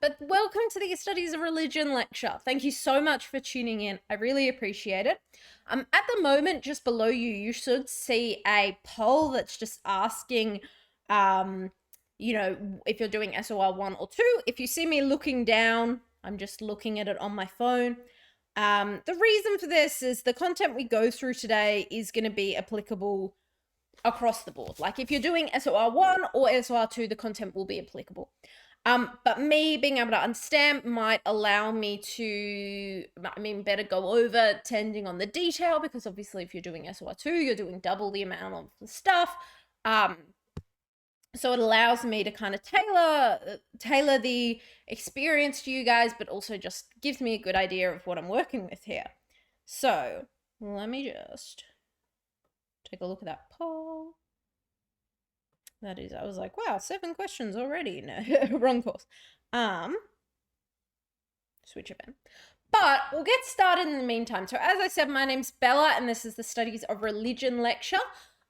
but welcome to the Studies of Religion lecture. Thank you so much for tuning in. I really appreciate it. At the moment, just below you, you should see a poll that's just asking, if you're doing SOR 1 or 2. If you see me looking down, I'm just looking at it on my phone. The reason for this is the content we go through today is going to be applicable across the board. Like if you're doing SOR 1 or SOR 2, the content will be applicable. But me being able to understand might allow me to, better go over tending on the detail, because obviously if you're doing SOR 2, you're doing double the amount of the stuff. So it allows me to kind of tailor the experience to you guys, but also just gives me a good idea of what I'm working with here. So let me just take a look at that poll. That is, I was like, wow, 7 questions already. No, wrong course. Switch event. But we'll get started in the meantime. So as I said, my name's Bella, and this is the Studies of Religion lecture.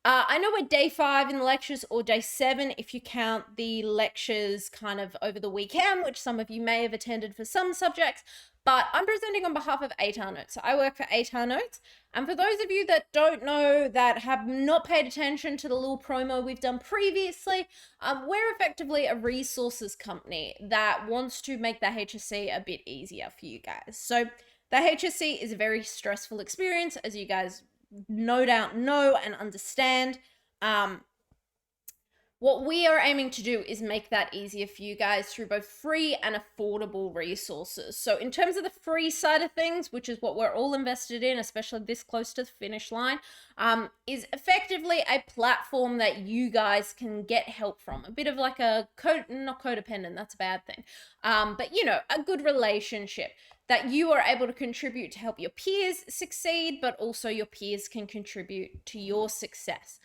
I know we're day 5 in the lectures, or day 7 if you count the lectures kind of over the weekend, which some of you may have attended for some subjects, but I'm presenting on behalf of ATAR Notes. So I work for ATAR Notes, and for those of you that don't know, that have not paid attention to the little promo we've done previously, we're effectively a resources company that wants to make the HSC a bit easier for you guys. So the HSC is a very stressful experience, as you guys no doubt know and understand. What we are aiming to do is make that easier for you guys through both free and affordable resources. So in terms of the free side of things, which is what we're all invested in, especially this close to the finish line, is effectively a platform that you guys can get help from. A bit of like a not codependent, that's a bad thing, but a good relationship that you are able to contribute to help your peers succeed, but also your peers can contribute to your success.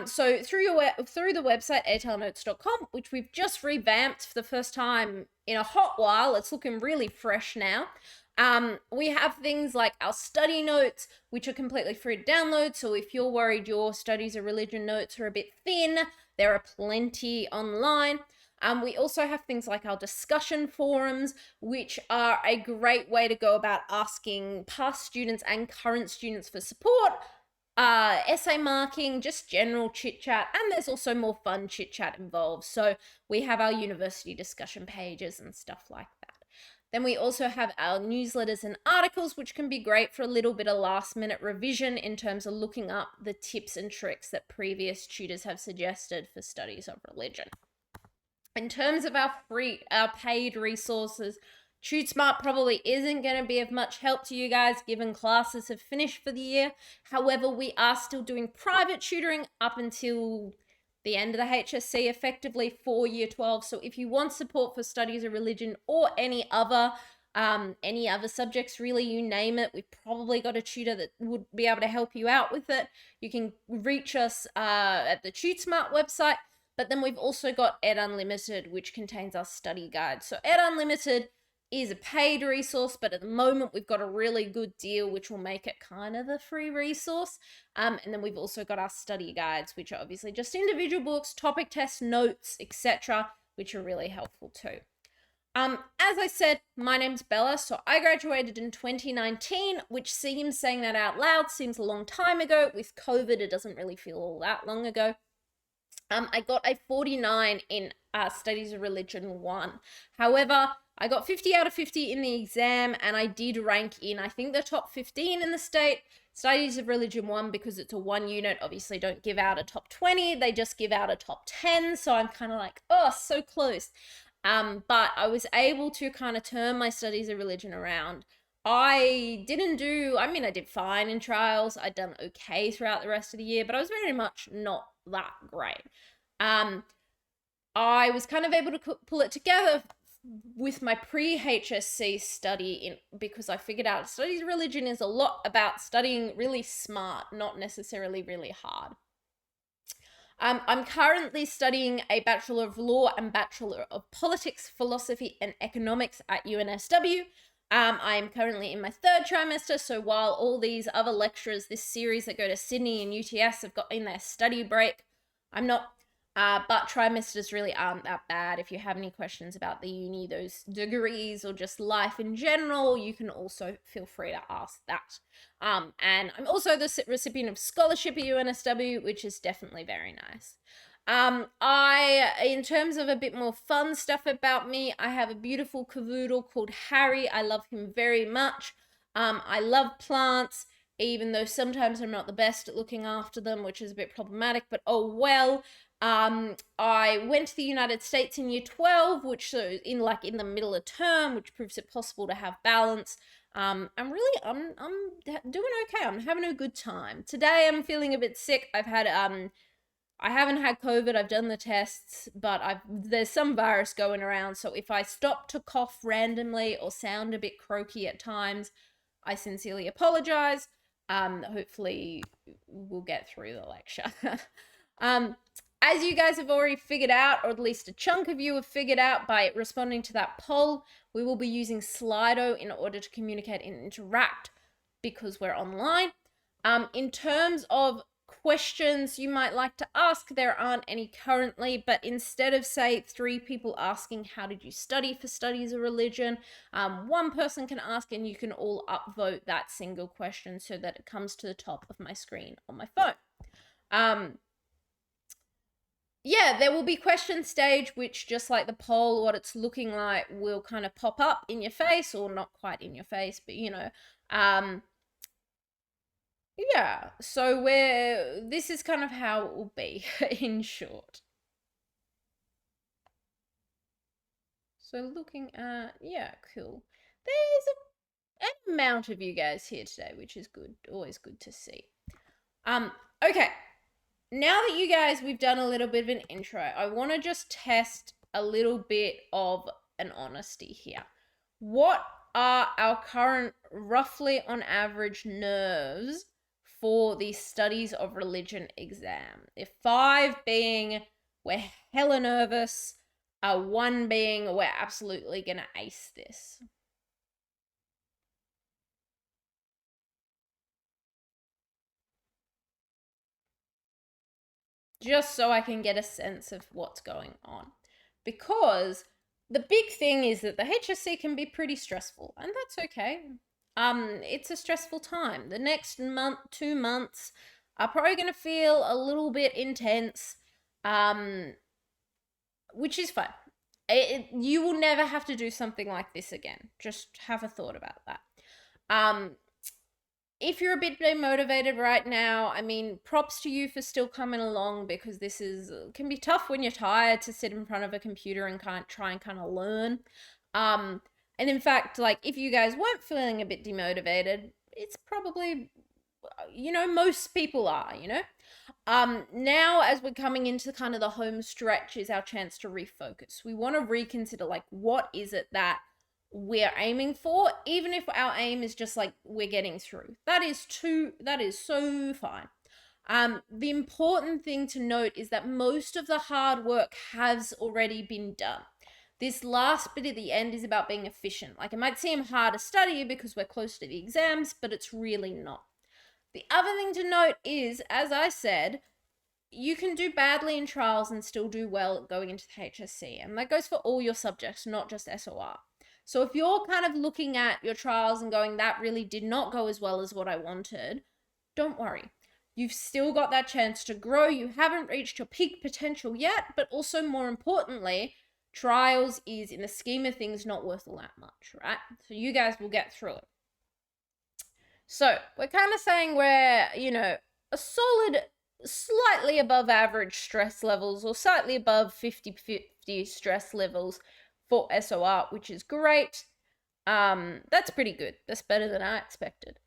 So through the website atarnotes.com, which we've just revamped for the first time in a hot while, it's looking really fresh now. We have things like our study notes, which are completely free to download. So if you're worried your Studies of Religion notes are a bit thin, there are plenty online. We also have things like our discussion forums, which are a great way to go about asking past students and current students for support, essay marking, just general chit chat, and there's also more fun chit chat involved. So we have our university discussion pages and stuff like that. Then we also have our newsletters and articles, which can be great for a little bit of last minute revision in terms of looking up the tips and tricks that previous tutors have suggested for Studies of Religion. In terms of our paid resources, TuteSmart probably isn't going to be of much help to you guys given classes have finished for the year. However, we are still doing private tutoring up until the end of the HSC, effectively for Year 12. So if you want support for Studies of Religion or any other subjects, really, you name it, we've probably got a tutor that would be able to help you out with it. You can reach us at the TuteSmart website. But then we've also got Ed Unlimited, which contains our study guide. So Ed Unlimited is a paid resource, but at the moment we've got a really good deal, which will make it kind of a free resource. And then we've also got our study guides, which are obviously just individual books, topic tests, notes, etc., which are really helpful too. As I said, my name's Bella, so I graduated in 2019, which saying that out loud seems a long time ago. With COVID, it doesn't really feel all that long ago. I got a 49 in Studies of Religion 1. However, I got 50 out of 50 in the exam, and I did rank in, I think, the top 15 in the state. Studies of Religion 1, because it's a 1 unit, obviously don't give out a top 20, they just give out a top 10, so I'm kind of like, oh, so close. But I was able to kind of turn my Studies of Religion around. I did fine in trials. I'd done okay throughout the rest of the year, but I was very much not that great. I was kind of able to pull it together with my pre-HSC study because I figured out Studies of Religion is a lot about studying really smart, not necessarily really hard. I'm currently studying a Bachelor of Law and Bachelor of Politics, Philosophy and Economics at UNSW. I am currently in my 3rd trimester, so while all these other lecturers this series that go to Sydney and UTS have got in their study break, I'm not. But trimesters really aren't that bad. If you have any questions about the uni, those degrees, or just life in general, you can also feel free to ask that. And I'm also the recipient of scholarship at UNSW, which is definitely very nice. In terms of a bit more fun stuff about me, I have a beautiful cavoodle called Harry. I love him very much. I love plants, even though sometimes I'm not the best at looking after them, which is a bit problematic, but oh well. I went to the United States in year 12, which so in the middle of term, which proves it possible to have balance. I'm doing okay. I'm having a good time. Today I'm feeling a bit sick. I haven't had COVID. I've done the tests, but there's some virus going around. So if I stop to cough randomly or sound a bit croaky at times, I sincerely apologize. Hopefully we'll get through the lecture. As you guys have already figured out, or at least a chunk of you have figured out by responding to that poll, we will be using Slido in order to communicate and interact because we're online. In terms of questions you might like to ask, there aren't any currently, but instead of, say, 3 people asking, how did you study for studies of religion, 1 person can ask and you can all upvote that single question so that it comes to the top of my screen on my phone. Yeah, there will be question stage, which just like the poll, what it's looking like will kind of pop up in your face, or not quite in your face, but yeah, so this is kind of how it will be in short. So looking at, yeah, cool. There's an amount of you guys here today, which is good, always good to see. Okay. Now that you guys, we've done a little bit of an intro, I want to just test a little bit of an honesty here. What are our current, roughly on average, nerves for the studies of religion exam? If 5 being we're hella nervous, 1 being we're absolutely going to ace this. Just so I can get a sense of what's going on. Because the big thing is that the HSC can be pretty stressful, and that's okay. It's a stressful time. The next 2 months are probably going to feel a little bit intense, which is fine. You will never have to do something like this again. Just have a thought about that. If you're a bit demotivated right now, I mean, props to you for still coming along, because this can be tough when you're tired to sit in front of a computer and try and kind of learn. And in fact, like, if you guys weren't feeling a bit demotivated, it's probably, most people are, Now, as we're coming into kind of the home stretch, is our chance to refocus. We want to reconsider, like, what is it that we're aiming for, even if our aim is just like we're getting through. That is so fine. The important thing to note is that most of the hard work has already been done. This last bit at the end is about being efficient. Like, it might seem hard to study because we're close to the exams, but it's really not. The other thing to note is, as I said, you can do badly in trials and still do well going into the HSC, and that goes for all your subjects, not just SOR. So if you're kind of looking at your trials and going, that really did not go as well as what I wanted, don't worry. You've still got that chance to grow. You haven't reached your peak potential yet, but also more importantly, trials is, in the scheme of things, not worth all that much, right? So you guys will get through it. So we're kind of saying we're, a solid, slightly above average stress levels, or slightly above 50-50 stress levels for SOR, which is great. That's pretty good. That's better than I expected.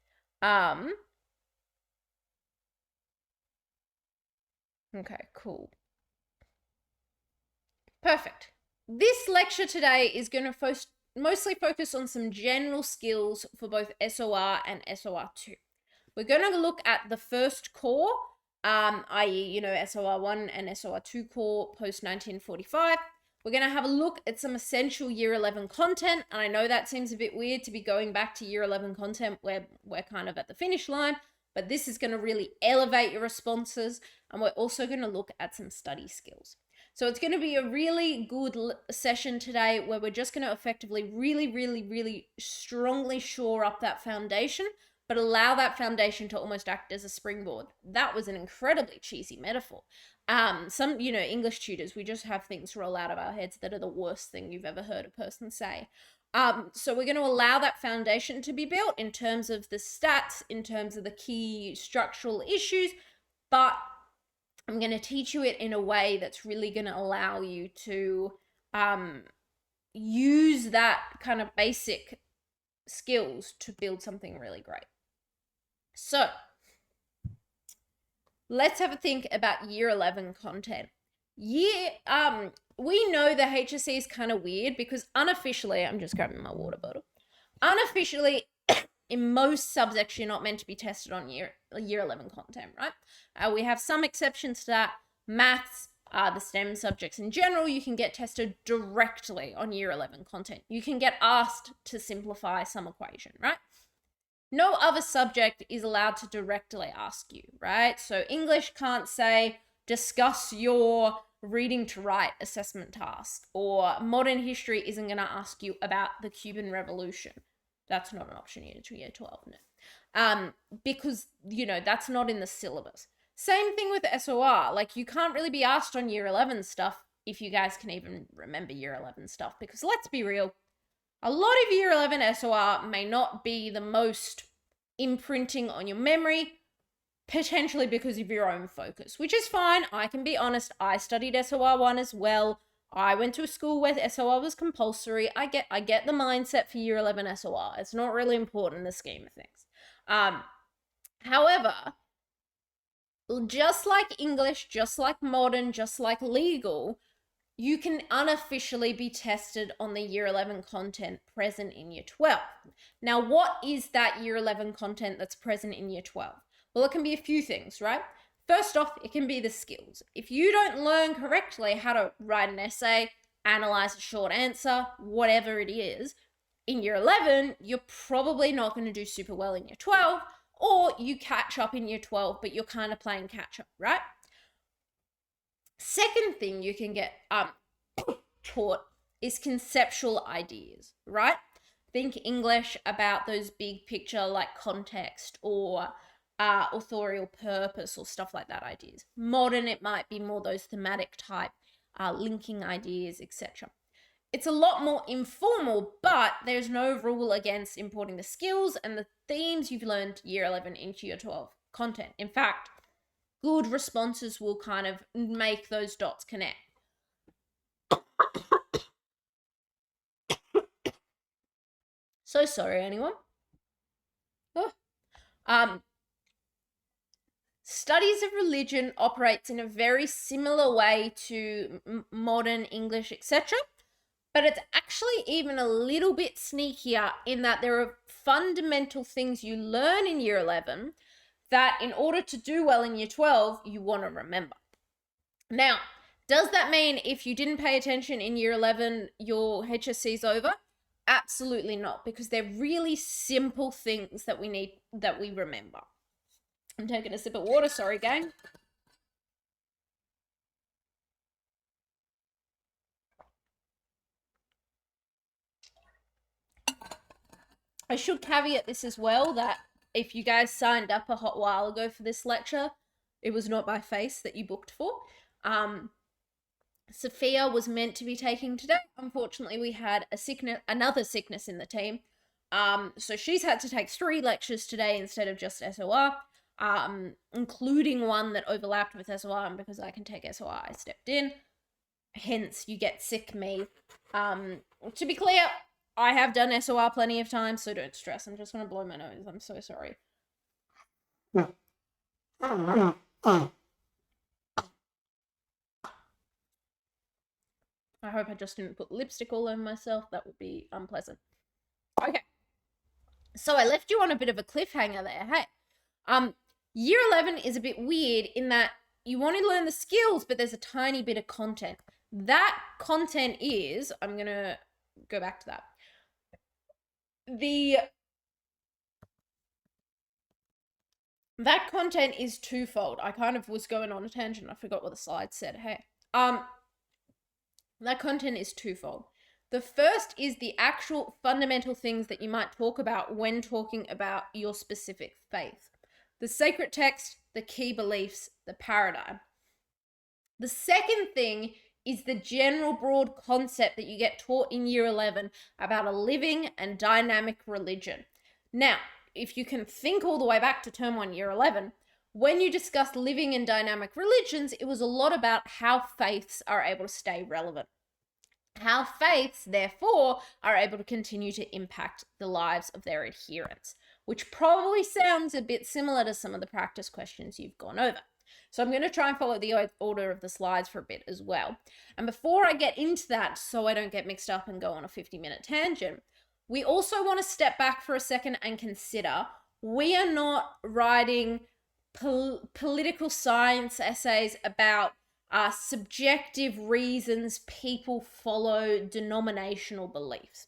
Okay, cool. Perfect. This lecture today is going to mostly focus on some general skills for both SOR and SOR2. We're going to look at the first core, i.e., SOR1 and SOR2 core post-1945. We're going to have a look at some essential Year 11 content, and I know that seems a bit weird to be going back to Year 11 content where we're kind of at the finish line, but this is going to really elevate your responses. And we're also going to look at some study skills. So it's going to be a really good session today where we're just going to effectively really strongly shore up that foundation, but allow that foundation to almost act as a springboard. That was an incredibly cheesy metaphor. Some, English tutors, we just have things roll out of our heads that are the worst thing you've ever heard a person say. So we're going to allow that foundation to be built in terms of the stats, in terms of the key structural issues, but I'm going to teach you it in a way that's really going to allow you to use that kind of basic skills to build something really great. So let's have a think about year 11 content. We know the HSC is kind of weird because unofficially, I'm just grabbing my water bottle. Unofficially, in most subjects, you're not meant to be tested on year 11 content, right? We have some exceptions to that. Maths, the STEM subjects in general, you can get tested directly on year 11 content. You can get asked to simplify some equation, right? No other subject is allowed to directly ask you, right? So English can't say, discuss your reading to write assessment task, or modern history isn't going to ask you about the Cuban Revolution. That's not an option year 12, no. Because, that's not in the syllabus. Same thing with SOR. Like, you can't really be asked on year 11 stuff if you guys can even remember year 11 stuff, because let's be real, a lot of year 11 SOR may not be the most imprinting on your memory, potentially because of your own focus, which is fine. I can be honest. I studied SOR 1 as well. I went to a school where SOR was compulsory. I get the mindset for year 11 SOR. It's not really important in the scheme of things. However, just like English, just like modern, just like legal, you can unofficially be tested on the year 11 content present in year 12. Now, what is that year 11 content that's present in year 12? Well, it can be a few things, right? First off, it can be the skills. If you don't learn correctly how to write an essay, analyze a short answer, whatever it is, in year 11, you're probably not going to do super well in year 12, or you catch up in year 12, but you're kind of playing catch up, right? Second thing you can get taught is conceptual ideas, right? Think English about those big picture like context or authorial purpose or stuff like that ideas. Modern, it might be more those thematic type linking ideas, etc. It's a lot more informal, but there's no rule against importing the skills and the themes you've learned year 11 into year 12 content. In fact, good responses will kind of make those dots connect. So sorry, anyone. Oh. Studies of religion operates in a very similar way to modern English, etc. But it's actually even a little bit sneakier in that there are fundamental things you learn in year 11 that in order to do well in year 12, you want to remember. Now, does that mean if you didn't pay attention in year 11, your HSC's over? Absolutely not, because they're really simple things that we remember. I'm taking a sip of water, sorry, gang. I should caveat this as well, that if you guys signed up a hot while ago for this lecture, it was not by face that you booked for. Sophia was meant to be taking today. Unfortunately, we had another sickness in the team. So she's had to take 3 lectures today instead of just SOR, including one that overlapped with SOR, and because I can take SOR, I stepped in. Hence, you get sick me. To be clear, I have done SOR plenty of times, so don't stress. I'm just going to blow my nose. I'm so sorry. I hope I just didn't put lipstick all over myself. That would be unpleasant. Okay. So I left you on a bit of a cliffhanger there. Hey, year 11 is a bit weird in that you want to learn the skills, but there's a tiny bit of content. That content is, I'm going to go back to that. The that content is twofold. I kind of was going on a tangent. I forgot what the slide said. Hey, that content is twofold. The first is the actual fundamental things that you might talk about when talking about your specific faith. The sacred text, the key beliefs, the paradigm. The second thing is the general broad concept that you get taught in year 11 about a living and dynamic religion. Now, if you can think all the way back to term 1, year 11, when you discussed living and dynamic religions, it was a lot about how faiths are able to stay relevant. How faiths, therefore, are able to continue to impact the lives of their adherents, which probably sounds a bit similar to some of the practice questions you've gone over. So I'm going to try and follow the order of the slides for a bit as well. And before I get into that, so I don't get mixed up and go on a 50-minute tangent, we also want to step back for a second and consider we are not writing political science essays about subjective reasons people follow denominational beliefs.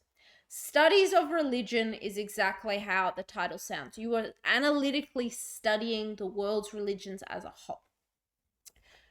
Studies of religion is exactly how the title sounds. You are analytically studying the world's religions as a whole.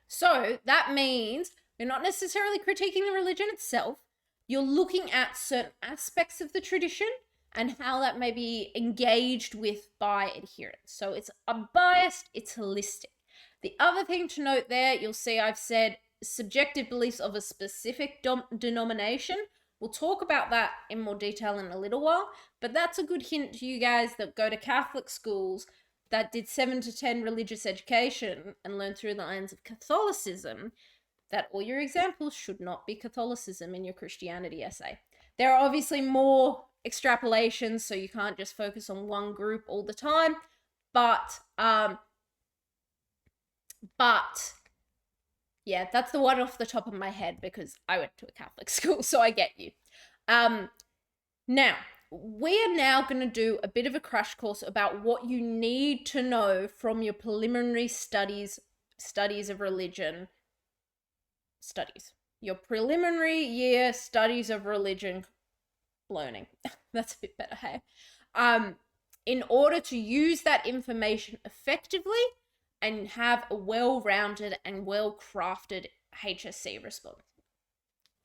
So that means you're not necessarily critiquing the religion itself. You're looking at certain aspects of the tradition and how that may be engaged with by adherents. So it's unbiased, it's holistic. The other thing to note there, you'll see I've said subjective beliefs of a specific denomination. We'll talk about that in more detail in a little while, but that's a good hint to you guys that go to Catholic schools that did 7 to 10 religious education and learn through the lens of Catholicism, that all your examples should not be Catholicism in your Christianity essay. There are obviously more extrapolations, so you can't just focus on one group all the time, but yeah, that's the one off the top of my head because I went to a Catholic school, so I get you. Now, we are now going to do a bit of a crash course about what you need to know from your preliminary studies of religion studies. Your preliminary year studies of religion learning. That's a bit better, hey? In order to use that information effectively and have a well-rounded and well-crafted HSC response.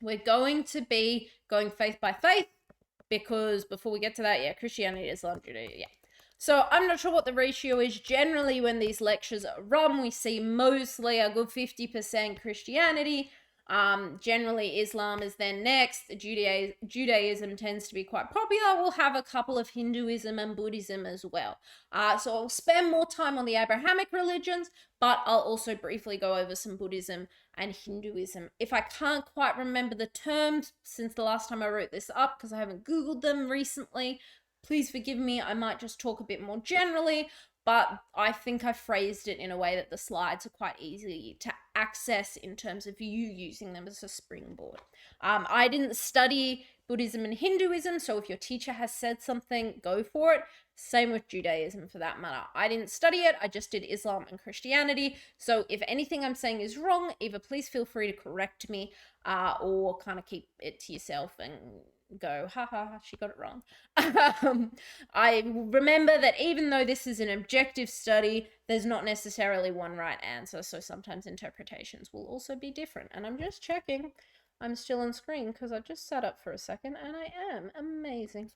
We're going to be going faith by faith because before we get to that, Christianity, Islam, Judaism, So I'm not sure what the ratio is. Generally, when these lectures are run, we see mostly a good 50% Christianity. Generally, Islam is then next. Judaism tends to be quite popular. We'll have a couple of Hinduism and Buddhism as well. So I'll spend more time on the Abrahamic religions, but I'll also briefly go over some Buddhism and Hinduism. If I can't quite remember the terms since the last time I wrote this up, because I haven't Googled them recently, please forgive me. I might just talk a bit more generally, but I think I phrased it in a way that the slides are quite easy to access in terms of you using them as a springboard. I didn't study Buddhism and Hinduism, so if your teacher has said something, go for it. Same with Judaism for that matter. I didn't study it, I just did Islam and Christianity, so if anything I'm saying is wrong, either please feel free to correct me or kind of keep it to yourself and go, ha, she got it wrong. I remember that even though this is an objective study, there's not necessarily one right answer, so sometimes interpretations will also be different. And I'm just checking I'm still on screen because I just sat up for a second and I am. Amazing.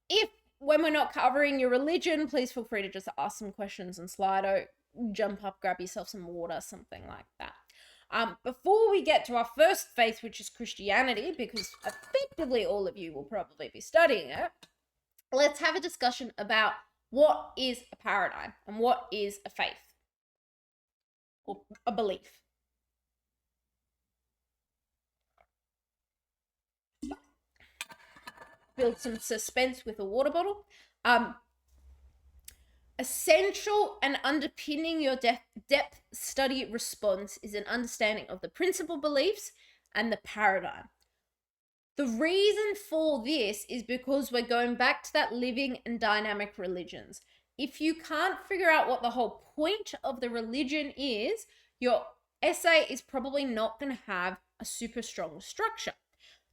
If when we're not covering your religion, please feel free to just ask some questions on Slido, jump up, grab yourself some water, something like that. Before we get to our first faith, which is Christianity, because effectively all of you will probably be studying it, let's have a discussion about what is a paradigm and what is a faith or a belief. Build some suspense with a water bottle. Essential and underpinning your depth study response is an understanding of the principal beliefs and the paradigm. The reason for this is because we're going back to that living and dynamic religions. If you can't figure out what the whole point of the religion is, your essay is probably not going to have a super strong structure.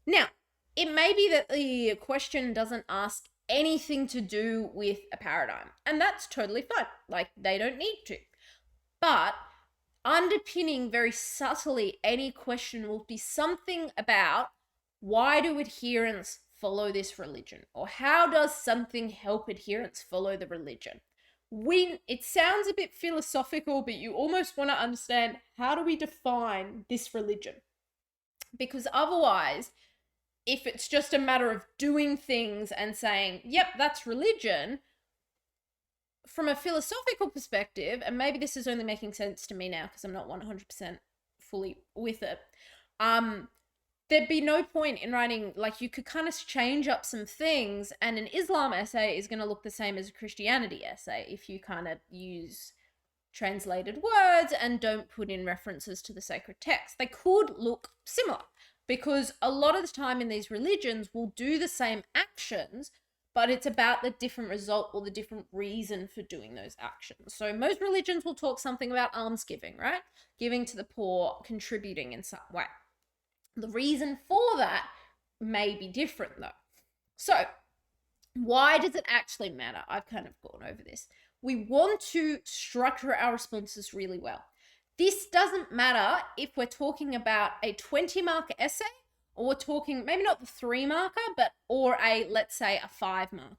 Now, it may be that the question doesn't ask anything to do with a paradigm. And that's totally fine. Like, they don't need to. But underpinning very subtly any question will be something about, why do adherents follow this religion? Or how does something help adherents follow the religion? It sounds a bit philosophical, but you almost want to understand, how do we define this religion? Because otherwise, if it's just a matter of doing things and saying, yep, that's religion, from a philosophical perspective, and maybe this is only making sense to me now because I'm not 100% fully with it, there'd be no point in writing, like, you could kind of change up some things, and an Islam essay is going to look the same as a Christianity essay if you kind of use translated words and don't put in references to the sacred text. They could look similar because a lot of the time in these religions we'll do the same actions, but it's about the different result or the different reason for doing those actions. So most religions will talk something about almsgiving, right? Giving to the poor, contributing in some way. The reason for that may be different though. So why does it actually matter? I've kind of gone over this. We want to structure our responses really well. This doesn't matter if we're talking about a 20-mark essay, or we're talking maybe not the 3-marker, or let's say a 5-mark.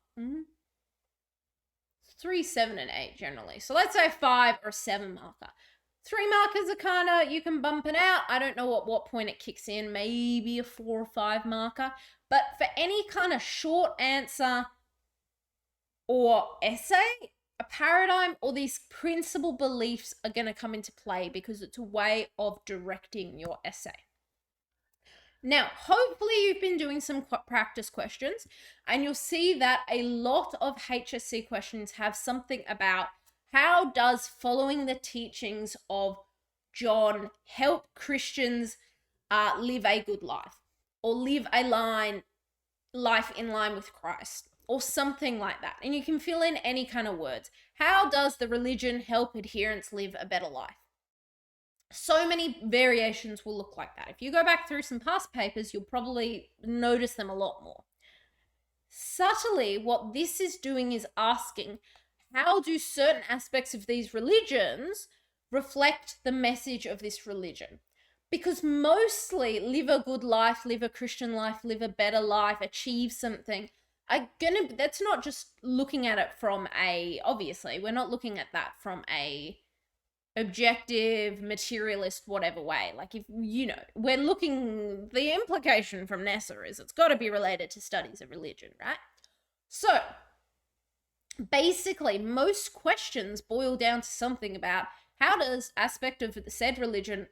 3, 7, and 8 generally. So let's say 5 or 7-marker. 3 markers are kind of, you can bump it out. I don't know at what point it kicks in, maybe a 4 or 5 marker. But for any kind of short answer or essay, a paradigm or these principal beliefs are going to come into play because it's a way of directing your essay. Now, hopefully you've been doing some practice questions, and you'll see that a lot of HSC questions have something about, how does following the teachings of John help Christians live a good life, or live a life in line with Christ, or something like that? And you can fill in any kind of words. How does the religion help adherents live a better life? So many variations will look like that. If you go back through some past papers, you'll probably notice them a lot more. Subtly, what this is doing is asking, how do certain aspects of these religions reflect the message of this religion? Because mostly live a good life, live a Christian life, live a better life, achieve something, that's not just looking at it from obviously, we're not looking at that from a objective, materialist, whatever way. Like, if, we're looking, the implication from Nessa is it's got to be related to studies of religion, right? So, basically, most questions boil down to something about, how does aspect of the said religion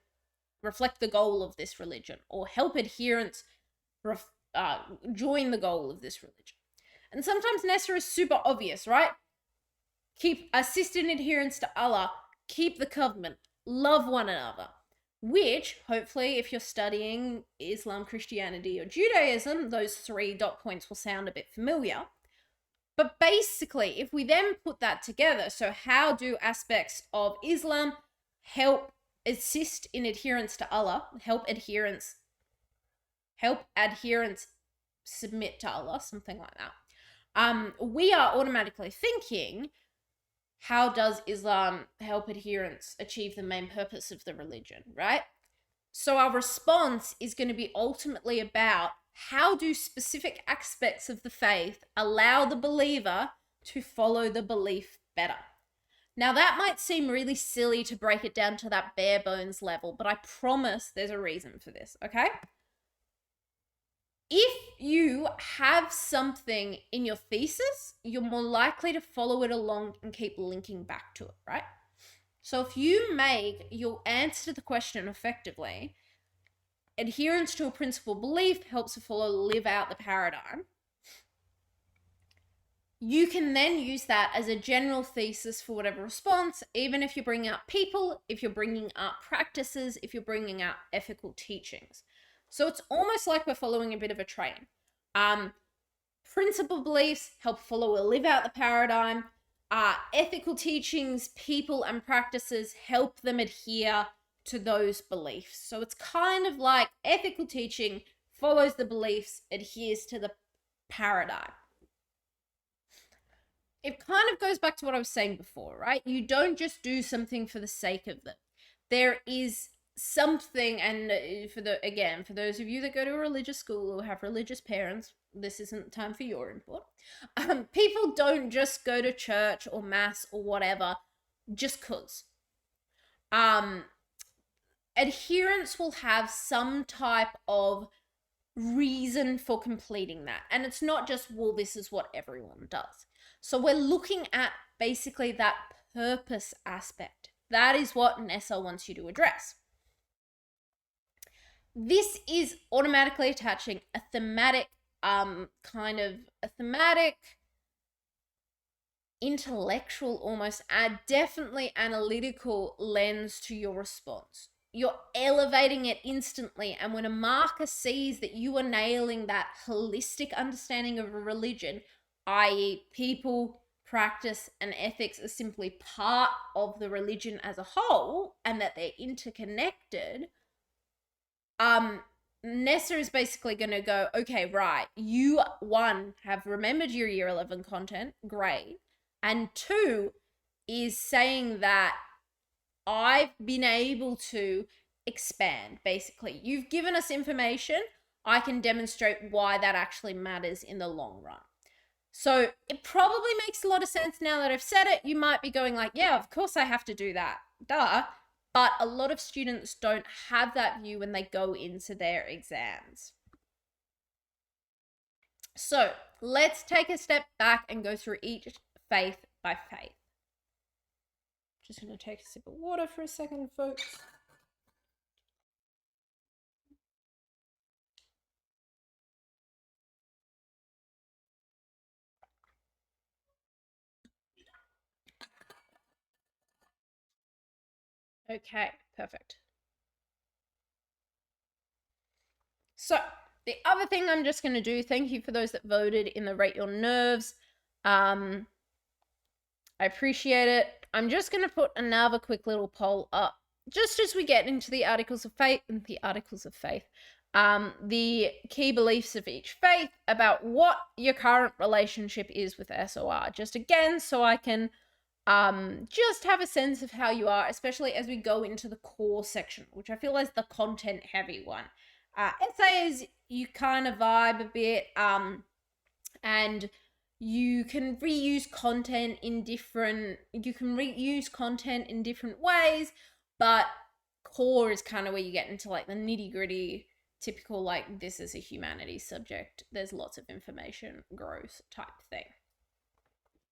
reflect the goal of this religion, or help adherents join the goal of this religion? And sometimes Nessa is super obvious, right? Assist in adherence to Allah, keep the covenant, love one another, which hopefully if you're studying Islam, Christianity, or Judaism, those 3 dot points will sound a bit familiar. But basically, if we then put that together, so how do aspects of Islam help assist in adherence to Allah, help adherents submit to Allah, something like that, we are automatically thinking, how does Islam help adherents achieve the main purpose of the religion, right? So our response is going to be ultimately about, how do specific aspects of the faith allow the believer to follow the belief better? Now, that might seem really silly to break it down to that bare bones level, but I promise there's a reason for this, okay? If you have something in your thesis, you're more likely to follow it along and keep linking back to it, right? So if you make your answer to the question effectively, adherence to a principal belief helps a follower live out the paradigm, you can then use that as a general thesis for whatever response, even if you're bringing up people, if you're bringing up practices, if you're bringing up ethical teachings. So it's almost like we're following a bit of a train. Principal beliefs help a follower live out the paradigm. Ethical teachings, people, and practices help them adhere to those beliefs. So it's kind of like ethical teaching follows the beliefs, adheres to the paradigm. it kind of goes back to what I was saying before, right? You don't just do something for the sake of them. There is something, and for those of you that go to a religious school or have religious parents, this isn't time for your input. People don't just go to church or mass or whatever just cause. Adherents will have some type of reason for completing that. And it's not just, well, this is what everyone does. So we're looking at basically that purpose aspect. That is what Nessa wants you to address. This is automatically attaching a thematic, intellectual, almost, definitely analytical lens to your response. You're elevating it instantly. And when a marker sees that you are nailing that holistic understanding of a religion, i.e., people, practice, and ethics are simply part of the religion as a whole, and that they're interconnected, Nessa is basically going to go, okay, right, you, one, have remembered your year 11 content, great, and two, is saying that I've been able to expand, basically. You've given us information. I can demonstrate why that actually matters in the long run. So it probably makes a lot of sense now that I've said it. You might be going like, yeah, of course I have to do that. Duh. But a lot of students don't have that view when they go into their exams. So let's take a step back and go through each faith by faith. Just going to take a sip of water for a second, folks. Okay, perfect. So the other thing I'm just going to do, thank you for those that voted in the Rate Your Nerves. I appreciate it. I'm just going to put another quick little poll up just as we get into the articles of faith, the key beliefs of each faith about what your current relationship is with SOR. Just again, so I can just have a sense of how you are, especially as we go into the core section, which I feel is the content heavy one. Essays, you kind of vibe a bit, and you can reuse content in different ways, but core is kind of where you get into like the nitty gritty, typical, like, this is a humanities subject, there's lots of information growth type thing.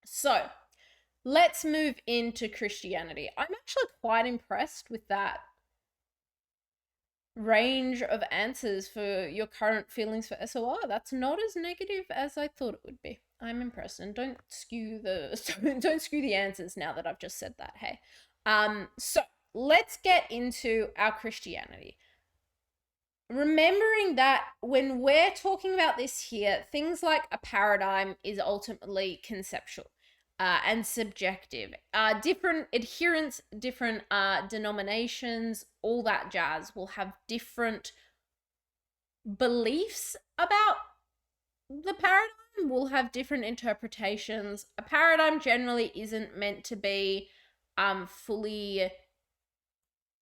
So let's move into Christianity. I'm actually quite impressed with that range of answers for your current feelings for SOR. That's not as negative as I thought it would be. I'm impressed, and don't skew the answers now that I've just said that. Hey, so let's get into our Christianity. Remembering that when we're talking about this here, things like a paradigm is ultimately conceptual and subjective. Different adherents, different denominations, all that jazz will have different beliefs about the paradigm, will have different interpretations. A paradigm generally isn't meant to be fully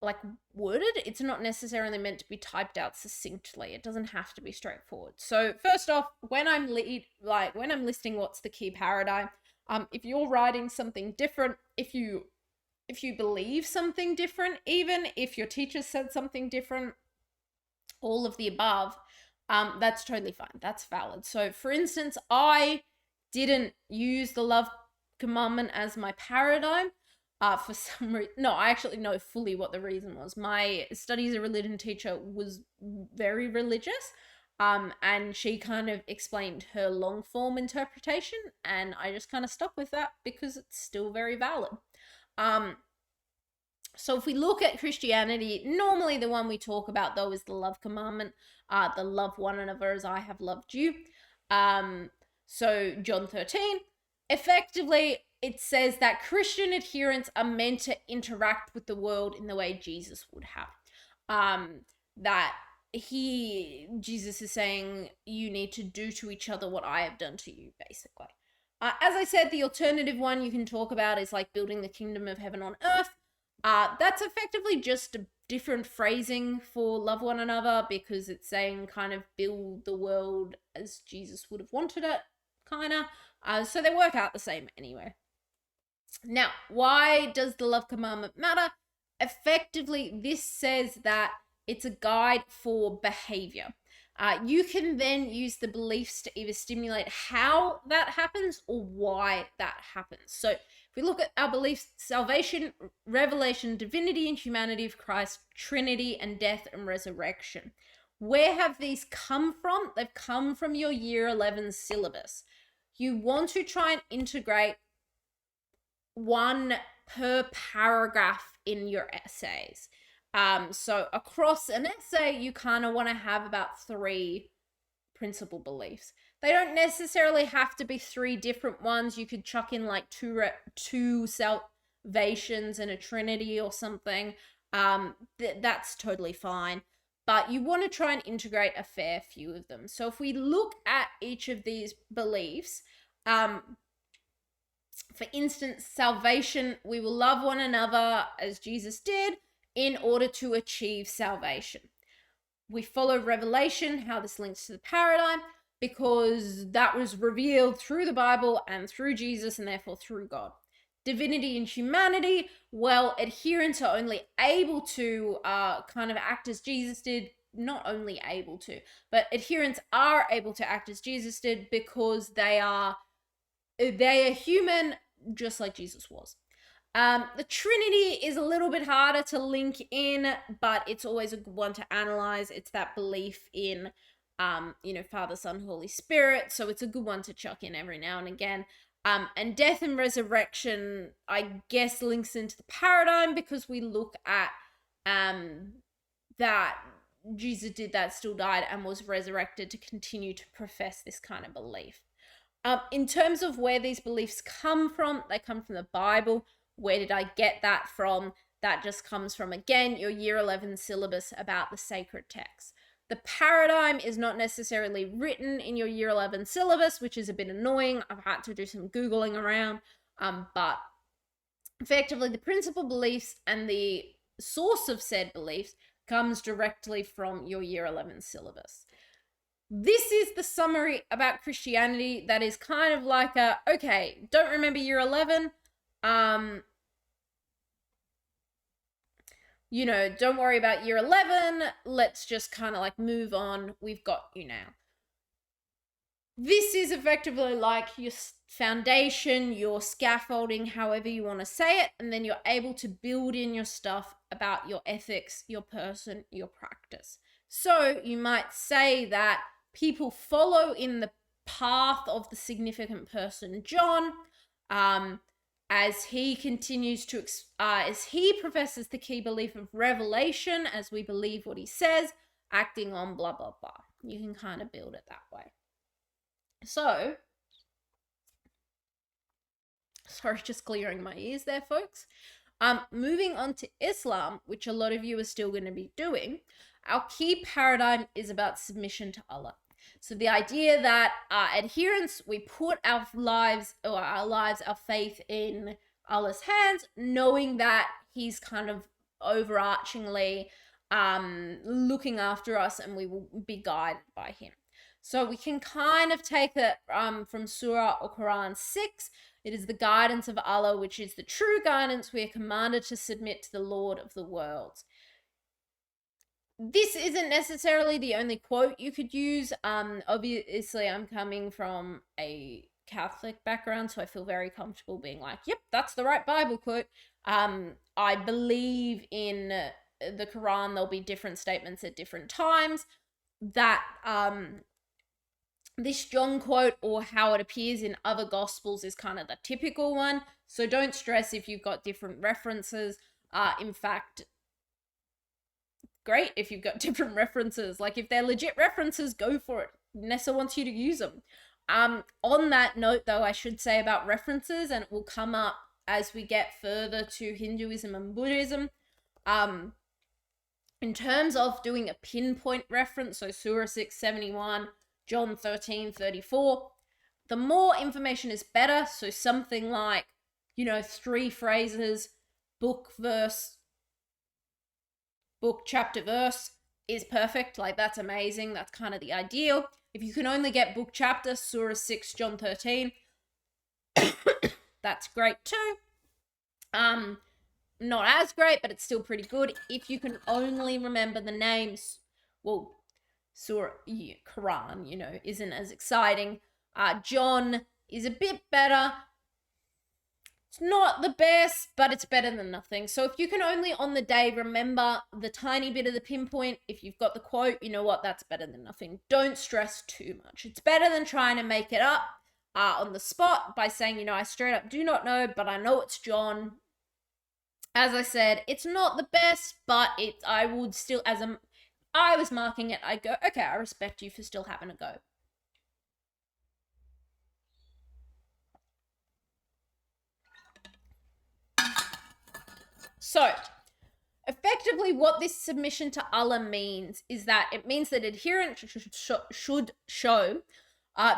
like worded. It's not necessarily meant to be typed out succinctly. It doesn't have to be straightforward. So first off, when I'm listing what's the key paradigm, if you're writing something different, if you believe something different, even if your teacher said something different, all of the above, that's totally fine. That's valid. So for instance, I didn't use the love commandment as my paradigm for some reason. No, I actually know fully what the reason was. My studies a religion teacher was very religious, and she kind of explained her long form interpretation, and I just kind of stuck with that because it's still very valid. So if we look at Christianity, normally the one we talk about though is the love commandment, the love one another as I have loved you. So John 13, effectively it says that Christian adherents are meant to interact with the world in the way Jesus would have. That Jesus is saying you need to do to each other what I have done to you, basically. As I said, the alternative one you can talk about is like building the kingdom of heaven on earth. That's effectively just a different phrasing for love one another, because it's saying kind of build the world as Jesus would have wanted it, kind of. So they work out the same anyway. Now, why does the love commandment matter? Effectively, this says that it's a guide for behavior. You can then use the beliefs to either stimulate how that happens or why that happens. So, if we look at our beliefs: salvation, revelation, divinity and humanity of Christ, Trinity, and death and resurrection. Where have these come from? They've come from your year 11 syllabus. You want to try and integrate one per paragraph in your essays. So across an essay, you kind of want to have about 3 principal beliefs. They don't necessarily have to be 3 different ones. You could chuck in like two salvations and a trinity or something. That's totally fine. But you want to try and integrate a fair few of them. So if we look at each of these beliefs, for instance, salvation, we will love one another as Jesus did in order to achieve salvation. We follow revelation, how this links to the paradigm, because that was revealed through the Bible and through Jesus and therefore through God. Divinity and humanity, well, adherents are only able to kind of act as Jesus did. Not only able to, but adherents are able to act as Jesus did because they are human, just like Jesus was. The Trinity is a little bit harder to link in, but it's always a good one to analyze. It's that belief in, Father, Son, Holy Spirit. So it's a good one to chuck in every now and again. And death and resurrection, I guess, links into the paradigm because we look at that Jesus did that, still died, and was resurrected to continue to profess this kind of belief. In terms of where these beliefs come from, they come from the Bible. Where did I get that from? That just comes from, again, your year 11 syllabus about the sacred text. The paradigm is not necessarily written in your year 11 syllabus, which is a bit annoying. I've had to do some Googling around, but effectively the principal beliefs and the source of said beliefs comes directly from your year 11 syllabus. This is the summary about Christianity that is kind of like okay, don't remember year 11, don't worry about year 11, let's just kind of like move on, we've got you now. This is effectively like your foundation, your scaffolding, however you want to say it, and then you're able to build in your stuff about your ethics, your person, your practice. So you might say that people follow in the path of the significant person, John, as he continues to, as he professes the key belief of revelation, as we believe what he says, acting on blah, blah, blah. You can kind of build it that way. So, sorry, just clearing my ears there, folks. Moving on to Islam, which a lot of you are still going to be doing, our key paradigm is about submission to Allah. So the idea that adherents, we put our faith in Allah's hands, knowing that he's kind of overarchingly looking after us and we will be guided by him. So we can kind of take it from Surah or Quran 6. It is the guidance of Allah, which is the true guidance. We are commanded to submit to the Lord of the worlds. This isn't necessarily the only quote you could use. Obviously, I'm coming from a Catholic background, so I feel very comfortable being like, yep, that's the right Bible quote. I believe in the Quran, there'll be different statements at different times. That this John quote, or how it appears in other Gospels, is kind of the typical one. So don't stress if you've got different references. In fact, great if you've got different references. Like, if they're legit references, go for it. Nessa wants you to use them. On that note, though, I should say about references, and it will come up as we get further to Hinduism and Buddhism. In terms of doing a pinpoint reference, so Surah 671, John 13:34, The more information is better. So something like, 3 phrases, book, verse, book, chapter, verse is perfect. Like, that's amazing. That's kind of the ideal. If you can only get book, chapter, Surah 6, John 13, that's great too. Not as great, but it's still pretty good. If you can only remember the names, well, Surah, Quran, isn't as exciting. John is a bit better. It's not the best, but it's better than nothing. So if you can only on the day remember the tiny bit of the pinpoint, if you've got the quote, you know what, that's better than nothing. Don't stress too much. It's better than trying to make it up on the spot by saying, I straight up do not know, but I know it's John. As I said, it's not the best, but I would still, I was marking it, I go, okay, I respect you for still having a go. So, effectively, what this submission to Allah means is that it means that adherents should show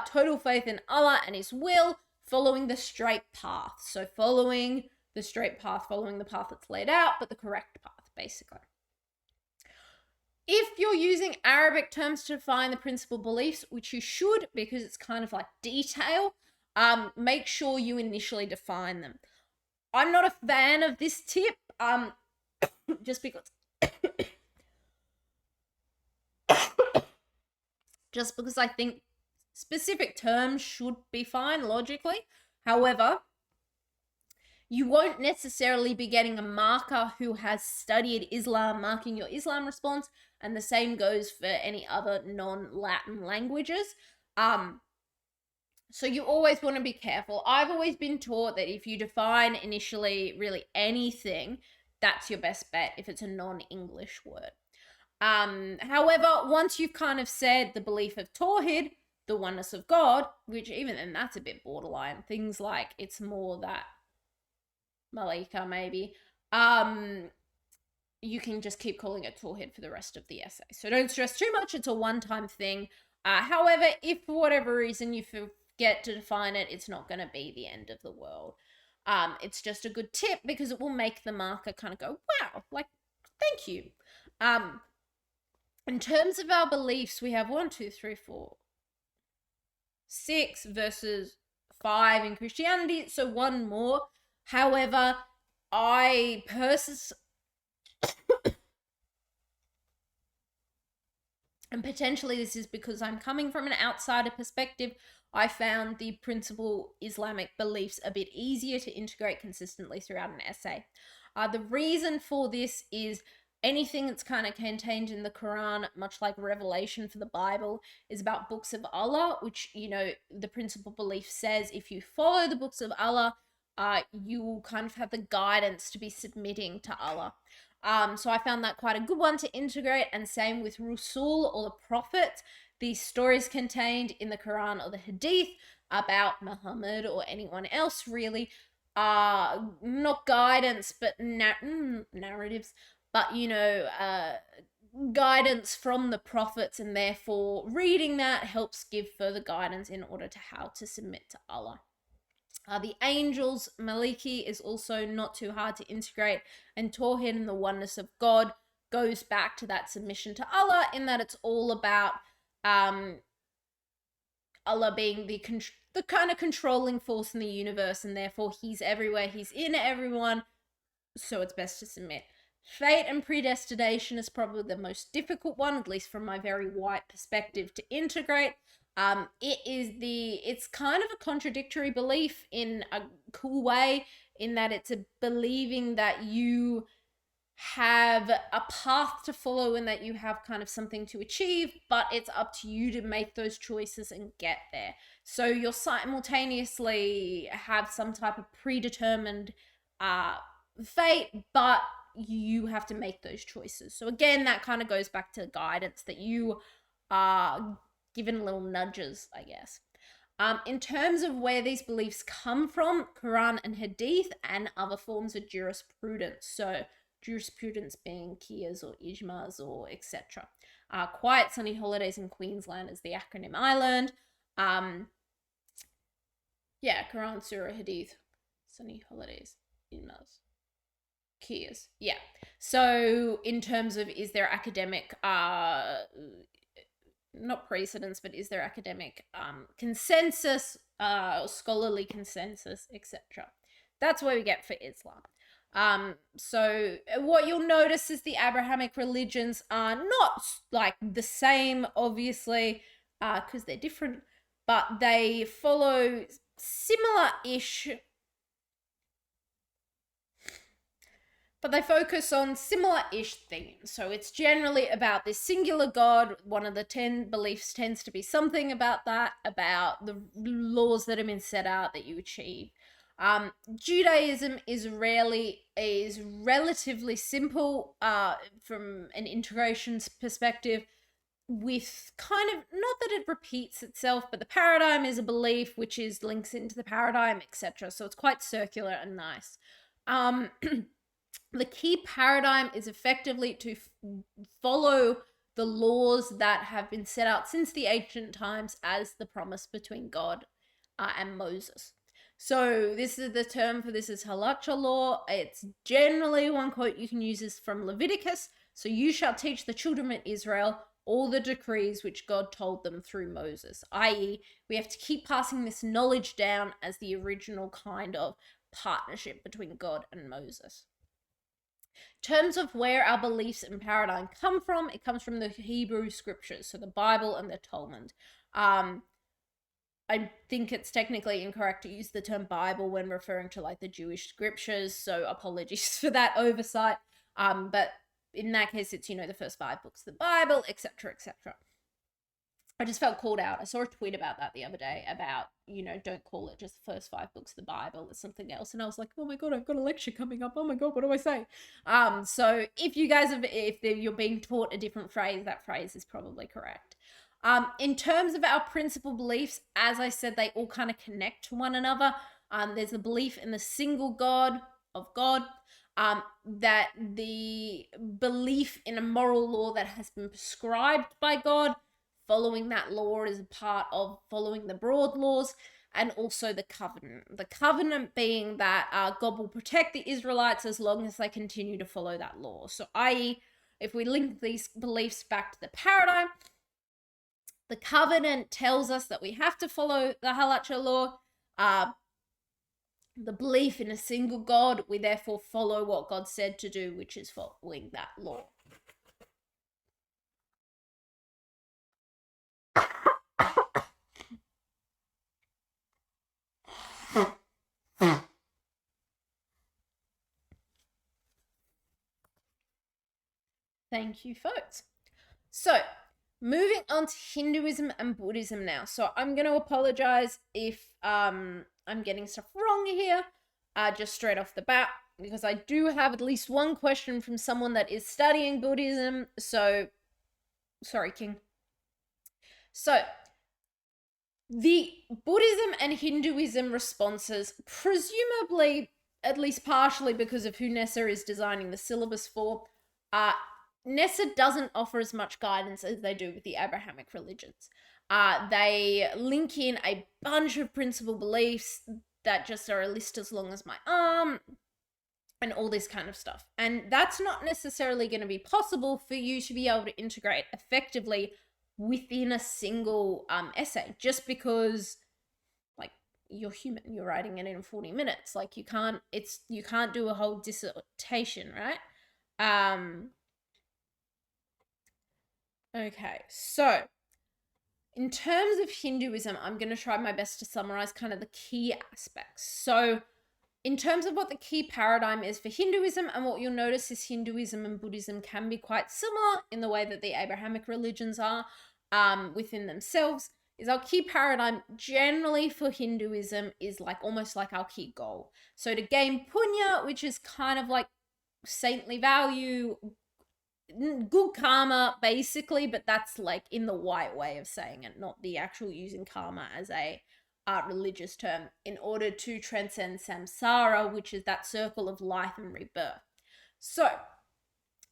total faith in Allah and His will, following the straight path. So, following the straight path, following the path that's laid out, but the correct path, basically. If you're using Arabic terms to define the principal beliefs, which you should because it's kind of like detail, make sure you initially define them. I'm not a fan of this tip, just because I think specific terms should be fine logically. However, you won't necessarily be getting a marker who has studied Islam marking your Islam response, and the same goes for any other non-Latin languages. So you always want to be careful. I've always been taught that if you define initially really anything, that's your best bet if it's a non-English word. However, once you've kind of said the belief of Tawhid, the oneness of God, which even then that's a bit borderline, things like it's more that Malika maybe, you can just keep calling it Tawhid for the rest of the essay. So don't stress too much, it's a one-time thing. However, if for whatever reason you forget to define it, it's not going to be the end of the world. It's just a good tip because it will make the marker kind of go, wow, like, thank you. In terms of our beliefs, we have 1, 2, 3, 4, 6 versus 5 in Christianity, so one more. However, I and potentially this is because I'm coming from an outsider perspective, I found the principal Islamic beliefs a bit easier to integrate consistently throughout an essay. The reason for this is anything that's kind of contained in the Quran, much like Revelation for the Bible, is about books of Allah, which, the principal belief says if you follow the books of Allah, you will kind of have the guidance to be submitting to Allah. So I found that quite a good one to integrate, and same with Rasul or the Prophet. These stories contained in the Quran or the Hadith about Muhammad or anyone else really are not guidance, but narratives, but, guidance from the prophets, and therefore reading that helps give further guidance in order to how to submit to Allah. The angels, Maliki, is also not too hard to integrate, and Tawhid and the oneness of God goes back to that submission to Allah, in that it's all about Allah being the kind of controlling force in the universe, and therefore He's everywhere, He's in everyone, so it's best to submit. Fate and predestination is probably the most difficult one, at least from my very white perspective, to integrate. It's kind of a contradictory belief in a cool way, in that it's a believing that you have a path to follow and that you have kind of something to achieve, but it's up to you to make those choices and get there. So you'll simultaneously have some type of predetermined fate, but you have to make those choices. So again, that kind of goes back to guidance, that you are given little nudges, I guess. In terms of where these beliefs come from, Quran and Hadith and other forms of jurisprudence. So jurisprudence being Qiyas or Ijmas or etc. Quiet Sunny Holidays in Queensland is the acronym I learned. Yeah, Quran, Surah, Hadith, Sunni holidays, emails, Kias. Yeah. So in terms of, is there academic not precedence, but is there academic consensus, scholarly consensus, etc. That's what we get for Islam. So what you'll notice is the Abrahamic religions are not like the same, obviously, because they're different, but they follow similar-ish, but they focus on similar-ish themes. So it's generally about this singular God. One of the 10 beliefs tends to be something about that, about the laws that have been set out that you achieve. Judaism is relatively simple from an integration perspective, with kind of, not that it repeats itself, but the paradigm is a belief which is links into the paradigm, etc. So it's quite circular and nice. The key paradigm is effectively to follow the laws that have been set out since the ancient times as the promise between God and Moses. So this is the term for this is halacha law. It's generally, one quote you can use is from Leviticus. So you shall teach the children of Israel all the decrees which God told them through Moses, i.e., we have to keep passing this knowledge down as the original kind of partnership between God and Moses. In terms of where our beliefs and paradigm come from, it comes from the Hebrew scriptures, so the Bible and the Talmud. I think it's technically incorrect to use the term Bible when referring to like the Jewish scriptures, so apologies for that oversight. But in that case, it's, the first 5 books of the Bible, etc., etc. I just felt called out. I saw a tweet about that the other day about, don't call it just the first 5 books of the Bible, it's something else. And I was like, oh my God, I've got a lecture coming up. Oh my God, what do I say? So if you guys if you're being taught a different phrase, that phrase is probably correct. In terms of our principal beliefs, as I said, they all kind of connect to one another. There's a belief in the single God of God, that the belief in a moral law that has been prescribed by God, following that law is a part of following the broad laws, and also the covenant. The covenant being that God will protect the Israelites as long as they continue to follow that law. So, i.e., if we link these beliefs back to the paradigm, the covenant tells us that we have to follow the halacha law. The belief in a single God, we therefore follow what God said to do, which is following that law. Thank you, folks. So, moving on to Hinduism and Buddhism now. So, I'm going to apologize if I'm getting stuff wrong here, just straight off the bat, because I do have at least one question from someone that is studying Buddhism. So, sorry, King. So, the Buddhism and Hinduism responses, presumably, at least partially because of who Nessa is designing the syllabus for, Nessa doesn't offer as much guidance as they do with the Abrahamic religions. They link in a bunch of principal beliefs that just are a list as long as my arm, and all this kind of stuff. And that's not necessarily going to be possible for you to be able to integrate effectively within a single essay, just because, like, you're human, you're writing it in 40 minutes. Like, you can't do a whole dissertation, right? Okay, so in terms of Hinduism, I'm going to try my best to summarize kind of the key aspects. So in terms of what the key paradigm is for Hinduism, and what you'll notice is Hinduism and Buddhism can be quite similar in the way that the Abrahamic religions are within themselves, is our key paradigm generally for Hinduism is like almost like our key goal. So to gain punya, which is kind of like saintly value, good karma basically, but that's like in the white way of saying it, not the actual using karma as a religious term, in order to transcend samsara, which is that circle of life and rebirth. So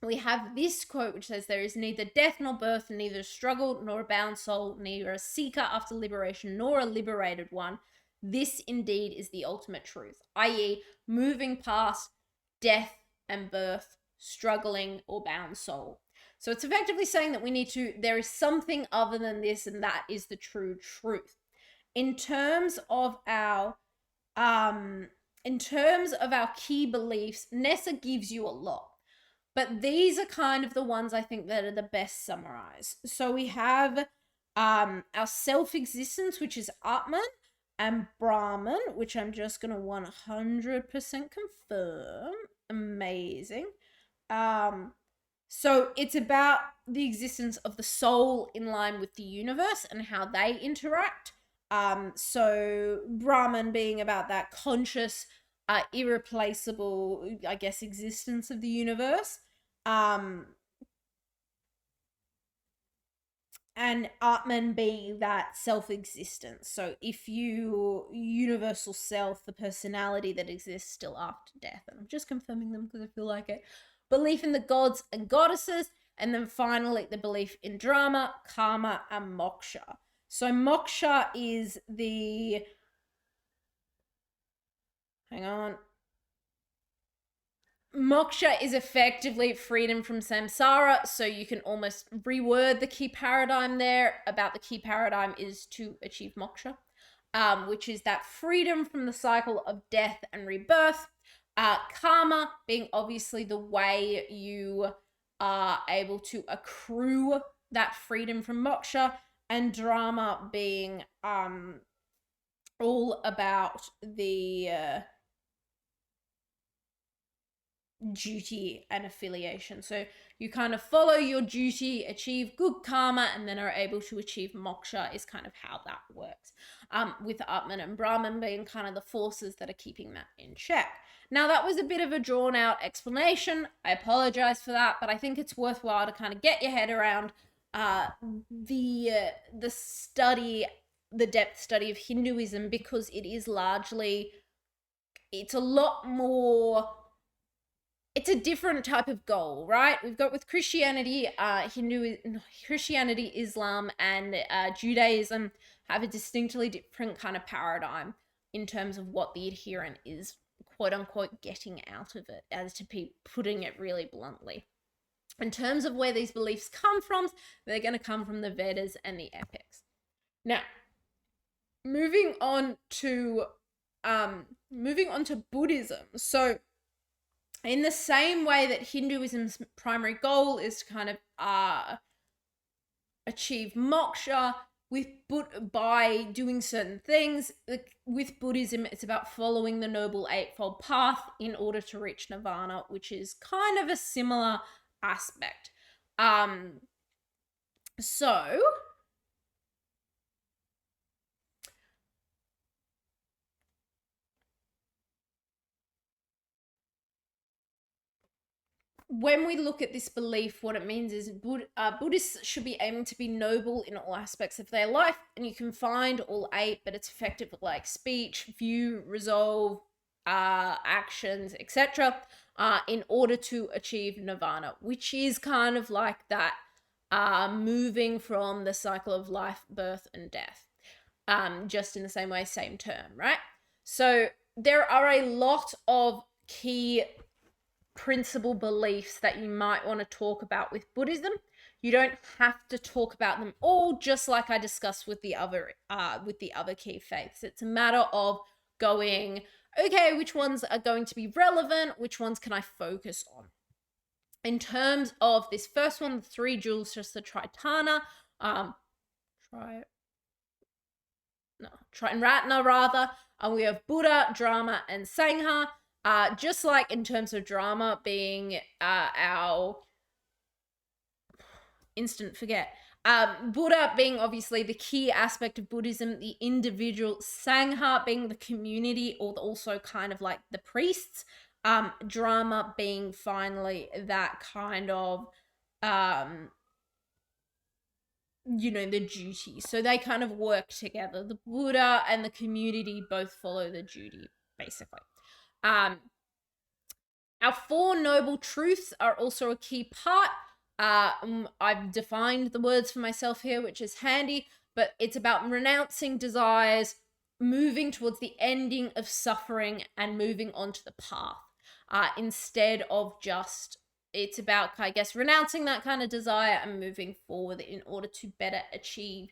we have this quote which says, there is neither death nor birth, neither a struggle nor a bound soul, neither a seeker after liberation nor a liberated one. This indeed is the ultimate truth, i.e., moving past death and birth, struggling or bound soul. So it's effectively saying that there is something other than this, and that is the true truth. In terms of our key beliefs, Nessa gives you a lot. But these are kind of the ones I think that are the best summarized. So we have our self-existence, which is Atman, and Brahman, which I'm just going to 100% confirm. Amazing. So it's about the existence of the soul in line with the universe and how they interact. So Brahman being about that conscious, irreplaceable, I guess, existence of the universe. And Atman being that self-existence. So if universal self, the personality that exists still after death, and I'm just confirming them because I feel like it. Belief in the gods and goddesses, and then finally the belief in drama, karma, and moksha. So moksha is the... Hang on. Moksha is effectively freedom from samsara, so you can almost reword the key paradigm there. About the key paradigm is to achieve moksha, which is that freedom from the cycle of death and rebirth. Karma being obviously the way you are able to accrue that freedom from moksha, and drama being all about the duty and affiliation. So you kind of follow your duty, achieve good karma, and then are able to achieve moksha is kind of how that works. With Atman and Brahman being kind of the forces that are keeping that in check. Now, that was a bit of a drawn out explanation. I apologize for that, but I think it's worthwhile to kind of get your head around the depth study of Hinduism, because it is largely, it's a lot more, it's a different type of goal, right? We've got with Christianity, Christianity, Islam, and Judaism have a distinctly different kind of paradigm in terms of what the adherent is, quote unquote, getting out of it, as to be putting it really bluntly. In terms of where these beliefs come from, they're going to come from the Vedas and the epics. Now, moving on to Buddhism. So in the same way that Hinduism's primary goal is to kind of achieve moksha by doing certain things, with Buddhism, it's about following the Noble Eightfold Path in order to reach nirvana, which is kind of a similar aspect. So when we look at this belief, what it means is Buddhists should be aiming to be noble in all aspects of their life, and you can find all 8, but it's effective like speech, view, resolve, actions, etc., in order to achieve nirvana, which is kind of like that moving from the cycle of life, birth, and death. Just in the same way, same term, right? So there are a lot of key principal beliefs that you might want to talk about with Buddhism. You don't have to talk about them all, just like I discussed with the other key faiths. It's a matter of going, okay, which ones are going to be relevant? Which ones can I focus on? In terms of this first one, the 3 jewels, just the Tritana, Triratna rather. We have Buddha, Drama, and Sangha. Just like in terms of drama being our instant forget. Buddha being obviously the key aspect of Buddhism, the individual, Sangha being the community, or also kind of like the priests. Drama being finally that kind of, the duty. So they kind of work together. The Buddha and the community both follow the duty, basically. Our 4 noble truths are also a key part. I've defined the words for myself here, which is handy, but it's about renouncing desires, moving towards the ending of suffering and moving on to the path, instead of just, it's about, I guess, renouncing that kind of desire and moving forward in order to better achieve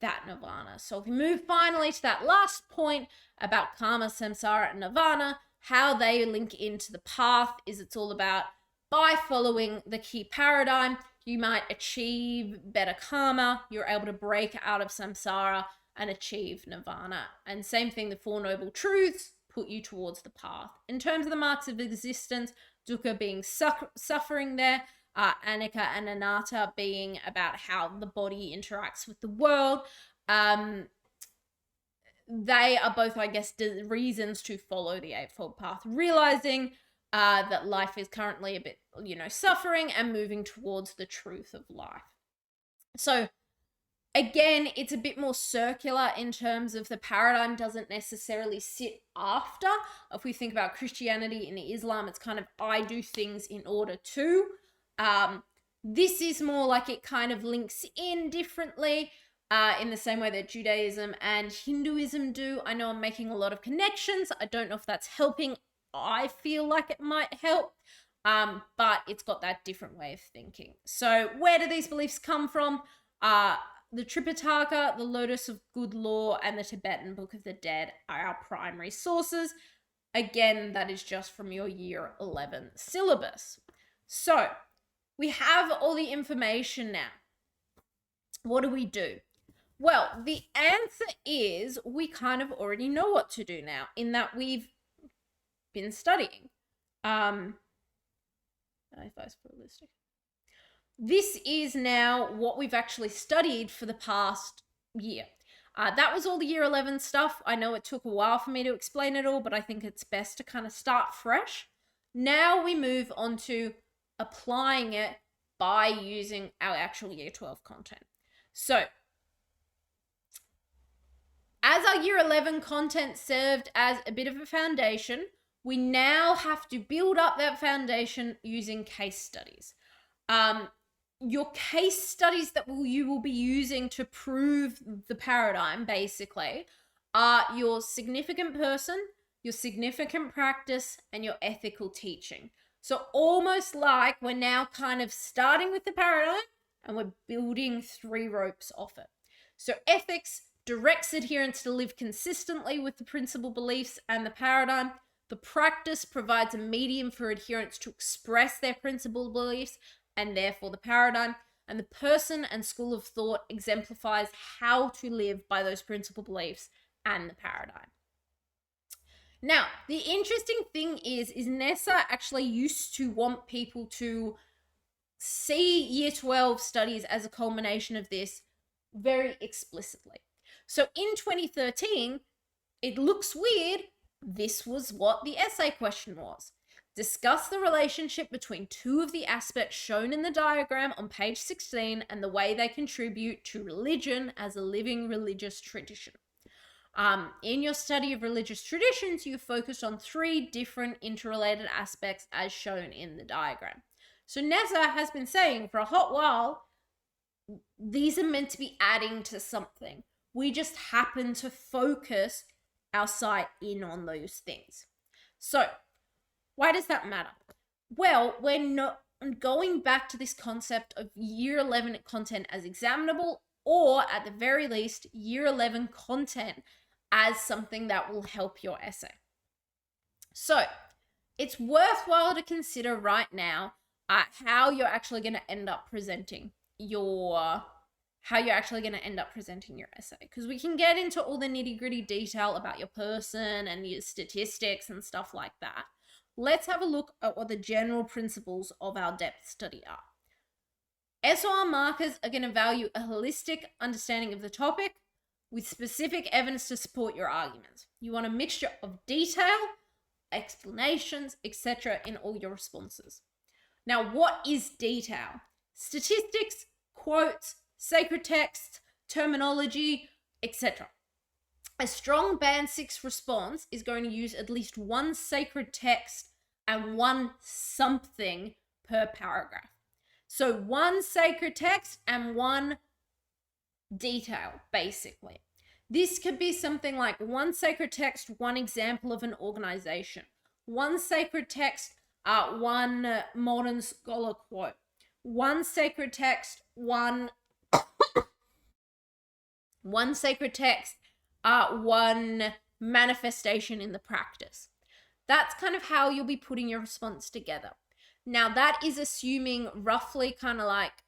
that nirvana. So if we move finally to that last point about karma, samsara, and nirvana, how they link into the path is it's all about, by following the key paradigm, you might achieve better karma, you're able to break out of samsara and achieve nirvana. And same thing, the Four Noble Truths put you towards the path. In terms of the marks of existence, dukkha being suffering there, anicca and anatta being about how the body interacts with the world. They are both, I guess, reasons to follow the Eightfold Path, realizing that life is currently a bit, suffering and moving towards the truth of life. So again, it's a bit more circular in terms of the paradigm doesn't necessarily sit after. If we think about Christianity and Islam, it's kind of, I do things in order to. This is more like it kind of links in differently, in the same way that Judaism and Hinduism do. I know I'm making a lot of connections. I don't know if that's helping. I feel like it might help, but it's got that different way of thinking. So where do these beliefs come from? The Tripitaka, the Lotus of Good Law, and the Tibetan Book of the Dead are our primary sources. Again, that is just from your year 11 syllabus. So we have all the information now. What do we do? Well, the answer is we kind of already know what to do now, in that we've been studying. This is now what we've actually studied for the past year. That was all the year 11 stuff. I know it took a while for me to explain it all, but I think it's best to kind of start fresh. Now we move on to applying it by using our actual year 12 content. So as our year 11 content served as a bit of a foundation, we now have to build up that foundation using case studies. Your case studies that you will be using to prove the paradigm, basically, are your significant person, your significant practice, and your ethical teaching. So almost like we're now kind of starting with the paradigm and we're building 3 ropes off it. So ethics directs adherents to live consistently with the principal beliefs and the paradigm. The practice provides a medium for adherents to express their principal beliefs and therefore the paradigm. And the person and school of thought exemplifies how to live by those principal beliefs and the paradigm. Now, the interesting thing is Nessa actually used to want people to see year 12 studies as a culmination of this very explicitly. So in 2013, it looks weird. This was what the essay question was. Discuss the relationship between 2 of the aspects shown in the diagram on page 16 and the way they contribute to religion as a living religious tradition. In your study of religious traditions, you focused on 3 different interrelated aspects as shown in the diagram. So Nessa has been saying for a hot while, these are meant to be adding to something. We just happen to focus our sight in on those things. So why does that matter? Well, we're not going back to this concept of year 11 content as examinable, or at the very least, year 11 content as something that will help your essay. So it's worthwhile to consider right now how you're actually going to end up presenting your essay, because we can get into all the nitty-gritty detail about your person and your statistics and stuff like that. Let's have a look at what the general principles of our depth study are. SOR markers are going to value a holistic understanding of the topic with specific evidence to support your arguments. You want a mixture of detail, explanations, etc. in all your responses. Now, what is detail? Statistics, quotes, sacred texts, terminology, etc. A strong band 6 response is going to use at least 1 sacred text and 1 something per paragraph. So 1 sacred text and 1 detail, basically. This could be something like one sacred text, one example of an organization, one sacred text, one modern scholar quote, one sacred text, one sacred text, one manifestation in the practice. That's kind of how you'll be putting your response together. Now, that is assuming roughly kind of like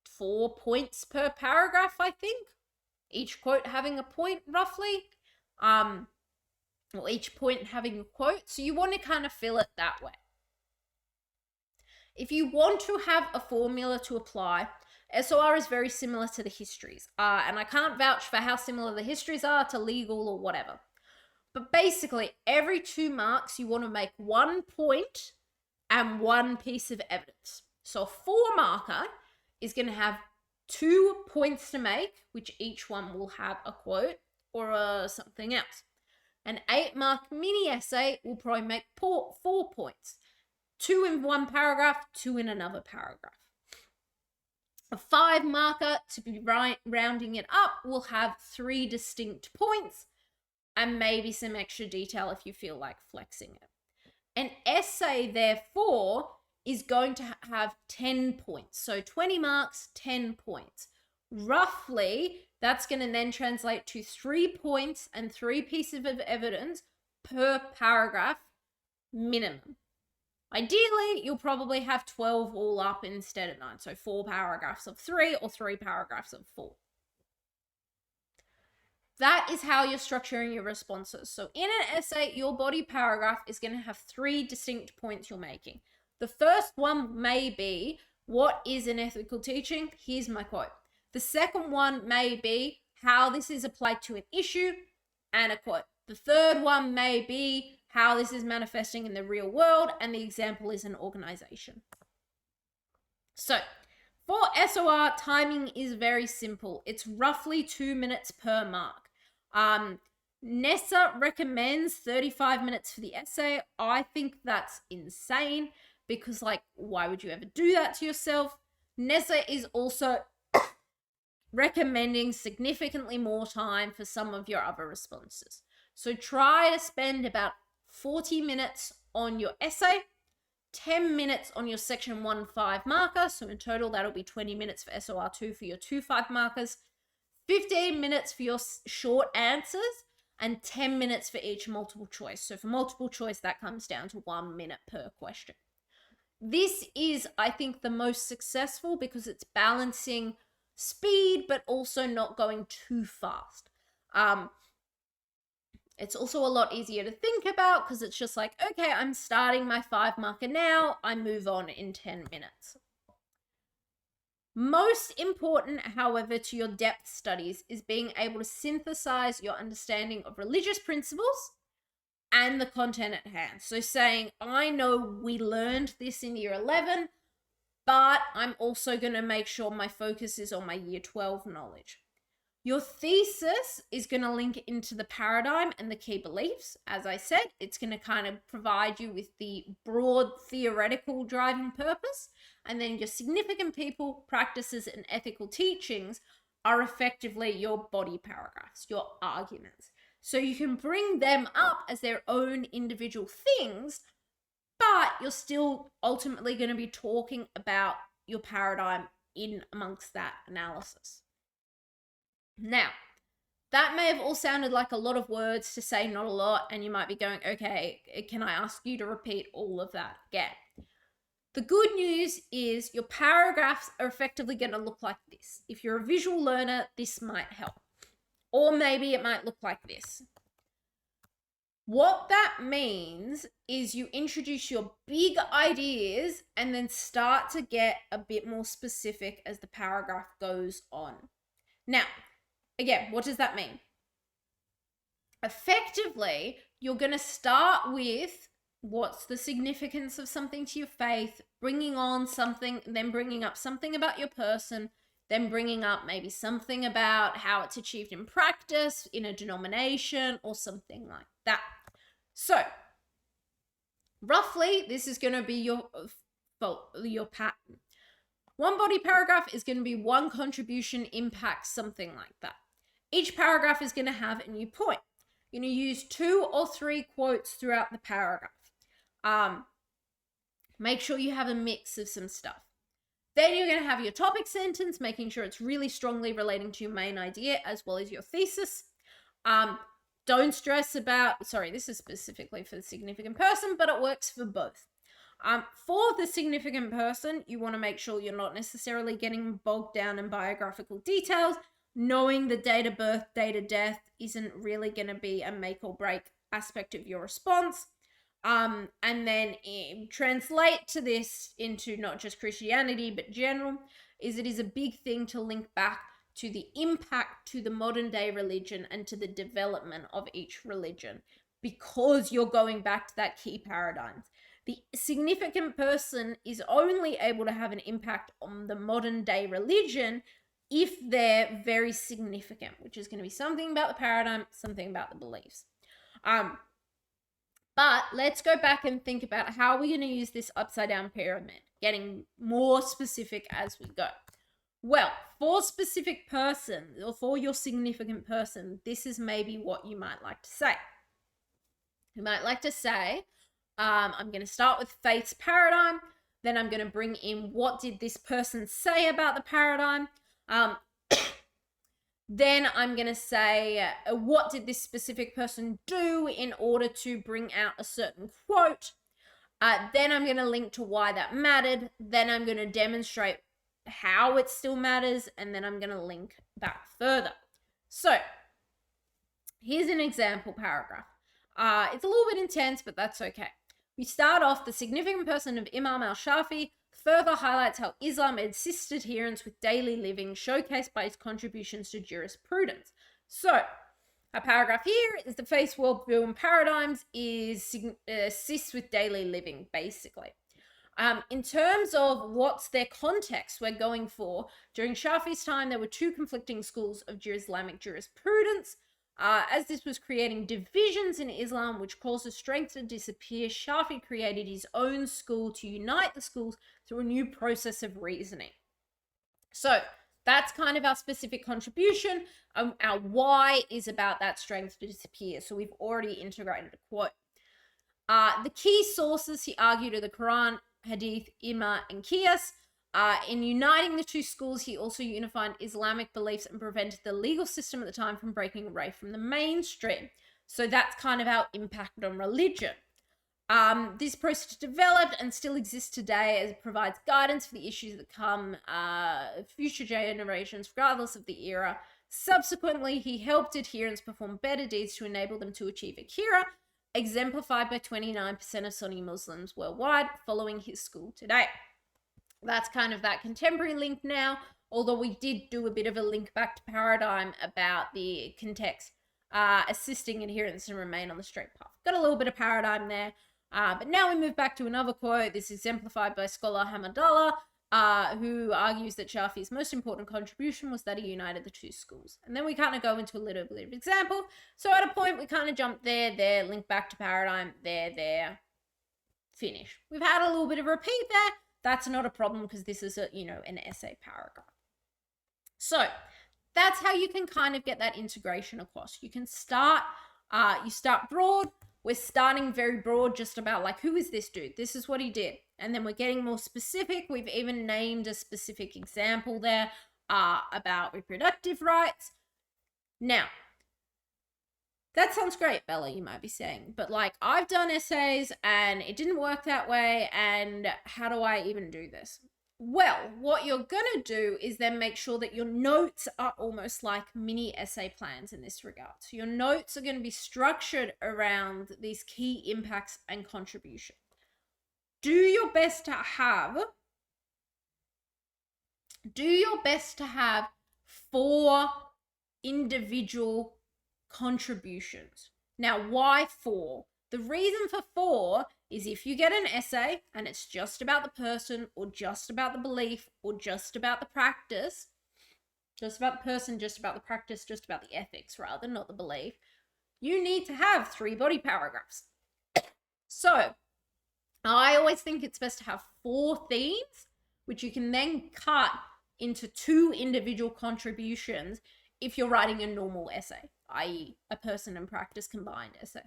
4 points per paragraph, I think. Each quote having a point, roughly. Or each point having a quote. So you want to kind of fill it that way. If you want to have a formula to apply, SOR is very similar to the histories. And I can't vouch for how similar the histories are to legal or whatever. But basically, every 2 marks, you want to make 1 point and 1 piece of evidence. So a 4 marker is going to have 2 points to make, which each one will have a quote or something else. An 8 mark mini essay will probably make 4 points. 2 in one paragraph, 2 in another paragraph. A 5 marker, to be rounding it up, will have 3 distinct points and maybe some extra detail if you feel like flexing it. An essay, therefore, is going to have 10 points. So 20 marks, 10 points. Roughly, that's going to then translate to 3 points and 3 pieces of evidence per paragraph minimum. Ideally, you'll probably have 12 all up instead of 9. So 4 paragraphs of 3 or 3 paragraphs of 4. That is how you're structuring your responses. So in an essay, your body paragraph is going to have 3 distinct points you're making. The first one may be, what is an ethical teaching? Here's my quote. The second one may be how this is applied to an issue and a quote. The third one may be how this is manifesting in the real world, and the example is an organization. So for SOR, timing is very simple. It's roughly 2 minutes per mark. NESA recommends 35 minutes for the essay. I think that's insane because, like, why would you ever do that to yourself? NESA is also recommending significantly more time for some of your other responses. So try to spend about 40 minutes on your essay, 10 minutes on your section 1.5 marker. So in total, that'll be 20 minutes for SOR2 for your 2.5 markers, 15 minutes for your short answers, and 10 minutes for each multiple choice. So for multiple choice, that comes down to 1 minute per question. This is, I think, the most successful because it's balancing speed, but also not going too fast. It's also a lot easier to think about because it's just like, okay, I'm starting my 5 marker now. I move on in 10 minutes. Most important, however, to your depth studies is being able to synthesize your understanding of religious principles and the content at hand. So saying, I know we learned this in year 11, but I'm also going to make sure my focus is on my year 12 knowledge. Your thesis is going to link into the paradigm and the key beliefs. As I said, it's going to kind of provide you with the broad theoretical driving purpose. And then your significant people, practices, and ethical teachings are effectively your body paragraphs, your arguments. So you can bring them up as their own individual things, but you're still ultimately going to be talking about your paradigm in amongst that analysis. Now, that may have all sounded like a lot of words to say not a lot, and you might be going, okay, can I ask you to repeat all of that again? The good news is your paragraphs are effectively going to look like this. If you're a visual learner, this might help. Or maybe it might look like this. What that means is you introduce your big ideas and then start to get a bit more specific as the paragraph goes on. Now, again, what does that mean? Effectively, you're going to start with what's the significance of something to your faith, bringing on something, then bringing up something about your person, then bringing up maybe something about how it's achieved in practice, in a denomination, or something like that. So, roughly, this is going to be your pattern. One body paragraph is going to be one contribution impacts, something like that. Each paragraph is going to have a new point. You're going to use 2 or 3 quotes throughout the paragraph. Make sure you have a mix of some stuff. Then you're going to have your topic sentence, making sure it's really strongly relating to your main idea as well as your thesis. Don't stress about, sorry, this is specifically for the significant person, but it works for both. For the significant person, you want to make sure you're not necessarily getting bogged down in biographical details. Knowing the date of birth, date of death isn't really going to be a make or break aspect of your response. And then translate to this into not just Christianity, but general, is it is a big thing to link back to the impact to the modern day religion and to the development of each religion, because you're going back to that key paradigms. The significant person is only able to have an impact on the modern day religion if they're very significant, which is going to be something about the paradigm, something about the beliefs. But let's go back and think about how we're going to use this upside down pyramid, getting more specific as we go. Well, for specific person, or for your significant person, this is maybe what you might like to say. You might like to say, I'm going to start with faith's paradigm, then I'm going to bring in what did this person say about the paradigm, then I'm going to say, what did this specific person do in order to bring out a certain quote? Then I'm going to link to why that mattered. Then I'm going to demonstrate how it still matters. And then I'm going to link back further. So here's an example paragraph. It's a little bit intense, but that's okay. We start off, the significant person of Imam al-Shafi further highlights how Islam assists adherence with daily living, showcased by its contributions to jurisprudence. So, a paragraph here is the faith worldview and paradigms assists with daily living, basically. In terms of what's their context we're going for, during Shafi's time, there were 2 conflicting schools of Islamic jurisprudence. As this was creating divisions in Islam, which caused the strength to disappear, Shafi created his own school to unite the schools through a new process of reasoning. So that's kind of our specific contribution. Our why is about that strength to disappear. So we've already integrated a quote. The key sources, he argued, are the Quran, Hadith, Ijma, and Qiyas. In uniting the 2 schools, he also unified Islamic beliefs and prevented the legal system at the time from breaking away from the mainstream. So that's kind of our impact on religion. This process developed and still exists today as it provides guidance for the issues that come future generations, regardless of the era. Subsequently, he helped adherents perform better deeds to enable them to achieve Akira, exemplified by 29% of Sunni Muslims worldwide following his school today. That's kind of that contemporary link now, although we did do a bit of a link back to paradigm about the context, assisting adherents to remain on the straight path. Got a little bit of paradigm there, but now we move back to another quote. This is exemplified by scholar Hamadullah, who argues that Shafi's most important contribution was that he united the 2 schools. And then we kind of go into a little bit of example. So at a point, we kind of jump there, link back to paradigm, there, finish. We've had a little bit of repeat there. That's not a problem because this is an essay paragraph. So that's how you can kind of get that integration across. You can start, you start broad. We're starting very broad, just about like, who is this dude? This is what he did. And then we're getting more specific. We've even named a specific example there about reproductive rights. Now, that sounds great, Bella, you might be saying, but like, I've done essays and it didn't work that way, and how do I even do this? Well, what you're gonna do is then make sure that your notes are almost like mini essay plans in this regard. So your notes are gonna be structured around these key impacts and contribution. Do your best to have 4 individual contributions. Now, why 4? The reason for 4 is if you get an essay and it's just about the person or just about the belief or just about the practice, just about the person, just about the practice, just about the ethics rather, not the belief, you need to have 3 body paragraphs. So I always think it's best to have 4 themes, which you can then cut into 2 individual contributions if you're writing a normal essay, i.e. a person and practice combined essay.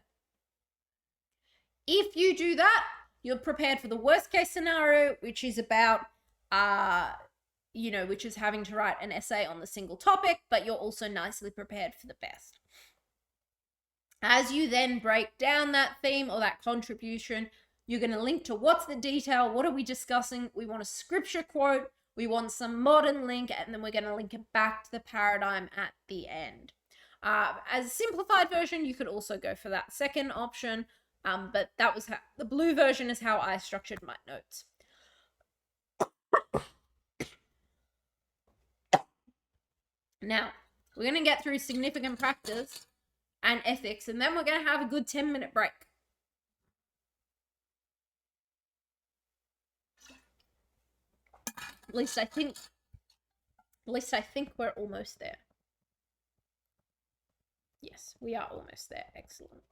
If you do that, you're prepared for the worst case scenario, which is about, which is having to write an essay on the single topic, but you're also nicely prepared for the best. As you then break down that theme or that contribution, you're going to link to what's the detail, what are we discussing, we want a scripture quote, we want some modern link, and then we're going to link it back to the paradigm at the end. As a simplified version, you could also go for that second option, but that was the blue version is how I structured my notes. Now, we're going to get through significant practice and ethics, and then we're going to have a good 10-minute break. At least I think we're almost there. Yes, we are almost there. Excellent.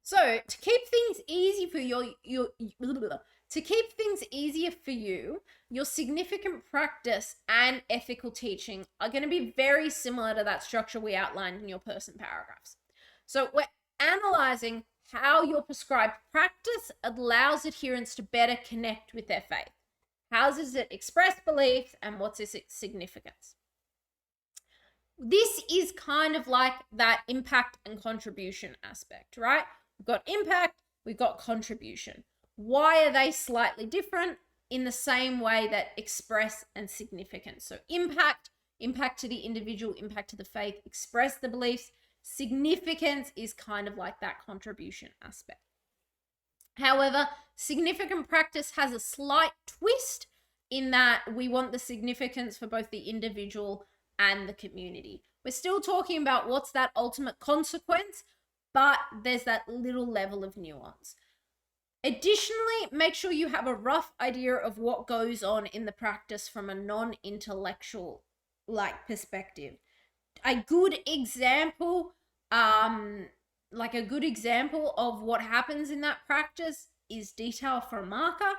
So, to keep things easy for your significant practice and ethical teaching are going to be very similar to that structure we outlined in your person paragraphs. So, we're analyzing how your prescribed practice allows adherents to better connect with their faith. How does it express beliefs, and what's its significance? This is kind of like that impact and contribution aspect, right? We've got impact, we've got contribution. Why are they slightly different? In the same way that express and significance. So impact to the individual, impact to the faith, express the beliefs. Significance is kind of like that contribution aspect. However, significant practice has a slight twist in that we want the significance for both the individual and the community. We're still talking about what's that ultimate consequence, but there's that little level of nuance. Additionally, make sure you have a rough idea of what goes on in the practice from a non-intellectual perspective. A good example of what happens in that practice is detail for a marker.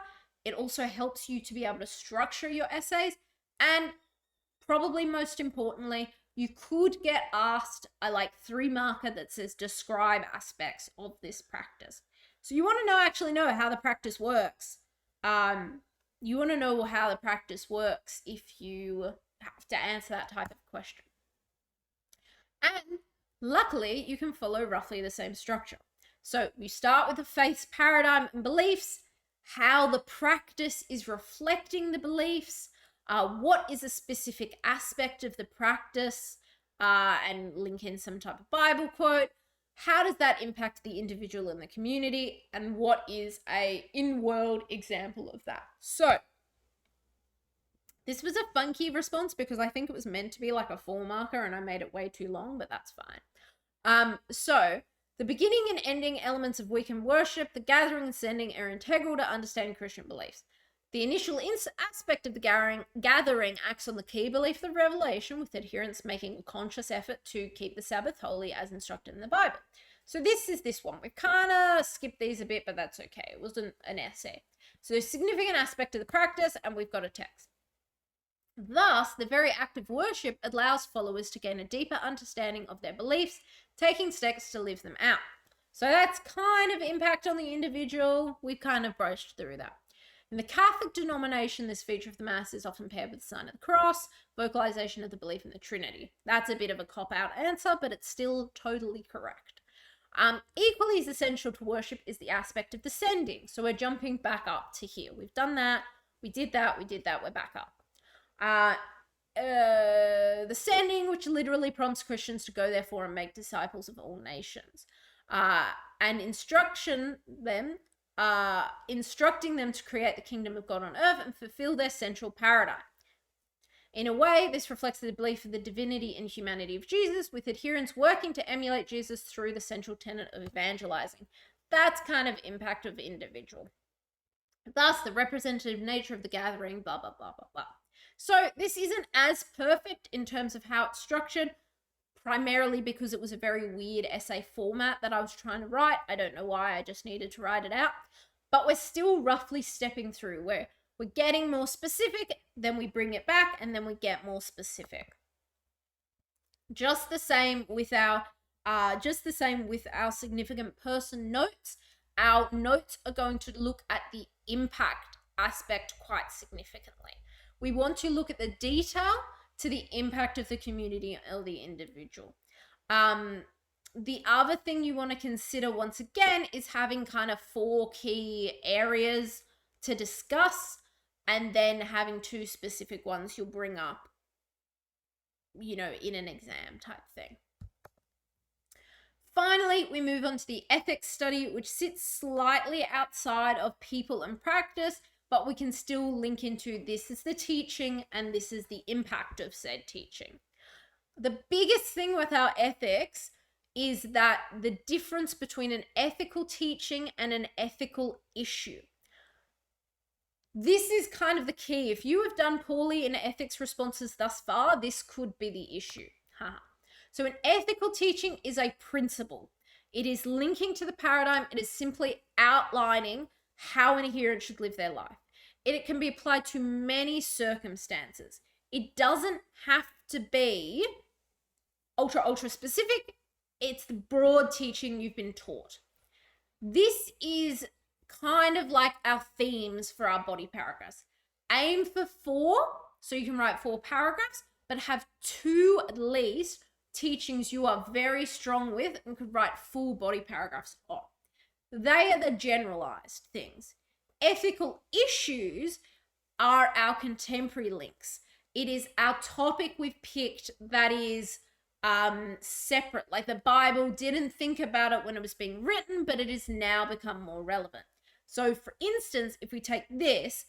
It also helps you to be able to structure your essays, and probably most importantly, you could get asked a 3-marker that says describe aspects of this practice. So you want to know how the practice works. You want to know how the practice works if you have to answer that type of question. And luckily, you can follow roughly the same structure. So you start with the faith's paradigm and beliefs, how the practice is reflecting the beliefs, what is a specific aspect of the practice, and link in some type of Bible quote. How does that impact the individual and the community, and what is a in-world example of that? So this was a funky response because I think it was meant to be like a 4-marker and I made it way too long, but that's fine. So the beginning and ending elements of weekend worship, the gathering and sending are integral to understanding Christian beliefs. The initial aspect of the gathering acts on the key belief of revelation, with adherents making a conscious effort to keep the Sabbath holy as instructed in the Bible. So this is this one. We've kind of skipped these a bit, but that's okay. It wasn't an essay. So significant aspect of the practice, and we've got a text. Thus, the very act of worship allows followers to gain a deeper understanding of their beliefs, taking steps to live them out. So that's kind of impact on the individual. We've kind of brushed through that. In the Catholic denomination, this feature of the Mass is often paired with the sign of the cross, vocalization of the belief in the Trinity. That's a bit of a cop-out answer, but it's still totally correct. Equally as essential to worship is the aspect of the sending. So we're jumping back up to here. We've done that, we did that, we're back up. The sending, which literally prompts Christians to go therefore and make disciples of all nations. And instructing them to create the kingdom of God on earth and fulfill their central paradigm. In a way, this reflects the belief of the divinity and humanity of Jesus, with adherents working to emulate Jesus through the central tenet of evangelizing. That's kind of impact of individual. Thus, the representative nature of the gathering, blah, blah, blah, blah, blah. So this isn't as perfect in terms of how it's structured, primarily because it was a very weird essay format that I was trying to write. I don't know why, I just needed to write it out. But we're still roughly stepping through where we're getting more specific, then we bring it back, and then we get more specific. Just the same with our significant person notes. Our notes are going to look at the impact aspect quite significantly. We want to look at the detail to the impact of the community or the individual. The other thing you want to consider once again is having kind of 4 key areas to discuss, and then having 2 specific ones you'll bring up, in an exam type thing. Finally, we move on to the ethics study, which sits slightly outside of people and practice, but we can still link into this is the teaching and this is the impact of said teaching. The biggest thing with our ethics is that the difference between an ethical teaching and an ethical issue. This is kind of the key. If you have done poorly in ethics responses thus far, this could be the issue. So an ethical teaching is a principle. It is linking to the paradigm. It is simply outlining how an adherent should live their life. It can be applied to many circumstances. It doesn't have to be ultra specific. It's the broad teaching you've been taught. This is kind of like our themes for our body paragraphs. Aim for 4, so you can write 4 paragraphs, but have 2 at least teachings you are very strong with and could write full body paragraphs on. They are the generalized things. Ethical issues are our contemporary links. It is our topic we've picked that is separate. Like the Bible didn't think about it when it was being written, but it has now become more relevant. So for instance, if we take this,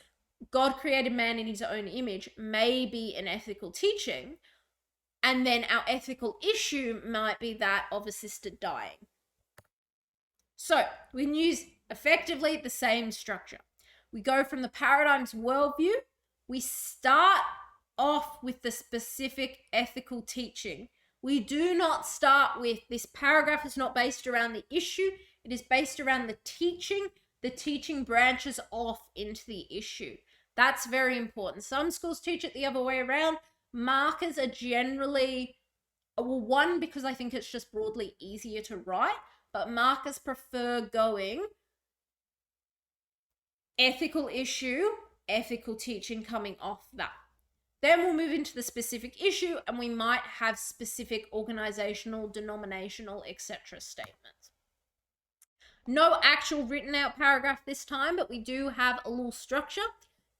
God created man in his own image, may be an ethical teaching, and then our ethical issue might be that of assisted dying. So we can use effectively the same structure. We go from the paradigm's worldview. We start off with the specific ethical teaching. We do not start with this paragraph is not based around the issue. It is based around the teaching. The teaching branches off into the issue. That's very important. Some schools teach it the other way around. Markers are generally, well, one, because I think it's just broadly easier to write, but markers prefer going ethical issue, ethical teaching coming off that. Then we'll move into the specific issue, and we might have specific organizational, denominational, etc. statements. No actual written out paragraph this time, but we do have a little structure.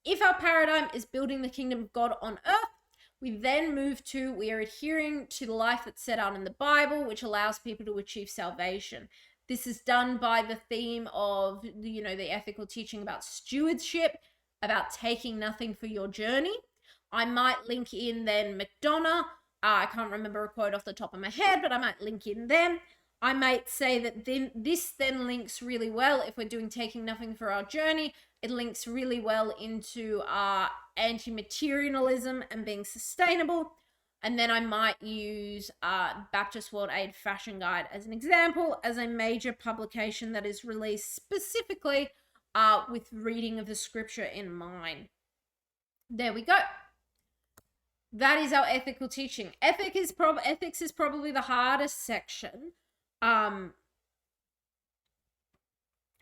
If our paradigm is building the kingdom of God on earth, we then move to we are adhering to the life that's set out in the Bible, which allows people to achieve salvation. This is done by the theme of, the ethical teaching about stewardship, about taking nothing for your journey. I might link in then McDonough. I can't remember a quote off the top of my head, but I might link in them. I might say that this links really well if we're doing taking nothing for our journey. It links really well into anti-materialism and being sustainable. And then I might use Baptist World Aid Fashion Guide as an example, as a major publication that is released specifically with reading of the scripture in mind. There we go. That is our ethical teaching. Ethics is probably the hardest section.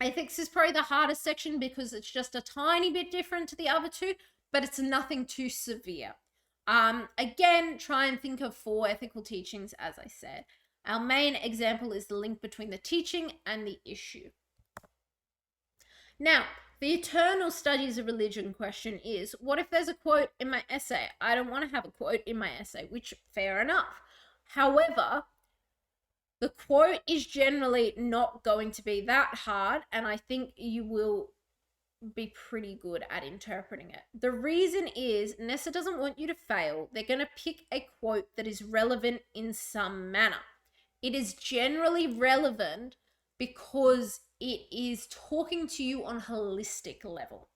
Ethics is probably the hardest section because it's just a tiny bit different to the other 2, but it's nothing too severe. Again, try and think of 4 ethical teachings, as I said. Our main example is the link between the teaching and the issue. Now, the eternal studies of religion question is, what if there's a quote in my essay? I don't want to have a quote in my essay, which fair enough. However, the quote is generally not going to be that hard, and I think you will be pretty good at interpreting it. The reason is Nessa doesn't want you to fail. They're going to pick a quote that is relevant in some manner. It is generally relevant because it is talking to you on a holistic level.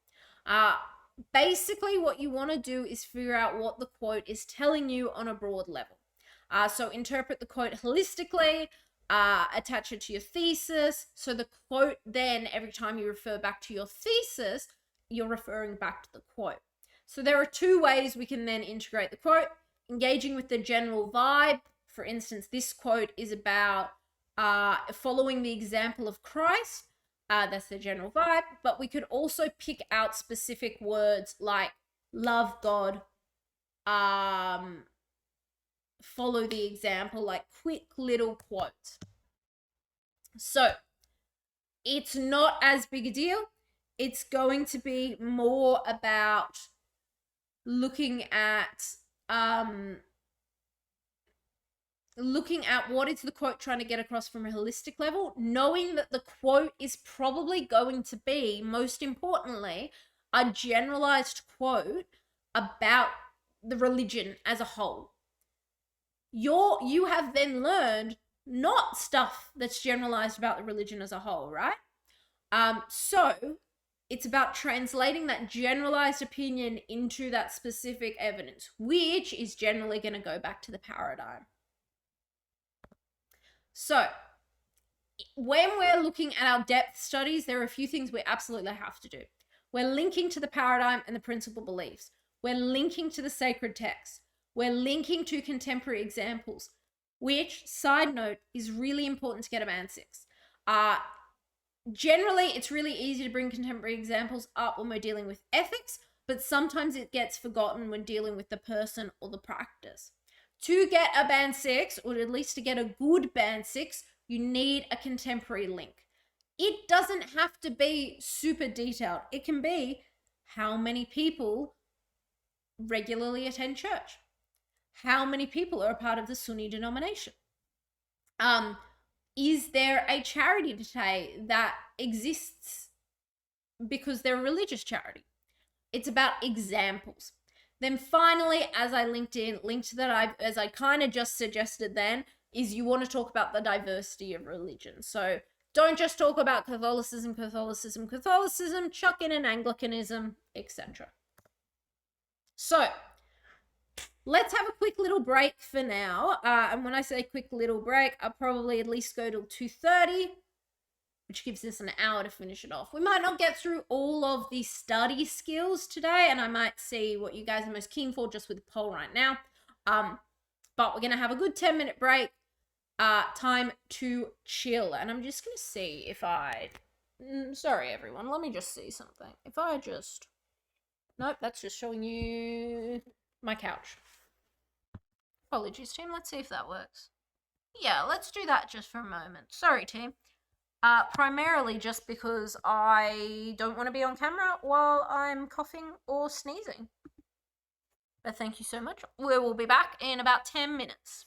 Basically, what you want to do is figure out what the quote is telling you on a broad level. So interpret the quote holistically, attach it to your thesis. So the quote then, every time you refer back to your thesis, you're referring back to the quote. So there are 2 ways we can then integrate the quote. Engaging with the general vibe for instance, this quote is about following the example of Christ. That's the general vibe. But we could also pick out specific words like love God, follow the example, like quick little quotes. So it's not as big a deal. It's going to be more about looking at what is the quote trying to get across from a holistic level, knowing that the quote is probably going to be, most importantly, a generalized quote about the religion as a whole. You have then learned not stuff that's generalized about the religion as a whole, right? So it's about translating that generalized opinion into that specific evidence, which is generally going to go back to the paradigm. So when we're looking at our depth studies, there are a few things we absolutely have to do. We're linking to the paradigm and the principal beliefs. We're linking to the sacred text. We're linking to contemporary examples, which, side note, is really important to get a band 6. Generally, it's really easy to bring contemporary examples up when we're dealing with ethics, but sometimes it gets forgotten when dealing with the person or the practice. To get a band 6, or at least to get a good band 6, you need a contemporary link. It doesn't have to be super detailed. It can be how many people regularly attend church, how many people are a part of the Sunni denomination. Is there a charity today that exists because they're a religious charity? It's about examples. Then finally, as I linked that as I kind of just suggested then, is you want to talk about the diversity of religion. So don't just talk about Catholicism, chuck in an Anglicanism, etc. So let's have a quick little break for now. And when I say quick little break, I'll probably at least go till 2:30, which gives us an hour to finish it off. We might not get through all of the study skills today, and I might see what you guys are most keen for just with the poll right now. But we're going to have a good 10-minute break, time to chill. And I'm just going to see if sorry, everyone. Let me just see something. If I just... Nope, that's just showing you my couch. Apologies, team. Let's see if that works. Yeah, let's do that just for a moment. Sorry, team. Primarily just because I don't want to be on camera while I'm coughing or sneezing. But thank you so much. We will be back in about 10 minutes.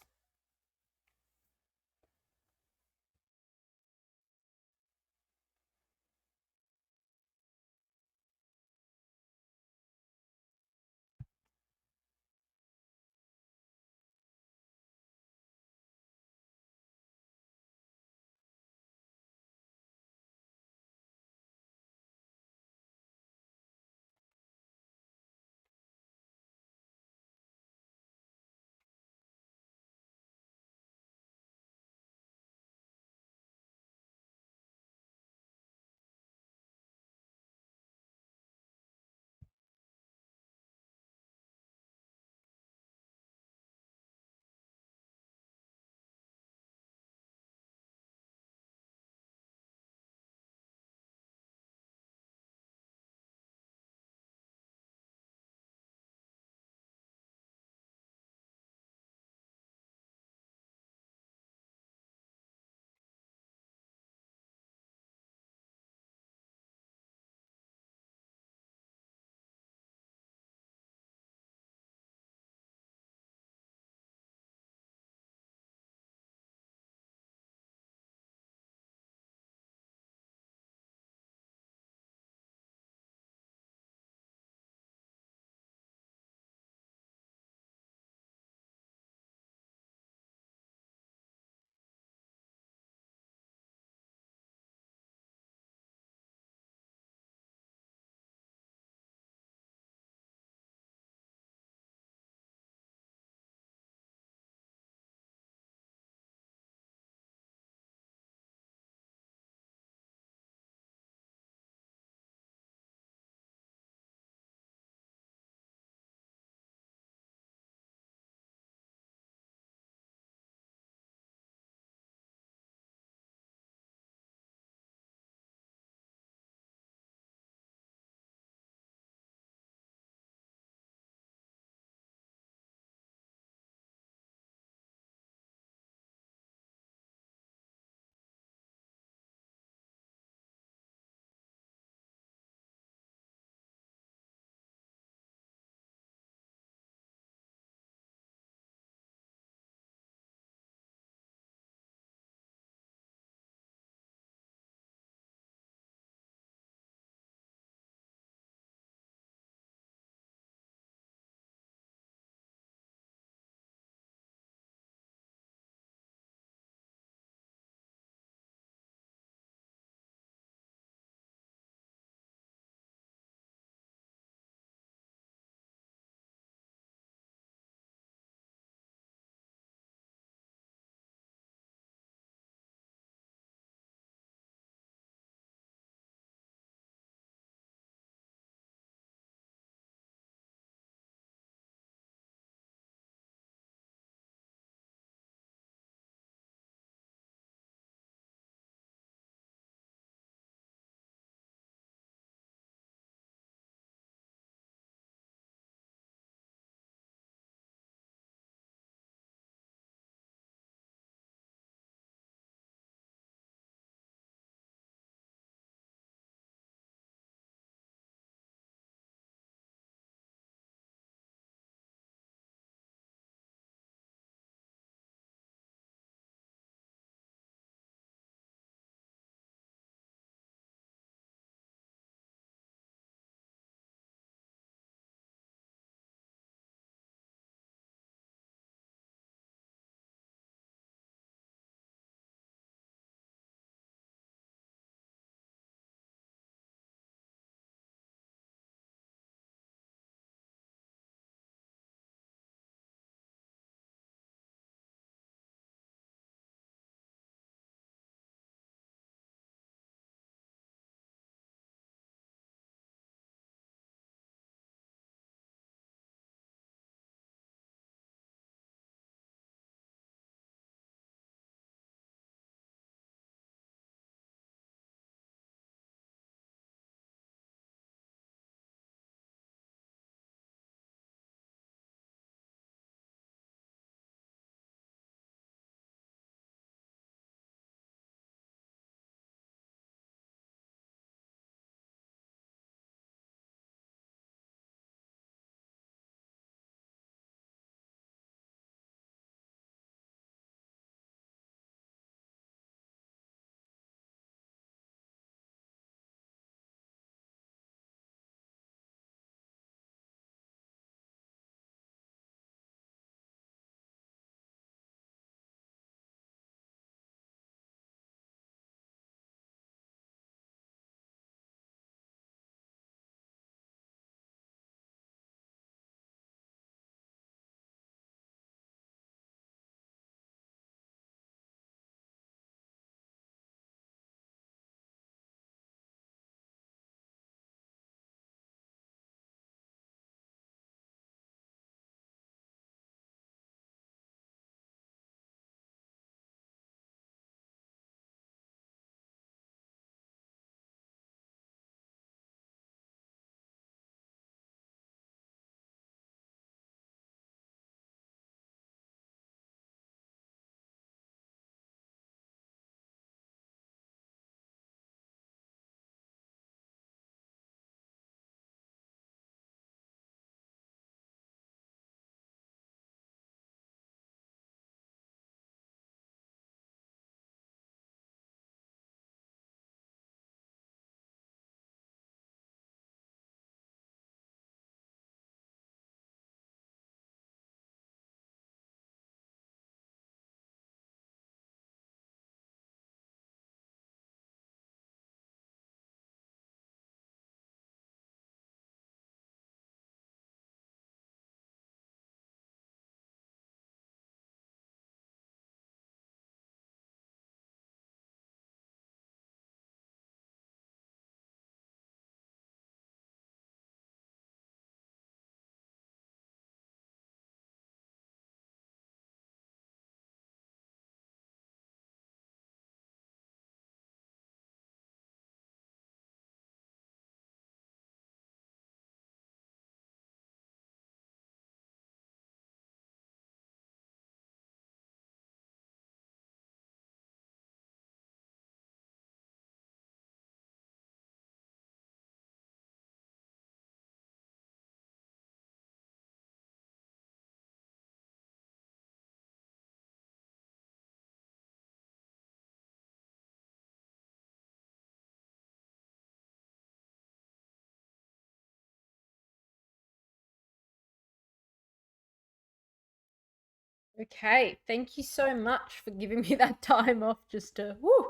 Okay, thank you so much for giving me that time off just to woo.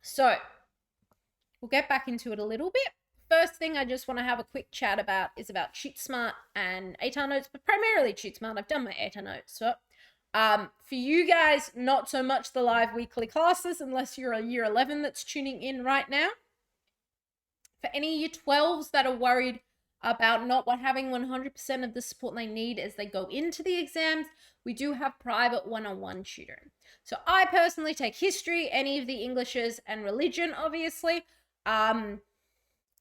So we'll get back into it a little bit. First thing I just want to have a quick chat about is about Shoot Smart and ATAR notes, but primarily Shoot Smart. I've done my ATAR notes. So for you guys, not so much the live weekly classes, unless you're a year 11 that's tuning in right now. For any year 12s that are worried about not having 100% of the support they need as they go into the exams, we do have private one-on-one tutoring. So I personally take history, any of the Englishes, and religion, obviously. And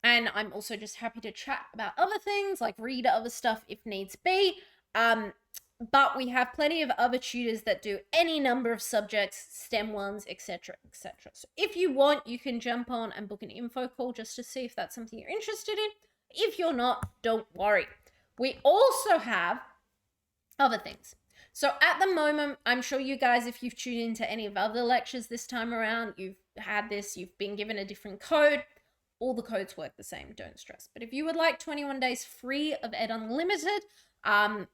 I'm also just happy to chat about other things, like read other stuff if needs be. But we have plenty of other tutors that do any number of subjects, STEM ones, etc., etc. So if you want, you can jump on and book an info call just to see if that's something you're interested in. If you're not, don't worry. We also have other things. So at the moment, I'm sure you guys, if you've tuned into any of other lectures this time around, you've had this, you've been given a different code. All the codes work the same, don't stress. But if you would like 21 days free of Ed Unlimited,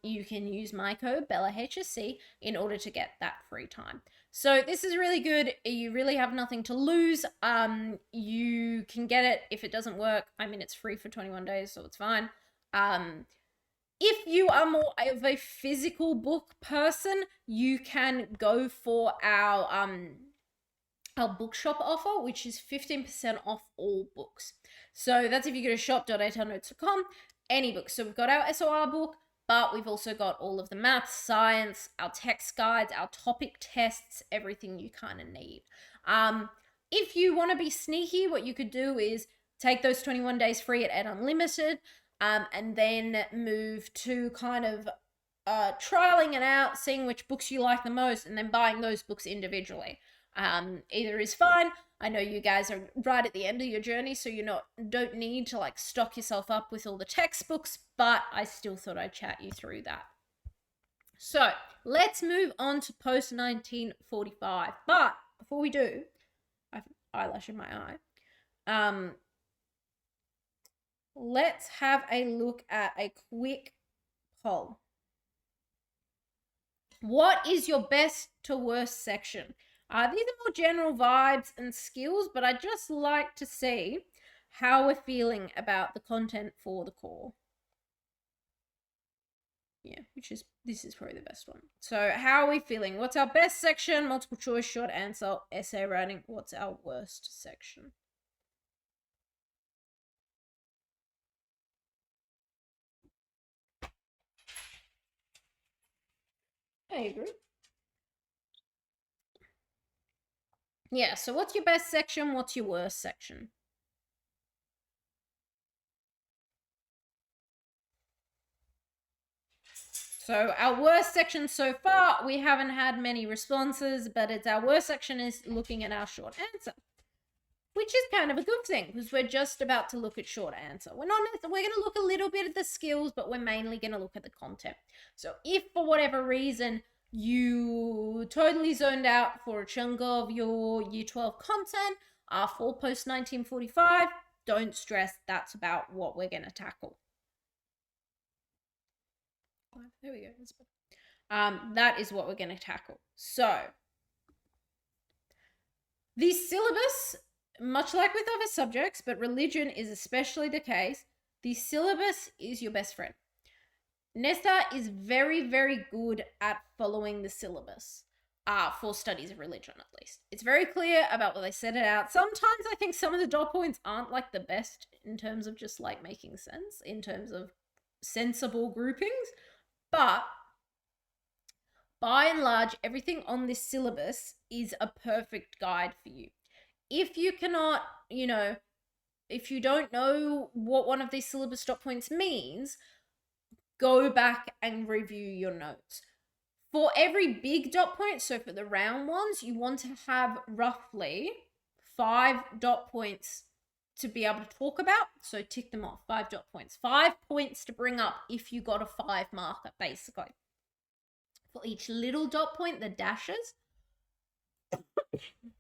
you can use my code BellaHSC in order to get that free time. So this is really good. You really have nothing to lose. You can get it if it doesn't work. I mean, it's free for 21 days, so it's fine. If you are more of a physical book person, you can go for our bookshop offer, which is 15% off all books. So that's if you go to shop.atarnotes.com, any book. So we've got our SOR book, but we've also got all of the maths, science, our text guides, our topic tests, everything you kind of need. If you want to be sneaky, what you could do is take those 21 days free at Ed Unlimited, and then move to kind of trialing it out, seeing which books you like the most, and then buying those books individually. Either is fine. I know you guys are right at the end of your journey, so you don't need to like stock yourself up with all the textbooks, but I still thought I'd chat you through that. So let's move on to post 1945. But before we do, I have eyelash in my eye. Let's have a look at a quick poll. What is your best to worst section? These are more general vibes and skills, but I'd just like to see how we're feeling about the content for the core. Yeah, this is probably the best one. So how are we feeling? What's our best section? Multiple choice, short answer, essay writing. What's our worst section? I agree. Yeah, so what's your best section? What's your worst section? So our worst section so far, we haven't had many responses, but it's our worst section is looking at our short answer, which is kind of a good thing because we're just about to look at short answer. We're going to look a little bit at the skills, but we're mainly going to look at the content. So if for whatever reason you totally zoned out for a chunk of your year 12 content for post 1945, don't stress. That's about what we're going to tackle. There we go. That is what we're going to tackle. So the syllabus, much like with other subjects, but religion is especially the case, the syllabus is your best friend. Nesta is very, very good at following the syllabus for studies of religion, at least. It's very clear about what they set it out. Sometimes I think some of the dot points aren't like the best in terms of just like making sense, in terms of sensible groupings, but by and large, everything on this syllabus is a perfect guide for you. If you cannot, if you don't know what one of these syllabus dot points means, go back and review your notes. For every big dot point, so for the round ones, you want to have roughly 5 dot points to be able to talk about. So tick them off, 5 dot points. 5 points to bring up if you got a 5 marker, basically. For each little dot point, the dashes,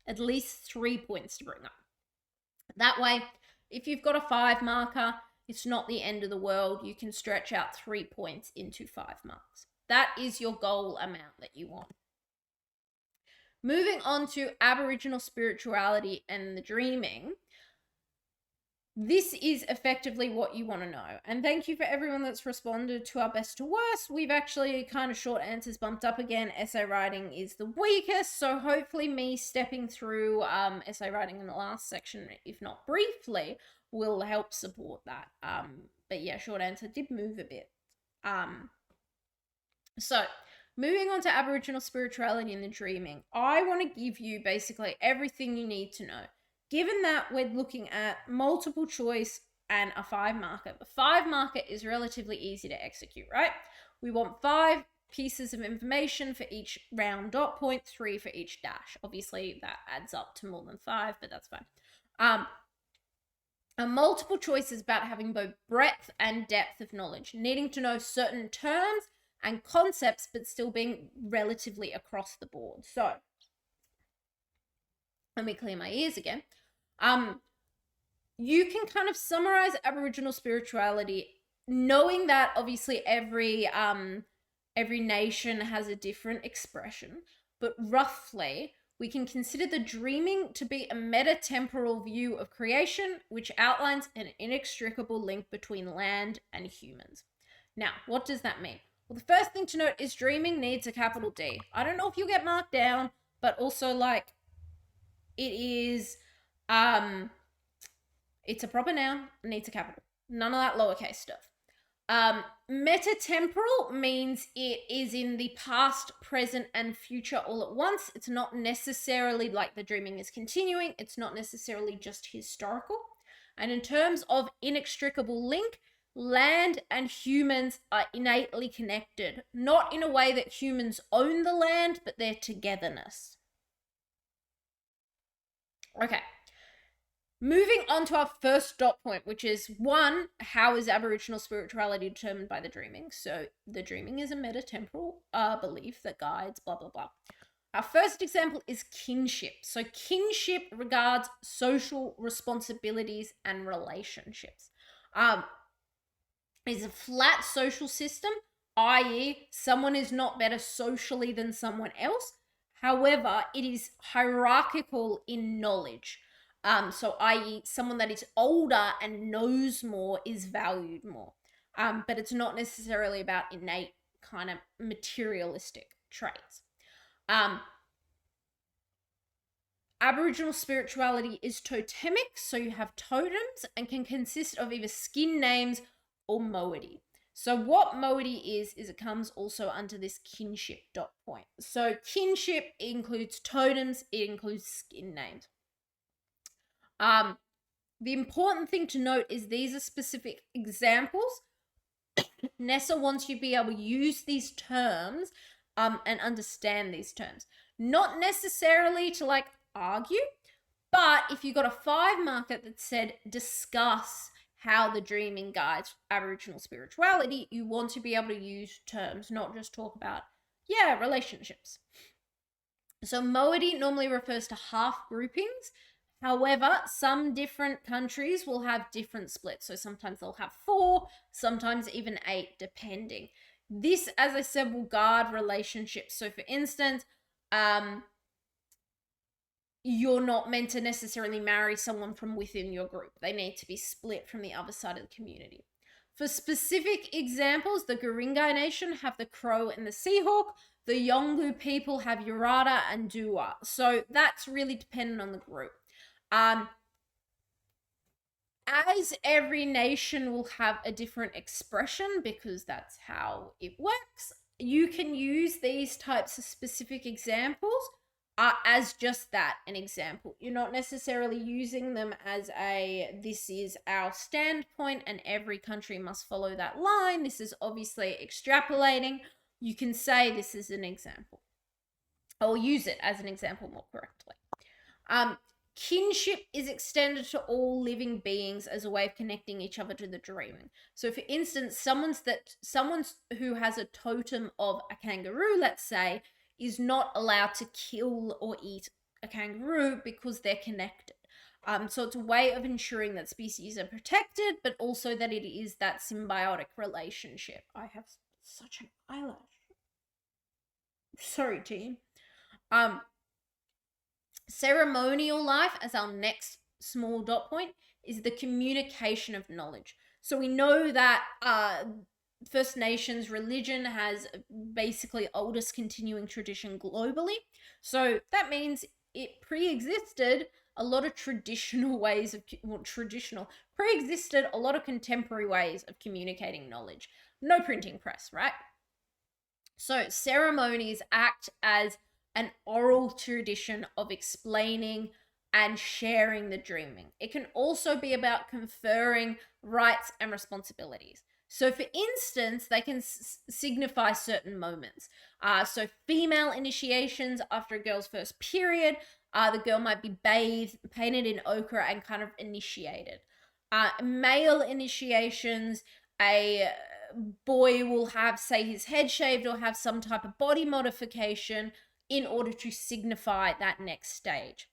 at least 3 points to bring up. That way, if you've got a 5 marker, It's not the end of the world. You can stretch out 3 points into 5 marks. That is your goal amount that you want. Moving on to Aboriginal spirituality and the dreaming. This is effectively what you want to know. And thank you for everyone that's responded to our best to worst. We've actually kind of short answers bumped up again. Essay writing is the weakest. So hopefully me stepping through essay writing in the last section, if not briefly, will help support that. But yeah, short answer did move a bit. So moving on to Aboriginal spirituality and the dreaming, I want to give you basically everything you need to know. Given that we're looking at multiple choice and a 5 marker, the 5 marker is relatively easy to execute, right? We want 5 pieces of information for each round dot point, 3 for each dash. Obviously, that adds up to more than 5, but that's fine. A multiple choice is about having both breadth and depth of knowledge, needing to know certain terms and concepts, but still being relatively across the board. So, let me clear my ears again. You can kind of summarize Aboriginal spirituality, knowing that obviously every nation has a different expression, but roughly we can consider the dreaming to be a metatemporal view of creation, which outlines an inextricable link between land and humans. Now, what does that mean? Well, the first thing to note is dreaming needs a capital D. I don't know if you'll get marked down, but also like it is, it's a proper noun, needs a capital. None of that lowercase stuff. Metatemporal means it is in the past, present, and future all at once. It's not necessarily like the dreaming is continuing. It's not necessarily just historical. And in terms of inextricable link, land and humans are innately connected, not in a way that humans own the land, but their togetherness. Okay. Moving on to our first dot point, which is 1, how is Aboriginal spirituality determined by the dreaming? So the dreaming is a metatemporal belief that guides blah, blah, blah. Our first example is kinship. So kinship regards social responsibilities and relationships. It's a flat social system, i.e. someone is not better socially than someone else. However, it is hierarchical in knowledge. So i.e. someone that is older and knows more is valued more. But it's not necessarily about innate kind of materialistic traits. Aboriginal spirituality is totemic, so you have totems and can consist of either skin names or moiety. So what moiety is it comes also under this kinship dot point. So kinship includes totems, it includes skin names. The important thing to note is these are specific examples. Nessa wants you to be able to use these terms and understand these terms. Not necessarily to like argue, but if you got a 5 marker that said discuss how the dreaming guides Aboriginal spirituality, you want to be able to use terms, not just talk about, relationships. So moiety normally refers to half groupings. However, some different countries will have different splits. So sometimes they'll have 4, sometimes even 8, depending. This, as I said, will guard relationships. So for instance, you're not meant to necessarily marry someone from within your group. They need to be split from the other side of the community. For specific examples, the Guringai Nation have the crow and the seahawk. The Yolngu people have Yurata and Dua. So that's really dependent on the group. As every nation will have a different expression because that's how it works, you can use these types of specific examples as just that, an example. You're not necessarily using them as this is our standpoint and every country must follow that line. This is obviously extrapolating. You can say this is an example. Or use it as an example more correctly. Kinship is extended to all living beings as a way of connecting each other to the dreaming. So for instance, someone who has a totem of a kangaroo, let's say, is not allowed to kill or eat a kangaroo because they're connected. So it's a way of ensuring that species are protected, but also that it is that symbiotic relationship. I have such an eyelash. Sorry, team. Um, Ceremonial life, as our next small dot point, is the communication of knowledge. So we know that First Nations religion has basically oldest continuing tradition globally. So that means it pre-existed a lot of traditional ways of pre-existed a lot of contemporary ways of communicating knowledge. No printing press, right? So ceremonies act as an oral tradition of explaining and sharing the dreaming. It can also be about conferring rights and responsibilities. So, for instance, they can signify certain moments. So, female initiations after a girl's first period, the girl might be bathed, painted in ochre, and kind of initiated. Male initiations, a boy will have, say, his head shaved or have some type of body modification in order to signify that next stage.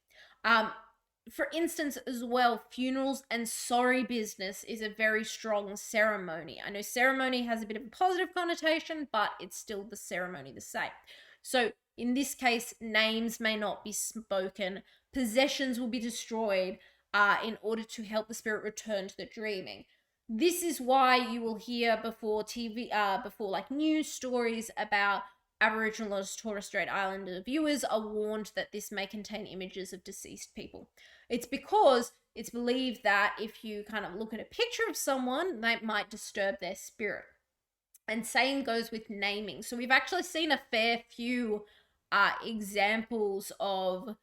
For instance, as well, funerals and sorry business is a very strong ceremony. I know ceremony has a bit of a positive connotation, but it's still the ceremony the same. So in this case, names may not be spoken, possessions will be destroyed in order to help the spirit return to the dreaming. This is why you will hear before like news stories about Aboriginal or Torres Strait Islander viewers are warned that this may contain images of deceased people. It's because it's believed that if you kind of look at a picture of someone, that might disturb their spirit. And same goes with naming. So we've actually seen a fair few examples of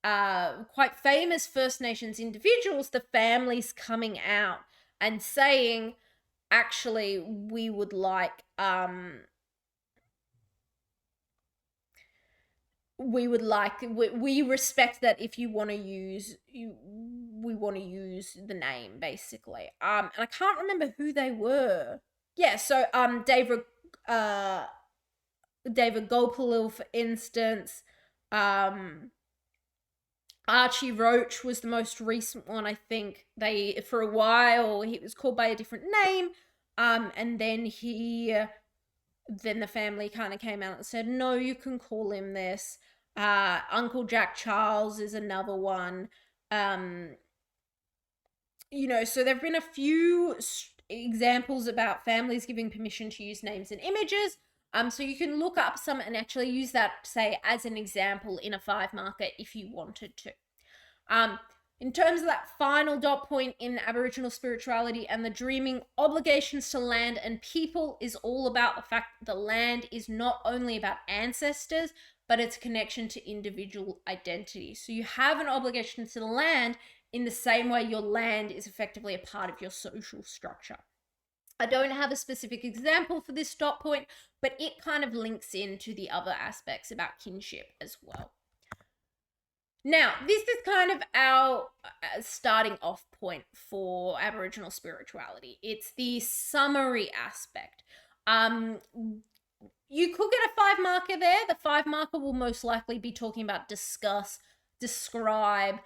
quite famous First Nations individuals, the families coming out and saying, actually, we would like we respect that if you want to use we want to use the name, basically. And I can't remember who they were. Yeah, so David Gopalil, for instance. Archie Roach was the most recent one, I think. They, for a while, he was called by a different name, and then the family kind of came out and said, no, you can call him this. Uncle Jack Charles is another one. So there've been a few examples about families giving permission to use names and images. So you can look up some and actually use that, say, as an example in a 5 marker if you wanted to. In terms of that final dot point in Aboriginal spirituality and the dreaming, obligations to land and people is all about the fact that the land is not only about ancestors, but its connection to individual identity. So you have an obligation to the land in the same way your land is effectively a part of your social structure. I don't have a specific example for this dot point, but it kind of links into the other aspects about kinship as well. Now, this is kind of our starting off point for Aboriginal spirituality. It's the summary aspect. You could get a 5 marker there. The 5 marker will most likely be talking about discuss, describe,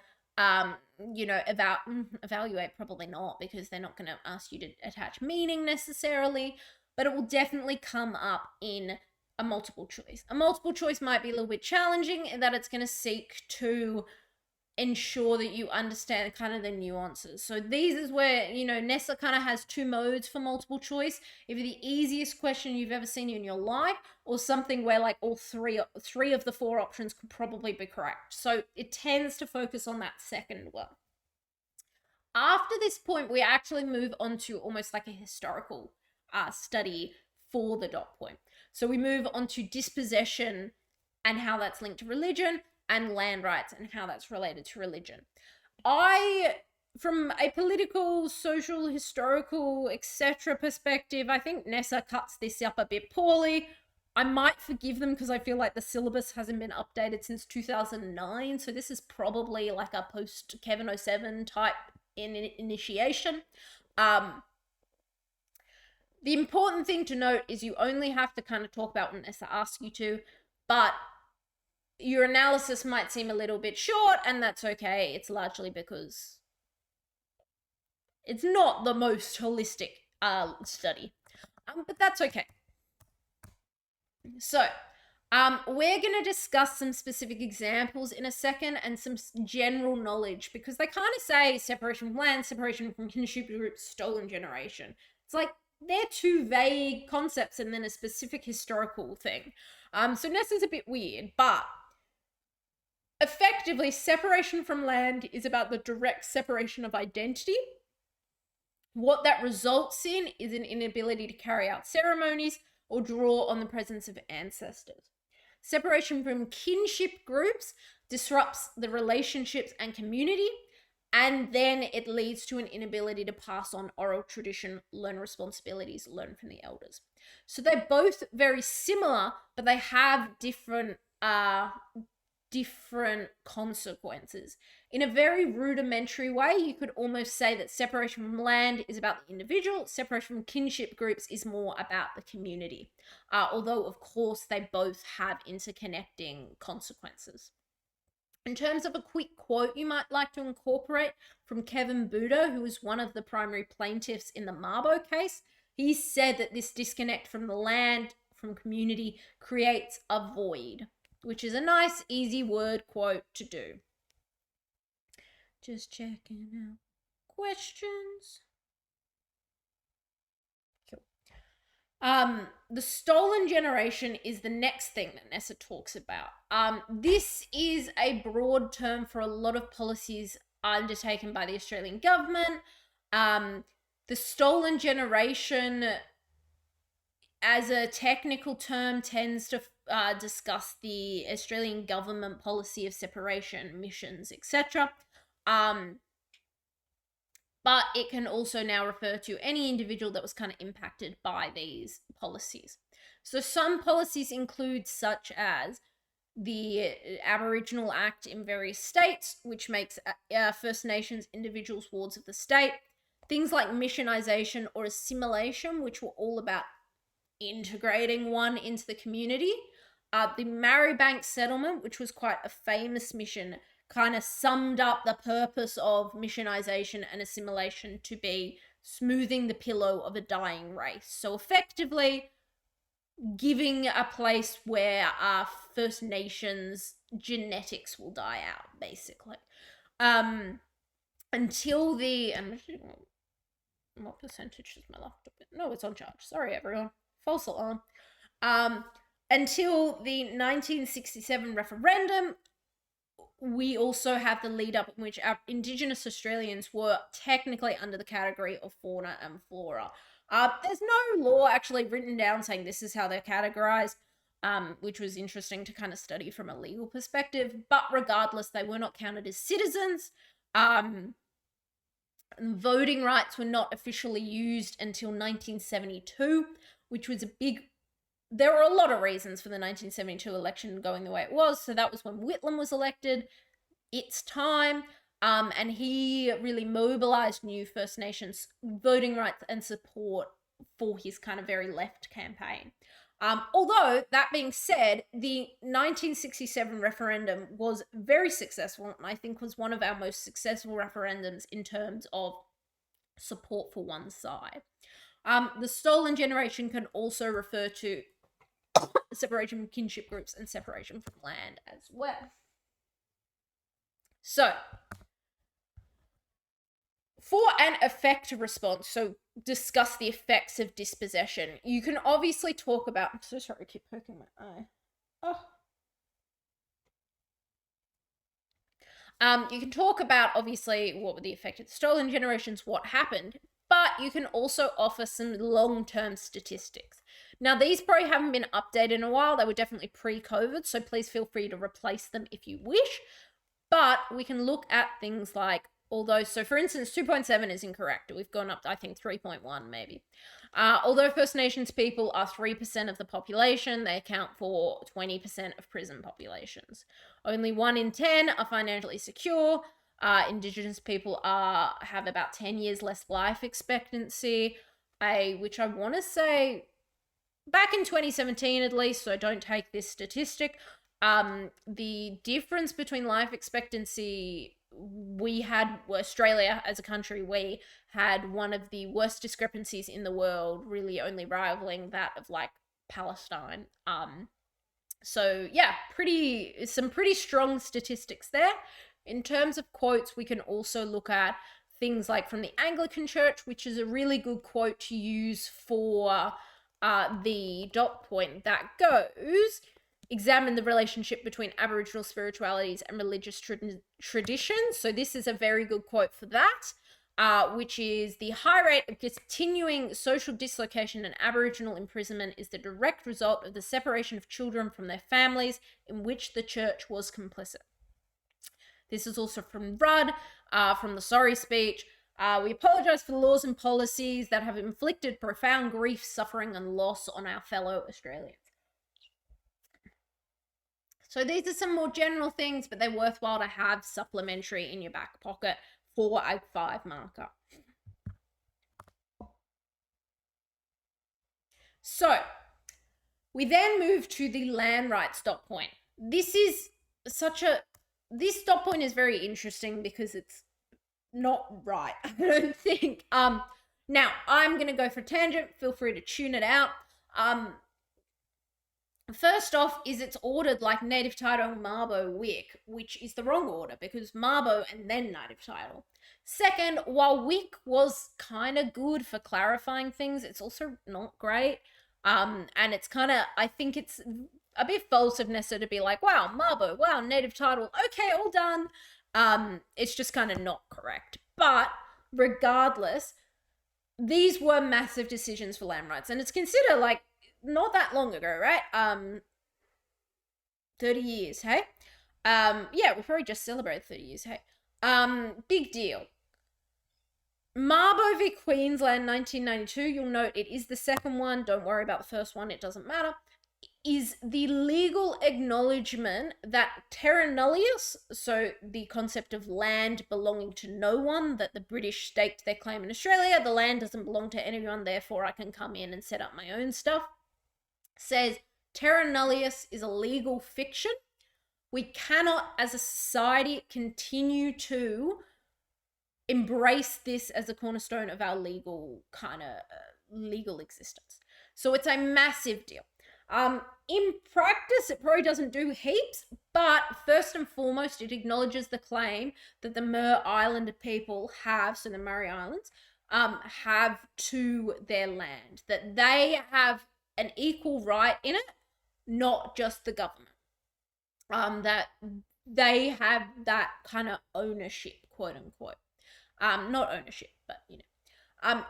evaluate, probably not, because they're not going to ask you to attach meaning necessarily, but it will definitely come up in a multiple choice. A multiple choice might be a little bit challenging in that it's going to seek to ensure that you understand kind of the nuances. So these is where, NESA kind of has 2 modes for multiple choice. Either the easiest question you've ever seen in your life, or something where like all three of the 4 options could probably be correct. So it tends to focus on that second one. After this point, we actually move on to almost like a historical study for the dot point. So we move on to dispossession and how that's linked to religion, and land rights and how that's related to religion. From a political, social, historical, etc. perspective, I think NESA cuts this up a bit poorly. I might forgive them because I feel like the syllabus hasn't been updated since 2009, so this is probably like a post-Kevin 07 type initiation. The important thing to note is you only have to kind of talk about what NESA asks you to, but your analysis might seem a little bit short, and that's okay. It's largely because it's not the most holistic study, but that's okay. So, we're going to discuss some specific examples in a second and some general knowledge, because they kind of say separation from land, separation from kinship groups, stolen generation. It's like they're two vague concepts and then a specific historical thing. So Ness is a bit weird, but effectively, separation from land is about the direct separation of identity. What that results in is an inability to carry out ceremonies or draw on the presence of ancestors. Separation from kinship groups disrupts the relationships and community, and then it leads to an inability to pass on oral tradition, learn responsibilities, learn from the elders. So they're both very similar, but they have different consequences. In a very rudimentary way, you could almost say that separation from land is about the individual, separation from kinship groups is more about the community, although of course they both have interconnecting consequences. In terms of a quick quote you might like to incorporate from Kevin Buda, who was one of the primary plaintiffs in the Mabo case, he said that this disconnect from the land, from community, creates a void, which is a nice, easy word quote to do. Just checking out questions. Cool. The stolen generation is the next thing that Nessa talks about. This is a broad term for a lot of policies undertaken by the Australian government. The stolen generation, as a technical term, tends to discuss the Australian government policy of separation, missions, etc. But it can also now refer to any individual that was kind of impacted by these policies. So some policies include such as the Aboriginal Act in various states, which makes First Nations individuals wards of the state. Things like missionisation or assimilation, which were all about integrating one into the community. The Marrowbank Settlement, which was quite a famous mission, kind of summed up the purpose of missionisation and assimilation to be smoothing the pillow of a dying race. So effectively giving a place where First Nations genetics will die out, basically. Until the... what percentage is my laptop in? No, it's on charge. Sorry, everyone. False alarm. Until the 1967 referendum, we also have the lead up in which our Indigenous Australians were technically under the category of fauna and flora. There's no law actually written down saying this is how they're categorized, which was interesting to kind of study from a legal perspective. But regardless, they were not counted as citizens. Voting rights were not officially used until 1972, which was a big... There were a lot of reasons for the 1972 election going the way it was. So that was when Whitlam was elected. It's time. And he really mobilized new First Nations voting rights and support for his kind of very left campaign. Although, that being said, the 1967 referendum was very successful, and I think was one of our most successful referendums in terms of support for one side. The stolen generation can also refer to separation from kinship groups and separation from land as well. So, for an effective response, so discuss the effects of dispossession, you can obviously talk about... I'm so sorry, I keep poking my eye. You can talk about, obviously, what were the effects of the stolen generations, what happened, but you can also offer some long-term statistics. Now, these probably haven't been updated in a while. They were definitely pre-COVID, so please feel free to replace them if you wish. But we can look at things like, although, so for instance, 2.7 is incorrect. We've gone up to, I think, 3.1 maybe. Although First Nations people are 3% of the population, they account for 20% of prison populations. Only 1 in 10 are financially secure. Indigenous people have about 10 years less life expectancy, which I want to say, back in 2017 at least, so don't take this statistic, The difference between life expectancy, Australia as a country, we had one of the worst discrepancies in the world, really only rivaling that of like Palestine. So yeah, some pretty strong statistics there. In terms of quotes, we can also look at things like from the Anglican Church, which is a really good quote to use for the dot point that goes, examine the relationship between Aboriginal spiritualities and religious traditions. So this is a very good quote for that, which is, the high rate of continuing social dislocation and Aboriginal imprisonment is the direct result of the separation of children from their families in which the church was complicit. This is also from Rudd, from the Sorry speech. We apologise for the laws and policies that have inflicted profound grief, suffering, and loss on our fellow Australians. So these are some more general things, but they're worthwhile to have supplementary in your back pocket for a 5 marker. So we then move to the land rights dot point. This dot point is very interesting because it's not right, I don't think. Now I'm going to go for a tangent. Feel free to tune it out. First off is it's ordered like native title, Mabo, WIC, which is the wrong order because Mabo and then native title. Second, while WIC was kind of good for clarifying things, it's also not great. And it's kind of, I think it's a bit false of Nessa to be like, wow, Mabo, wow, native title, okay, all done. It's just kind of not correct. But regardless, these were massive decisions for land rights. And it's considered like not that long ago, right? 30 years, hey? Yeah, we probably just celebrated 30 years, hey? Big deal. Mabo v Queensland 1992, you'll note it is the second one, don't worry about the first one, it doesn't matter, is the legal acknowledgement that terra nullius, so the concept of land belonging to no one, that the British staked their claim in Australia, the land doesn't belong to anyone, therefore I can come in and set up my own stuff, says terra nullius is a legal fiction. We cannot, as a society, continue to embrace this as a cornerstone of our legal legal existence. So it's a massive deal. In practice, it probably doesn't do heaps, but first and foremost, it acknowledges the claim that the Mer Islander people have, so the Murray Islands, have to their land, that they have an equal right in it, not just the government. That they have that kind of ownership, quote unquote. Not ownership, but you know.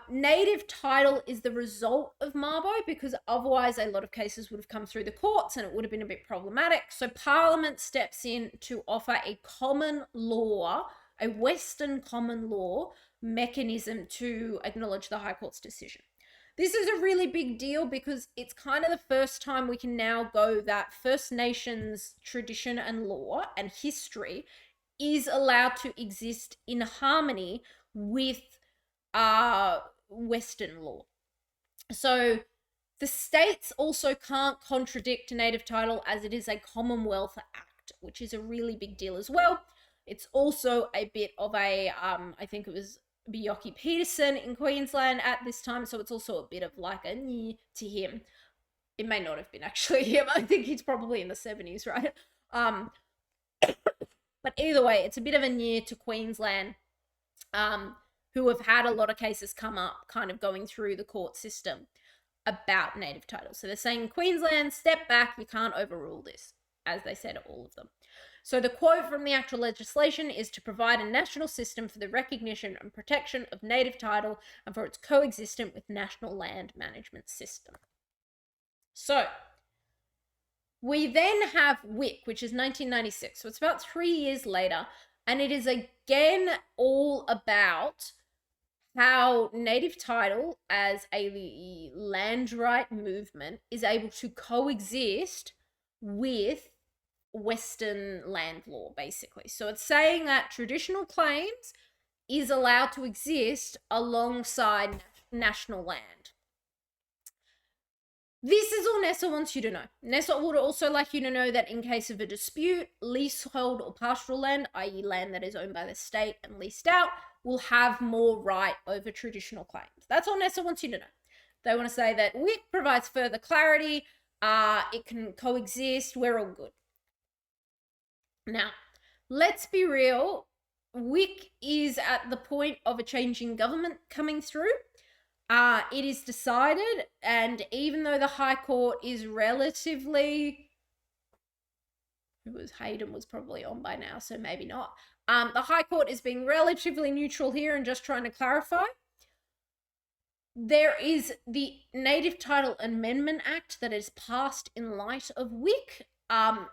Native title is the result of Mabo because otherwise a lot of cases would have come through the courts and it would have been a bit problematic. So Parliament steps in to offer a common law, a Western common law mechanism to acknowledge the High Court's decision. This is a really big deal because it's kind of the first time we can now go that First Nations tradition and law and history is allowed to exist in harmony with Western law. So the states also can't contradict native title as it is a Commonwealth Act, which is a really big deal as well. It's also a bit of a, I think it was Bjorky Peterson in Queensland at this time, so it's also a bit of like a knee to him. It may not have been actually him. I think he's probably in the 70s, right? But either way, it's a bit of a near to Queensland, who have had a lot of cases come up kind of going through the court system about native title. So they're saying, Queensland, step back, you can't overrule this, as they said, all of them. So the quote from the actual legislation is to provide a national system for the recognition and protection of native title and for its coexistence with national land management system. So we then have WIC, which is 1996. So it's about 3 years later, and it is again all about how native title as a land right movement is able to coexist with Western land law, basically. So it's saying that traditional claims is allowed to exist alongside national land. This is all NESA wants you to know. NESA would also like you to know that in case of a dispute, leasehold or pastoral land, i.e. land that is owned by the state and leased out, will have more right over traditional claims. That's all NESA wants you to know. They want to say that WIC provides further clarity, it can coexist, we're all good. Now, let's be real, WIC is at the point of a changing government coming through. It is decided, and even though the High Court is relatively, Hayden was probably on by now, so maybe not. The High Court is being relatively neutral here and just trying to clarify. There is the Native Title Amendment Act that is passed in light of WIC,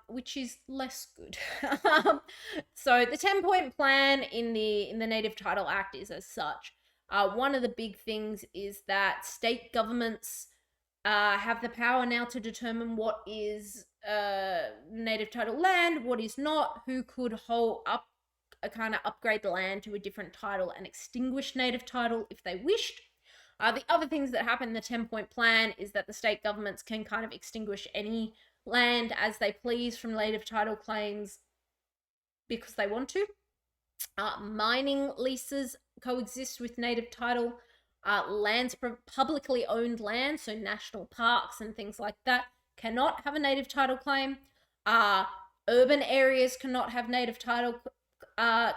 which is less good. So the 10-point plan in the Native Title Act is as such. One of the big things is that state governments have the power now to determine what is native title land, what is not, who could upgrade the land to a different title and extinguish native title if they wished. The other things that happen in the 10-point plan is that the state governments can kind of extinguish any land as they please from native title claims because they want to. Mining leases coexist with native title. Lands, publicly owned land, so national parks and things like that, cannot have a native title claim. Urban areas cannot have native title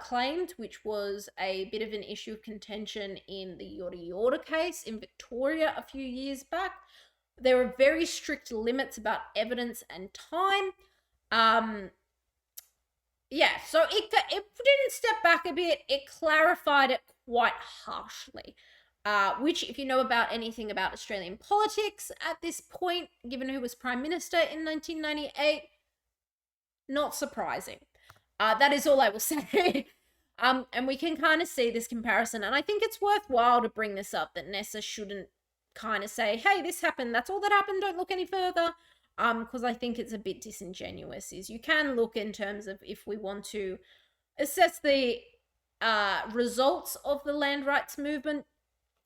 claimed, which was a bit of an issue of contention in the Yorta Yorta case in Victoria a few years back. There were very strict limits about evidence and time. Yeah, so it didn't step back a bit. It clarified it quite harshly, which, if you know about anything about Australian politics at this point, given who was Prime Minister in 1998, not surprising. That is all I will say. And we can kind of see this comparison, and I think it's worthwhile to bring this up, that NESA shouldn't kind of say, hey, this happened, that's all that happened, don't look any further. Because I think it's a bit disingenuous. Is you can look in terms of if we want to assess the results of the land rights movement,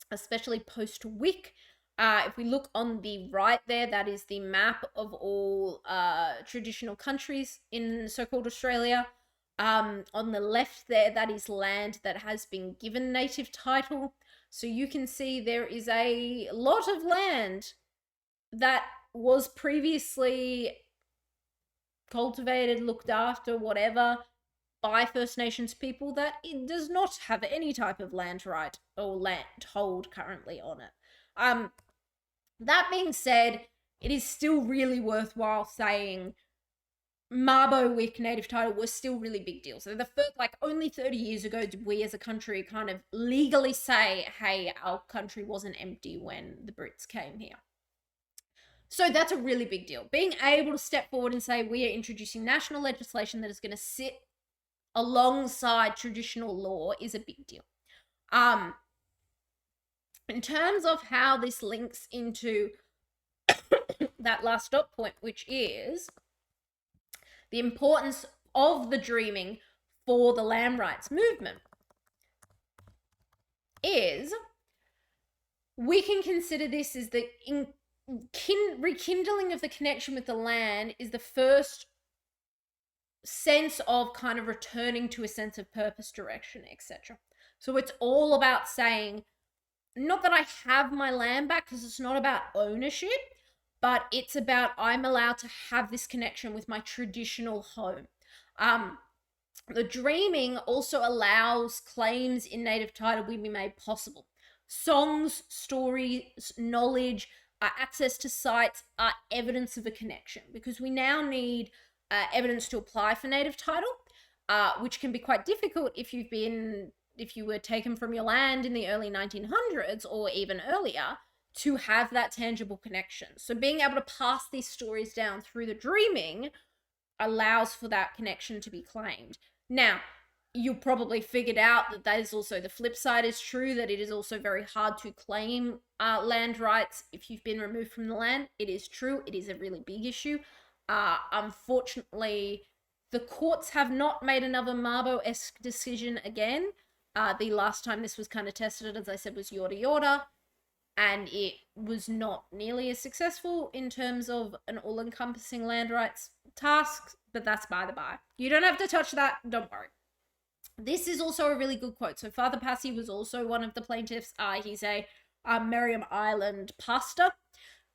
especially post-WIC. If we look on the right there, that is the map of all traditional countries in so-called Australia. On the left there, that is land that has been given native title. So you can see there is a lot of land that was previously cultivated, looked after, whatever, by First Nations people that it does not have any type of land right or land hold currently on it. That being said, it is still really worthwhile saying Mabo WIC native title was still really big deal. So the first, only 30 years ago did we as a country kind of legally say, hey, our country wasn't empty when the Brits came here. So that's a really big deal. Being able to step forward and say we are introducing national legislation that is going to sit alongside traditional law is a big deal. In terms of how this links into that last stop point, which is the importance of the dreaming for the land rights movement, is we can consider this as the rekindling of the connection with the land is the first sense of kind of returning to a sense of purpose, direction, etc. So it's all about saying, not that I have my land back, because it's not about ownership, but it's about I'm allowed to have this connection with my traditional home. The dreaming also allows claims in native title to be made possible. Songs, stories, knowledge, access to sites are evidence of a connection, because we now need evidence to apply for native title, which can be quite difficult if you were taken from your land in the early 1900s or even earlier, to have that tangible connection. So being able to pass these stories down through the dreaming allows for that connection to be claimed. Now, you probably figured out that is also the flip side is true, that it is also very hard to claim land rights if you've been removed from the land. It is true. It is a really big issue. Unfortunately, the courts have not made another Mabo-esque decision again. The last time this was kind of tested, as I said, was Yorta Yorta. and it was not nearly as successful in terms of an all-encompassing land rights task, but that's by the by. You don't have to touch that, don't worry. This is also a really good quote. So Father Passy was also one of the plaintiffs. He's a Merriam Island pastor.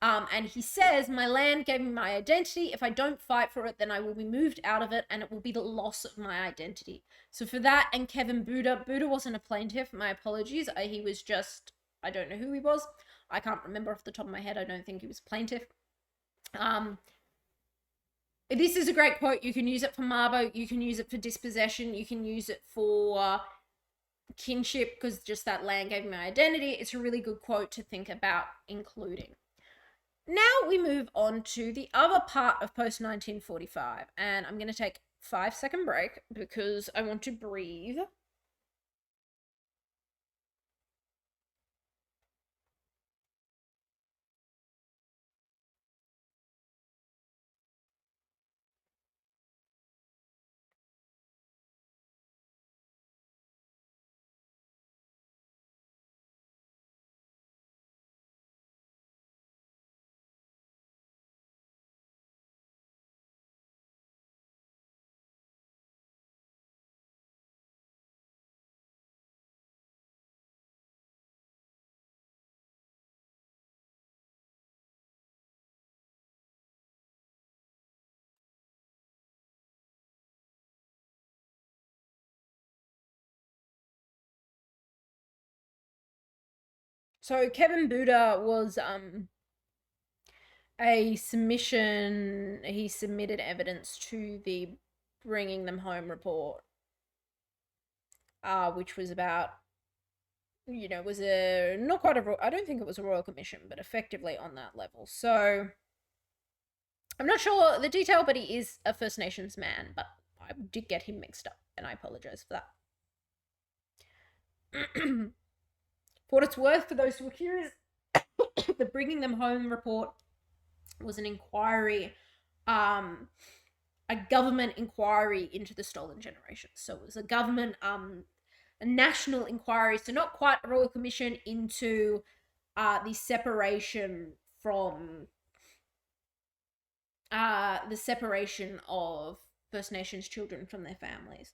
And he says, my land gave me my identity. If I don't fight for it, then I will be moved out of it, and it will be the loss of my identity. So for that, and Kevin Buddha wasn't a plaintiff, my apologies. He was just, I don't know who he was. I can't remember off the top of my head. I don't think he was a plaintiff. This is a great quote. You can use it for Mabo. You can use it for dispossession. You can use it for kinship, because just that land gave me my identity. It's a really good quote to think about including. Now we move on to the other part of post-1945, and I'm going to take a 5-second break because I want to breathe. So Kevin Buddha was a submission. He submitted evidence to the Bringing Them Home report, which was about, was a not quite a. I don't think it was a royal commission, but effectively on that level. So I'm not sure the detail, but he is a First Nations man. But I did get him mixed up, and I apologize for that. For what it's worth, for those who are curious, the Bringing Them Home report was an inquiry, a government inquiry into the stolen generations. So it was a government, a national inquiry, so not quite a royal commission, into the separation from the separation of First Nations children from their families.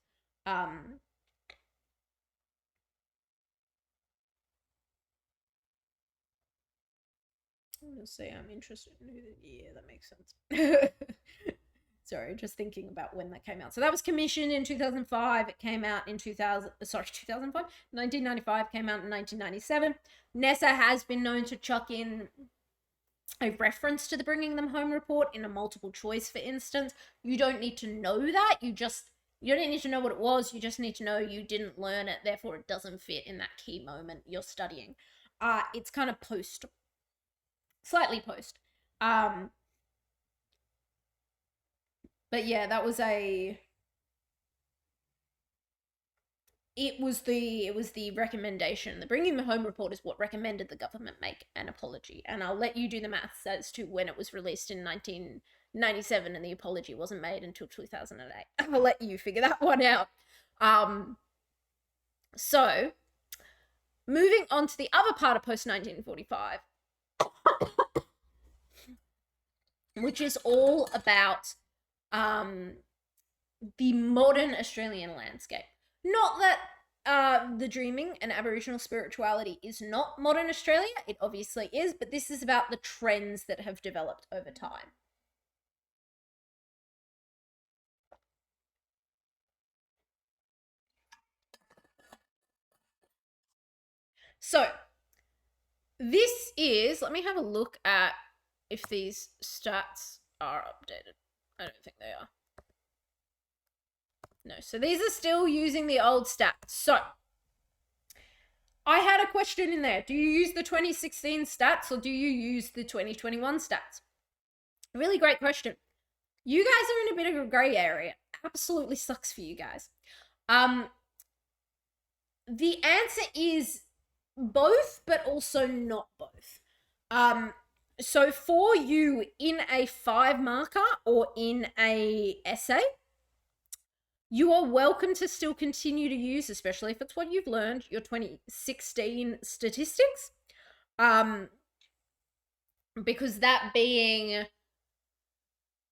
I'm gonna say I'm interested in who. Yeah, that makes sense. Sorry, just thinking about when that came out. So that was commissioned in 2005. It came out in 2005. 1995 came out in 1997. Nessa has been known to chuck in a reference to the Bringing Them Home report in a multiple choice, for instance. You don't need to know that. You don't need to know what it was. You just need to know you didn't learn it, therefore it doesn't fit in that key moment you're studying. It's kind of slightly post. But yeah, that was it was the recommendation. The Bringing Them Home report is what recommended the government make an apology. And I'll let you do the maths as to when it was released in 1997 and the apology wasn't made until 2008. I'll let you figure that one out. So, moving on to the other part of post-1945, which is all about the modern Australian landscape. Not that the dreaming and Aboriginal spirituality is not modern Australia. It obviously is, but this is about the trends that have developed over time. So, this is, let me have a look at if these stats are updated. I don't think they are. No, so these are still using the old stats. So, I had a question in there. Do you use the 2016 stats or do you use the 2021 stats? Really great question. You guys are in a bit of a gray area. Absolutely sucks for you guys. The answer is both, but also not both. So for you in a 5 marker or in a essay, you are welcome to still continue to use, especially if it's what you've learned, your 2016 statistics. Because that being,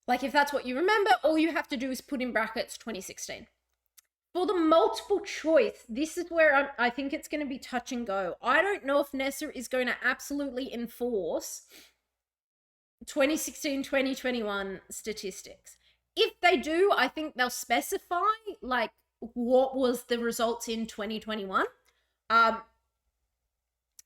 like, if that's what you remember, all you have to do is put in brackets 2016. For the multiple choice, this is where I think it's going to be touch and go. I don't know if NESA is going to absolutely enforce 2016, 2021 statistics. If they do, I think they'll specify, like, what was the results in 2021.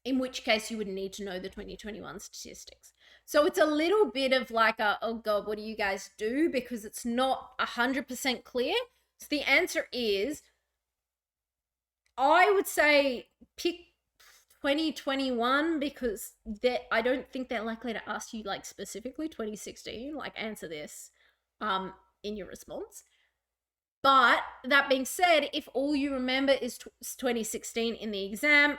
In which case you would need to know the 2021 statistics. So it's a little bit of like oh God, what do you guys do? Because it's not 100% clear. So the answer is, I would say pick 2021, because I don't think they're likely to ask you like specifically 2016, like answer this in your response. But that being said, if all you remember is 2016 in the exam,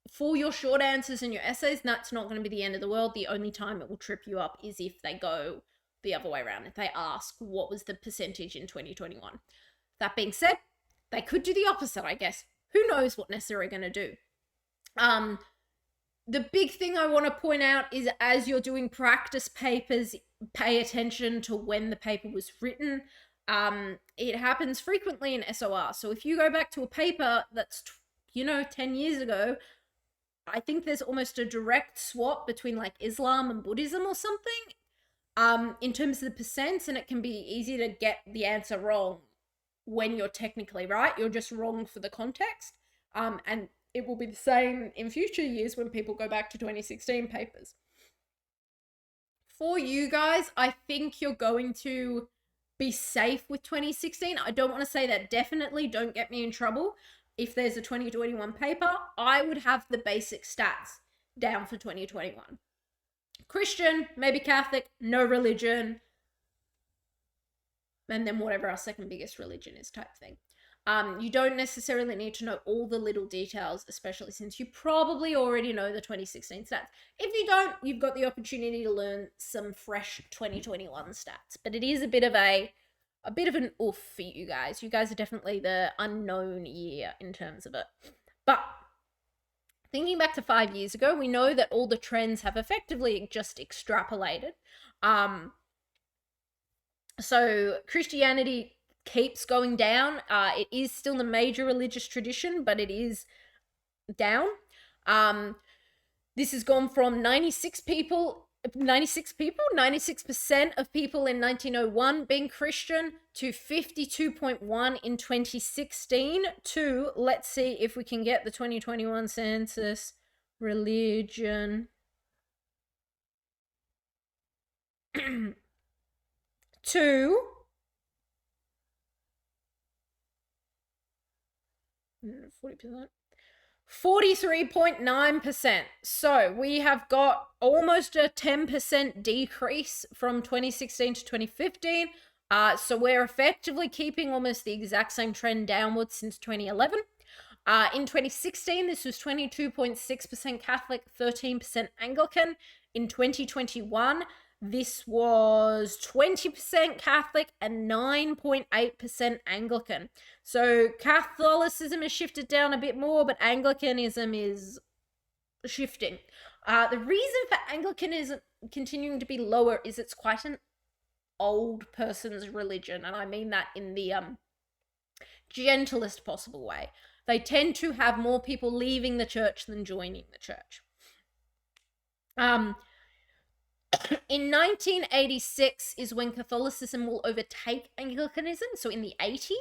for your short answers and your essays, that's not going to be the end of the world. The only time it will trip you up is if they go the other way around. If they ask what was the percentage in 2021. That being said, they could do the opposite, I guess. Who knows what NESA are going to do? The big thing I want to point out is, as you're doing practice papers, pay attention to when the paper was written. It happens frequently in SOR. So if you go back to a paper that's 10 years ago, I think there's almost a direct swap between like Islam and Buddhism or something, in terms of the percents, and it can be easy to get the answer wrong when you're technically right. You're just wrong for the context. And it will be the same in future years when people go back to 2016 papers. For you guys, I think you're going to be safe with 2016. I don't want to say that definitely, don't get me in trouble. If there's a 2021 paper, I would have the basic stats down for 2021. Christian, maybe Catholic, no religion, and then whatever our second biggest religion is type thing. You don't necessarily need to know all the little details, especially since you probably already know the 2016 stats. If you don't, you've got the opportunity to learn some fresh 2021 stats. But it is a bit of an oof for you guys. You guys are definitely the unknown year in terms of it. But thinking back to 5 years ago, we know that all the trends have effectively just extrapolated. So Christianity keeps going down. It is still the major religious tradition, but it is down. This has gone from 96% of people in 1901 being Christian to 52.1 in 2016 to, let's see if we can get the 2021 census religion to 40%. 43.9%. So we have got almost a 10% decrease from 2016 to 2015. So we're effectively keeping almost the exact same trend downwards since 2011. In 2016, this was 22.6% Catholic, 13% Anglican. In 2021, this was 20% Catholic and 9.8% Anglican. So Catholicism has shifted down a bit more, but Anglicanism is shifting. The reason for Anglicanism continuing to be lower is it's quite an old person's religion, and I mean that in the gentlest possible way. They tend to have more people leaving the church than joining the church. In 1986 is when Catholicism will overtake Anglicanism, so in the 80s.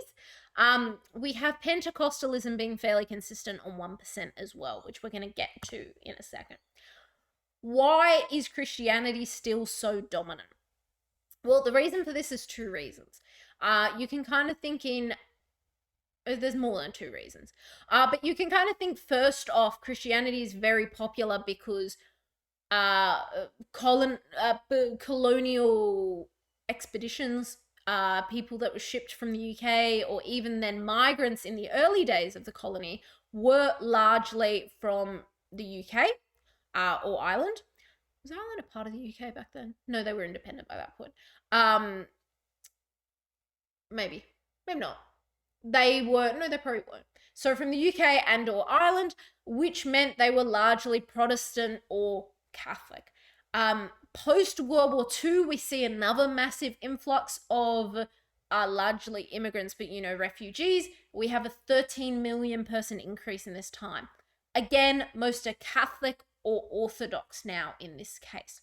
We have Pentecostalism being fairly consistent on 1% as well, which we're going to get to in a second. Why is Christianity still so dominant? Well, the reason for this is two reasons. You can kind of think there's more than two reasons. But you can kind of think, first off, Christianity is very popular because colonial expeditions, people that were shipped from the UK, or even then migrants in the early days of the colony, were largely from the UK or Ireland. Was Ireland a part of the UK back then? No, they were independent by that point. Maybe not. they probably weren't. So from the UK and or Ireland, which meant they were largely Protestant or Catholic. Post World War II, we see another massive influx of largely immigrants, but refugees. We have a 13 million person increase in this time. Again, most are Catholic or Orthodox now in this case.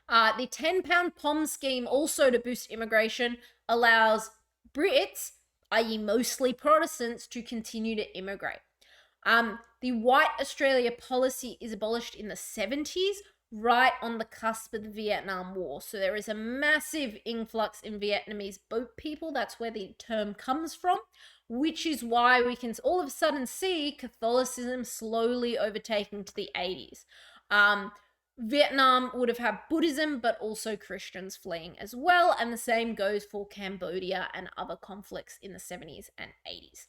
The £10 POM scheme, also to boost immigration, allows Brits, i.e. mostly Protestants, to continue to immigrate. The White Australia policy is abolished in the 70s, right on the cusp of the Vietnam War. So there is a massive influx in Vietnamese boat people. That's where the term comes from, which is why we can all of a sudden see Catholicism slowly overtaking to the 80s. Vietnam would have had Buddhism, but also Christians fleeing as well. And the same goes for Cambodia and other conflicts in the 70s and 80s.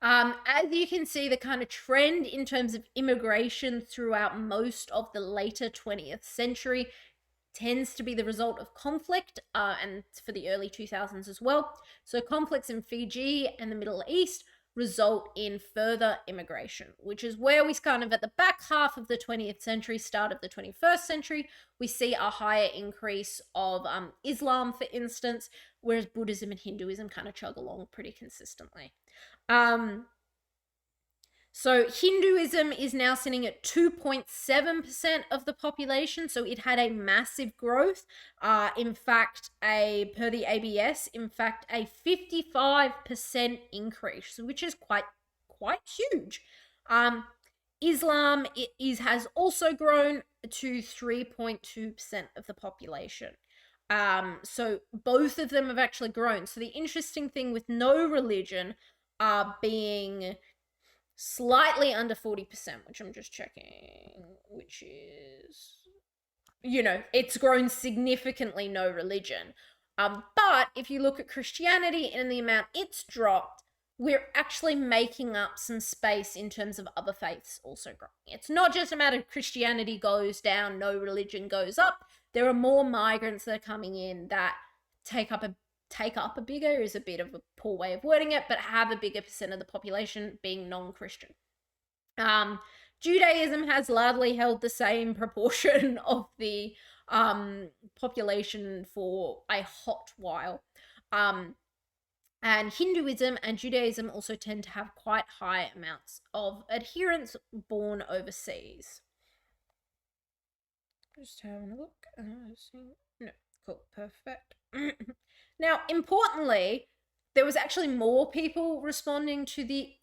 As you can see, the kind of trend in terms of immigration throughout most of the later 20th century tends to be the result of conflict, and for the early 2000s as well. So conflicts in Fiji and the Middle East result in further immigration, which is where we kind of at the back half of the 20th century, start of the 21st century, we see a higher increase of Islam, for instance, whereas Buddhism and Hinduism kind of chug along pretty consistently. So Hinduism is now sitting at 2.7% of the population, so it had a massive growth. In fact, per the ABS, in fact, a 55% increase, which is quite huge. Islam has also grown to 3.2% of the population. So both of them have actually grown. So the interesting thing with no religion being slightly under 40%, which I'm just checking, which is, it's grown significantly, no religion. But if you look at Christianity and the amount it's dropped, we're actually making up some space in terms of other faiths also growing. It's not just a matter of Christianity goes down, no religion goes up. There are more migrants that are coming in that take up a bigger is a bit of a poor way of wording it, but have a bigger percent of the population being non-Christian. Judaism has largely held the same proportion of the population for a hot while. And Hinduism and Judaism also tend to have quite high amounts of adherents born overseas. Just having a look. No, cool, perfect. Now, importantly, there was actually more people responding to the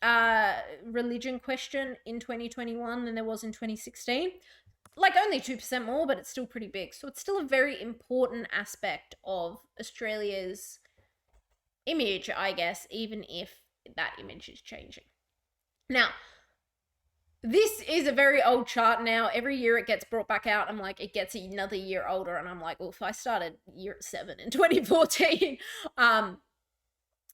religion question in 2021 than there was in 2016. Like only 2% more, but it's still pretty big. So it's still a very important aspect of Australia's image, I guess, even if that image is changing. Now, this is a very old chart now. Every year it gets brought back out. I'm like, it gets another year older. And I'm like, well, if I started year 7 in 2014,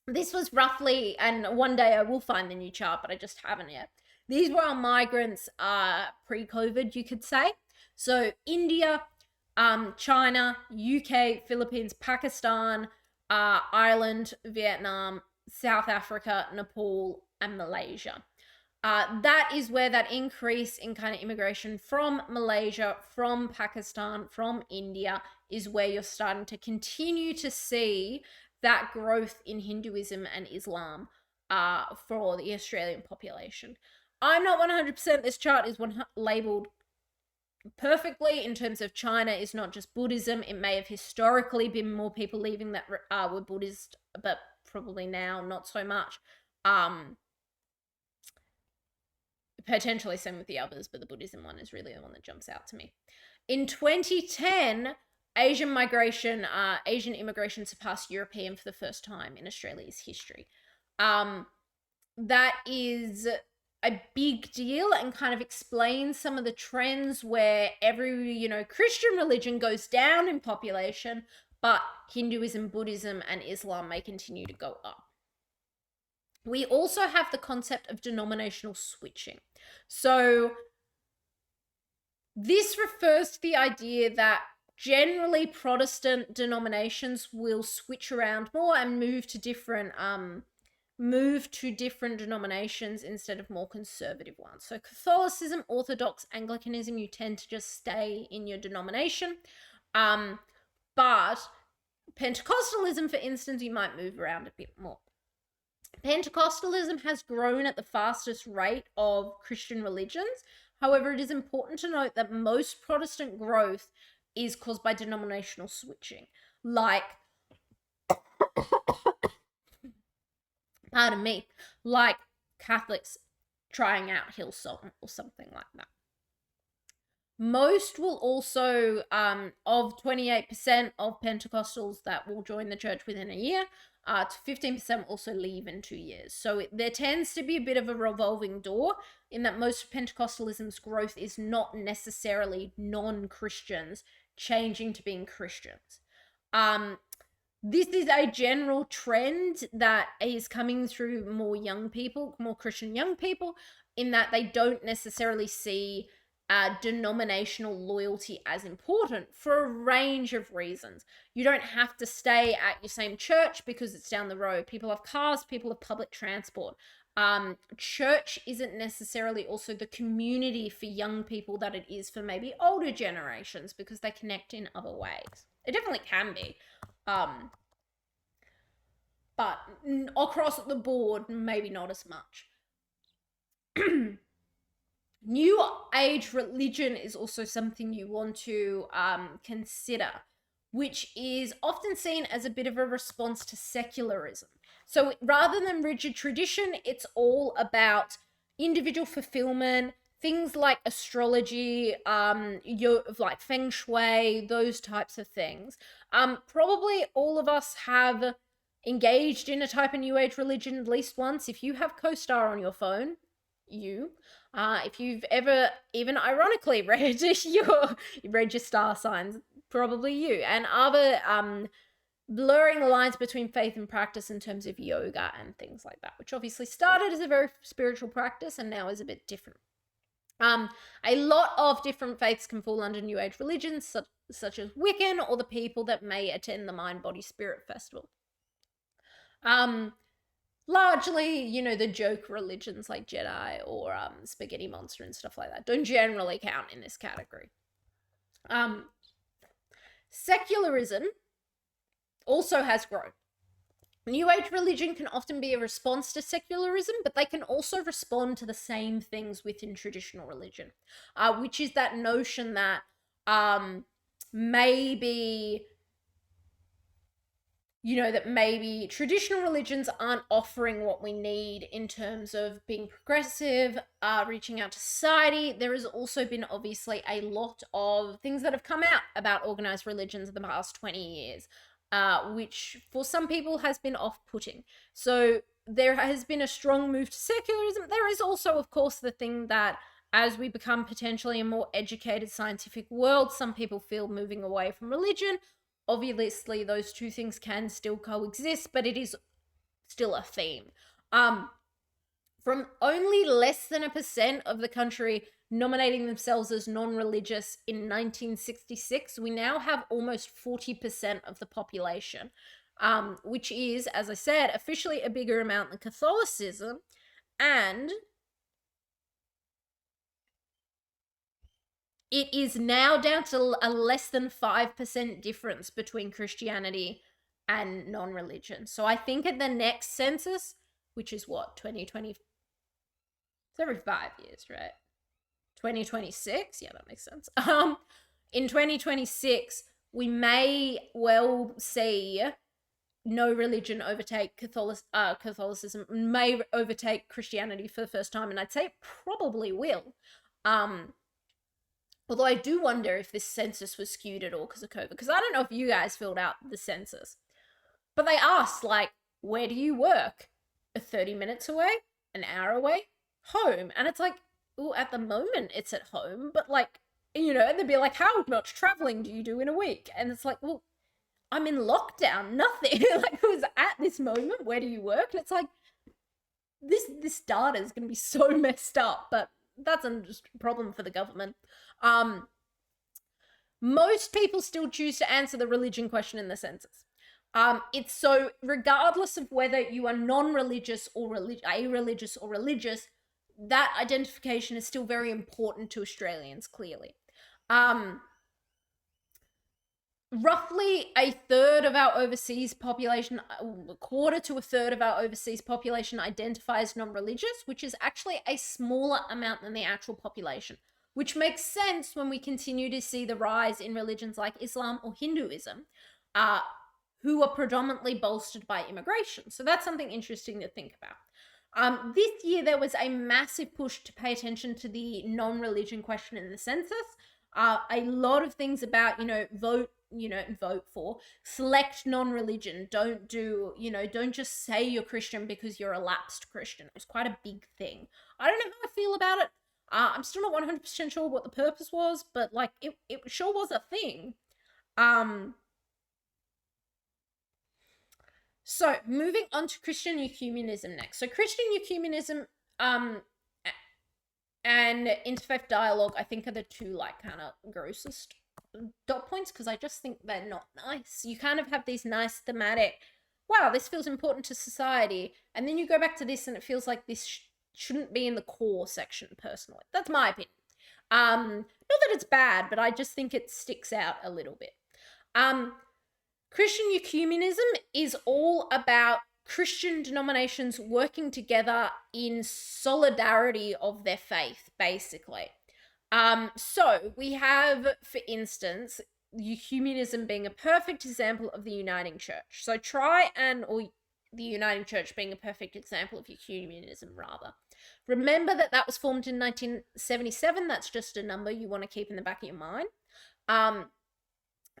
this was roughly, and one day I will find the new chart, but I just haven't yet. These were our migrants pre-COVID, you could say. So India, China, UK, Philippines, Pakistan, Ireland, Vietnam, South Africa, Nepal, and Malaysia. That is where that increase in kind of immigration from Malaysia, from Pakistan, from India is where you're starting to continue to see that growth in Hinduism and Islam for the Australian population. I'm not 100%. This chart is labeled perfectly in terms of China is not just Buddhism. It may have historically been more people leaving that were Buddhist, but probably now not so much. Potentially same with the others, but the Buddhism one is really the one that jumps out to me. In 2010, Asian immigration surpassed European for the first time in Australia's history. That is a big deal and kind of explains some of the trends where Christian religion goes down in population, but Hinduism, Buddhism, and Islam may continue to go up. We also have the concept of denominational switching. So this refers to the idea that generally Protestant denominations will switch around more and move to different denominations instead of more conservative ones. So Catholicism, Orthodox, Anglicanism, you tend to just stay in your denomination. But Pentecostalism, for instance, you might move around a bit more. Pentecostalism has grown at the fastest rate of Christian religions. However, it is important to note that most Protestant growth is caused by denominational switching. Like, pardon me, like Catholics trying out Hillsong or something like that. Most will also, of 28% of Pentecostals that will join the church within a year, to 15% also leave in 2 years. So there tends to be a bit of a revolving door in that most of Pentecostalism's growth is not necessarily non-Christians changing to being Christians. This is a general trend that is coming through more young people, more Christian young people, in that they don't necessarily see denominational loyalty as important for a range of reasons. You don't have to stay at your same church because it's down the road. People have cars, people have public transport. Church isn't necessarily also the community for young people that it is for maybe older generations because they connect in other ways. It definitely can be. But across the board, maybe not as much. New Age religion is also something you want to consider, which is often seen as a bit of a response to secularism. So rather than rigid tradition, it's all about individual fulfillment, things like astrology, like feng shui, those types of things. Probably all of us have engaged in a type of New Age religion at least once. If you have CoStar on your phone, if you've ever even ironically read your star signs, probably you. And other blurring the lines between faith and practice in terms of yoga and things like that, which obviously started as a very spiritual practice and now is a bit different. A lot of different faiths can fall under New Age religions, such as Wiccan, or the people that may attend the Mind Body Spirit Festival. Largely, the joke religions like Jedi or Spaghetti Monster and stuff like that don't generally count in this category. Secularism also has grown. New Age religion can often be a response to secularism, but they can also respond to the same things within traditional religion, which is that notion that maybe traditional religions aren't offering what we need in terms of being progressive, reaching out to society. There has also been obviously a lot of things that have come out about organized religions in the past 20 years, which for some people has been off-putting. So there has been a strong move to secularism. There is also, of course, the thing that as we become potentially a more educated scientific world, some people feel moving away from religion. Obviously, those two things can still coexist, but it is still a theme. From only less than 1% of the country nominating themselves as non-religious in 1966, we now have almost 40% of the population, which is, as I said, officially a bigger amount than Catholicism, and it is now down to a less than 5% difference between Christianity and non-religion. So I think at the next census, which is what, 2020? It's every 5 years, right? 2026? Yeah, that makes sense. In 2026, we may well see no religion overtake Catholicism, may overtake Christianity for the first time, and I'd say it probably will. Although I do wonder if this census was skewed at all because of COVID. Because I don't know if you guys filled out the census. But they asked, where do you work? 30 minutes away? An hour away? Home. And it's like, oh, at the moment it's at home. But and they'd be like, how much traveling do you do in a week? And it's like, well, I'm in lockdown. Nothing. Who's at this moment? Where do you work? And it's like, this data is going to be so messed up. But that's just a problem for the government. Most people still choose to answer the religion question in the census. It's so regardless of whether you are non-religious or a-religious or religious, that identification is still very important to Australians, clearly. Roughly a third of our overseas population, a quarter to a third of our overseas population identifies non-religious, which is actually a smaller amount than the actual population, which makes sense when we continue to see the rise in religions like Islam or Hinduism, who are predominantly bolstered by immigration. So that's something interesting to think about. This year, there was a massive push to pay attention to the non-religion question in the census. A lot of things about, vote for, select non-religion, don't just say you're Christian because you're a lapsed Christian. It was quite a big thing. I don't know how I feel about it. I'm still not 100% sure what the purpose was, but like it sure was a thing. So moving on to Christian ecumenism next. So Christian ecumenism and interfaith dialogue, I think, are the two kind of grossest dot points, because I just think they're not nice. You kind of have these nice thematic, wow, this feels important to society, and then you go back to this and it feels like this shouldn't be in the core section, personally. That's my opinion. Not that it's bad, but I just think it sticks out a little bit. Christian ecumenism is all about Christian denominations working together in solidarity of their faith, basically. So we have, for instance, ecumenism being a perfect example of the uniting church. So or the uniting church being a perfect example of ecumenism, rather. Remember that was formed in 1977. That's just a number you want to keep in the back of your mind.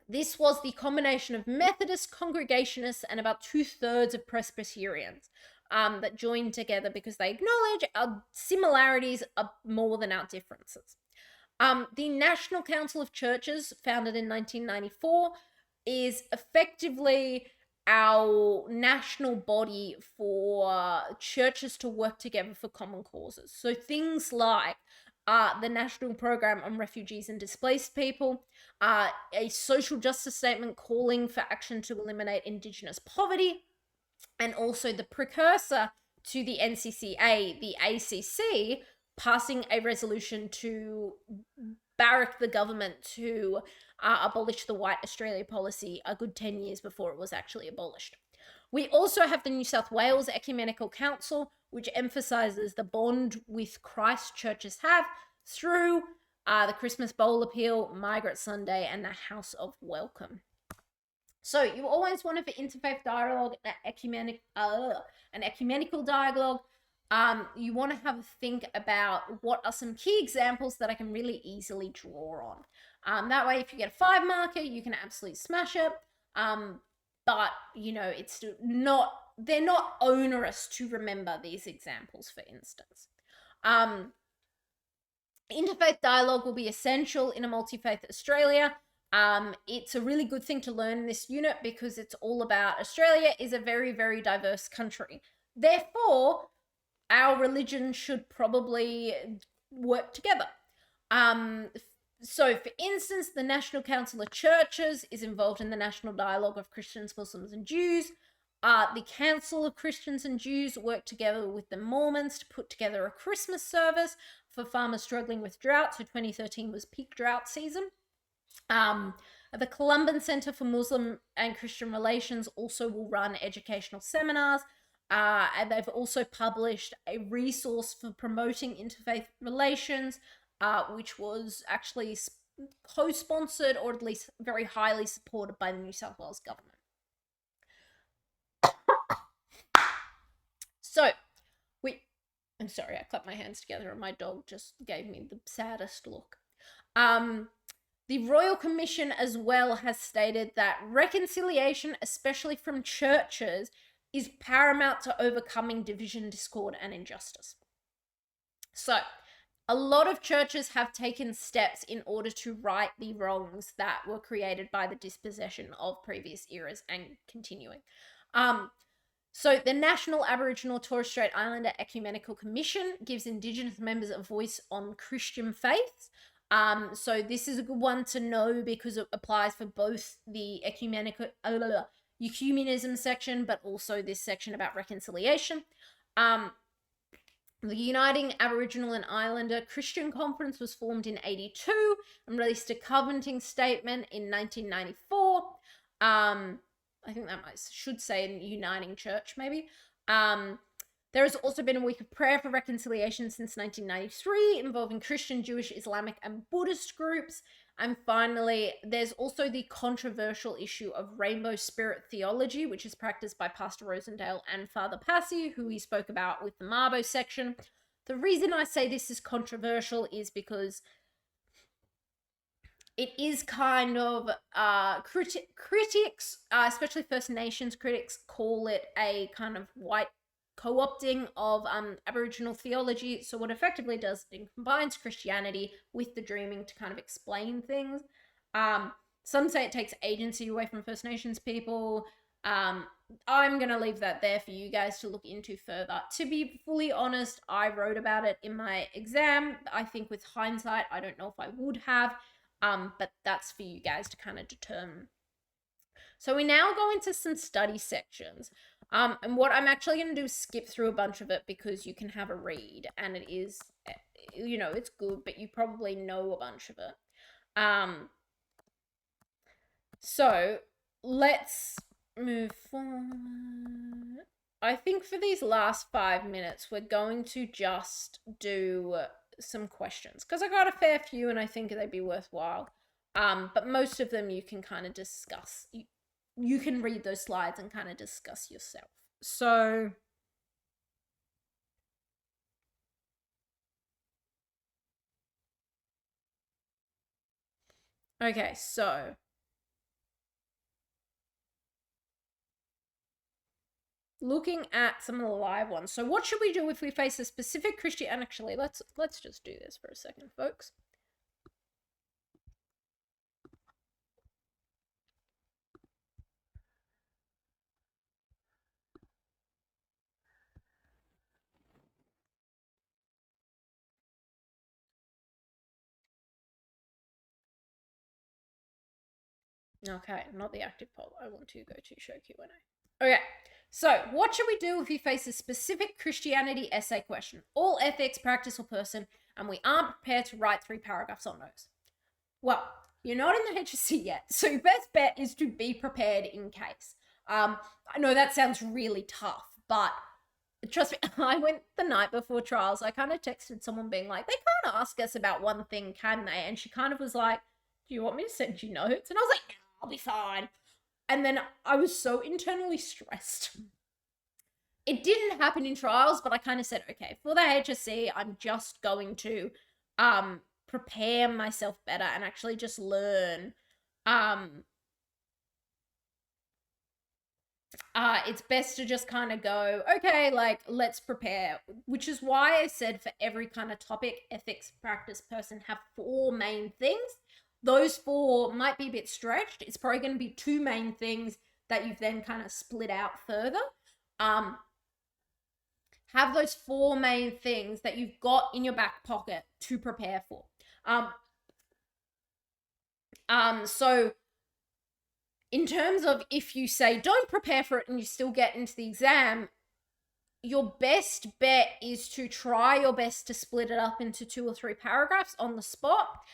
This was the combination of Methodists, Congregationists, and about 2/3 of Presbyterians that joined together because they acknowledge our similarities are more than our differences. The National Council of Churches, founded in 1994, is effectively our national body for churches to work together for common causes. So things like the National Program on Refugees and Displaced People, a social justice statement calling for action to eliminate Indigenous poverty, and also the precursor to the NCCA, the ACC, passing a resolution to barrack the government to abolish the White Australia policy a good 10 years before it was actually abolished. We also have the New South Wales Ecumenical Council, which emphasises the bond with Christ churches have through the Christmas Bowl Appeal, Migrant Sunday, and the House of Welcome. So you always want to, for interfaith dialogue, an ecumenical dialogue, you want to have a think about what are some key examples that I can really easily draw on. That way, if you get a 5 marker, you can absolutely smash it. But, it's not, they're not onerous to remember these examples, for instance. Interfaith dialogue will be essential in a multi-faith Australia. It's a really good thing to learn in this unit because it's all about Australia is a very, very diverse country. Therefore, our religion should probably work together. So, for instance, the National Council of Churches is involved in the National Dialogue of Christians, Muslims, and Jews. The Council of Christians and Jews work together with the Mormons to put together a Christmas service for farmers struggling with drought. So 2013 was peak drought season. The Columban Centre for Muslim and Christian Relations also will run educational seminars. And they've also published a resource for promoting interfaith relations, which was actually co-sponsored or at least very highly supported by the New South Wales government. So, I'm sorry, I clapped my hands together and my dog just gave me the saddest look. The Royal Commission as well has stated that reconciliation, especially from churches, is paramount to overcoming division, discord, and injustice. So, a lot of churches have taken steps in order to right the wrongs that were created by the dispossession of previous eras and continuing. So the National Aboriginal Torres Strait Islander Ecumenical Commission gives Indigenous members a voice on Christian faiths. So this is a good one to know because it applies for both the ecumenism section, but also this section about reconciliation. The Uniting Aboriginal and Islander Christian Conference was formed in 82 and released a Covenanting Statement in 1994. I think that should say Uniting Church, maybe. There has also been a week of prayer for reconciliation since 1993 involving Christian, Jewish, Islamic, and Buddhist groups. And finally, there's also the controversial issue of rainbow spirit theology, which is practiced by Pastor Rosendale and Father Passy, who we spoke about with the Mabo section. The reason I say this is controversial is because it is kind of critics, especially First Nations critics, call it a kind of white co-opting of Aboriginal theology. So what effectively does, it combines Christianity with the dreaming to kind of explain things. Some say it takes agency away from First Nations people. I'm gonna leave that there for you guys to look into further. To be fully honest, I wrote about it in my exam. I think with hindsight, I don't know if I would have, but that's for you guys to kind of determine. So we now go into some study sections. And what I'm actually going to do is skip through a bunch of it because you can have a read and it is, you know, it's good, but you probably know a bunch of it. So let's move forward. I think for these last 5 minutes, we're going to just do some questions because I got a fair few and I think they'd be worthwhile. But most of them you can kind of discuss. You can read those slides and kind of discuss yourself. So okay, so looking at some of the live ones. So what should we do if we face a specific Christian? And actually, let's just do this for a second, folks. Okay, not the active poll. I want to go to show Q&A. Okay, so what should we do if you face a specific Christianity essay question? All ethics, practice, or person, and we aren't prepared to write 3 paragraphs on those. Well, you're not in the HSC yet, so your best bet is to be prepared in case. I know that sounds really tough, but trust me, I went the night before trials. I kind of texted someone being like, they can't ask us about one thing, can they? And she kind of was like, do you want me to send you notes? And I was like, I'll be fine. And then I was so internally stressed. It didn't happen in trials, but I kind of said, okay, for the HSC, I'm just going to prepare myself better and actually just learn. It's best to just kind of go, okay, like, let's prepare, which is why I said for every kind of topic, ethics, practice, person, have 4 main things. Those 4 might be a bit stretched. It's probably going to be 2 main things that you've then kind of split out further. Have those 4 main things that you've got in your back pocket to prepare for. So in terms of if you say don't prepare for it and you still get into the exam, your best bet is to try your best to split it up into 2 or 3 paragraphs on the spot.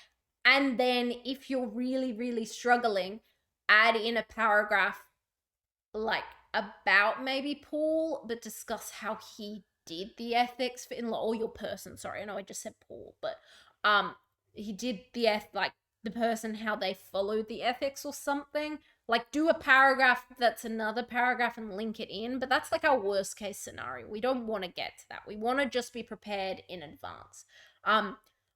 And then if you're really, really struggling, add in a paragraph like about maybe Paul, but discuss how he did the ethics for in-law, or your person, sorry, I know I just said Paul, but he did the like the person, how they followed the ethics or something. Like, do a paragraph that's another paragraph and link it in, but that's like our worst case scenario. We don't want to get to that. We want to just be prepared in advance.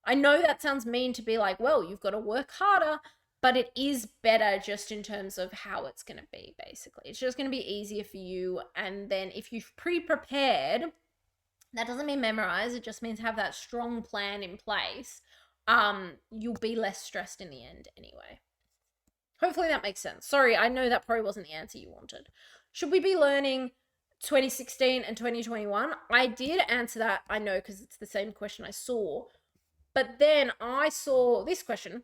I know that sounds mean to be like, well, you've got to work harder, but it is better just in terms of how it's going to be, basically. It's just going to be easier for you. And then if you've pre-prepared, that doesn't mean memorize. It just means have that strong plan in place. You'll be less stressed in the end anyway. Hopefully that makes sense. Sorry, I know that probably wasn't the answer you wanted. Should we be learning 2016 and 2021? I did answer that, I know, because it's the same question I saw. But then I saw this question.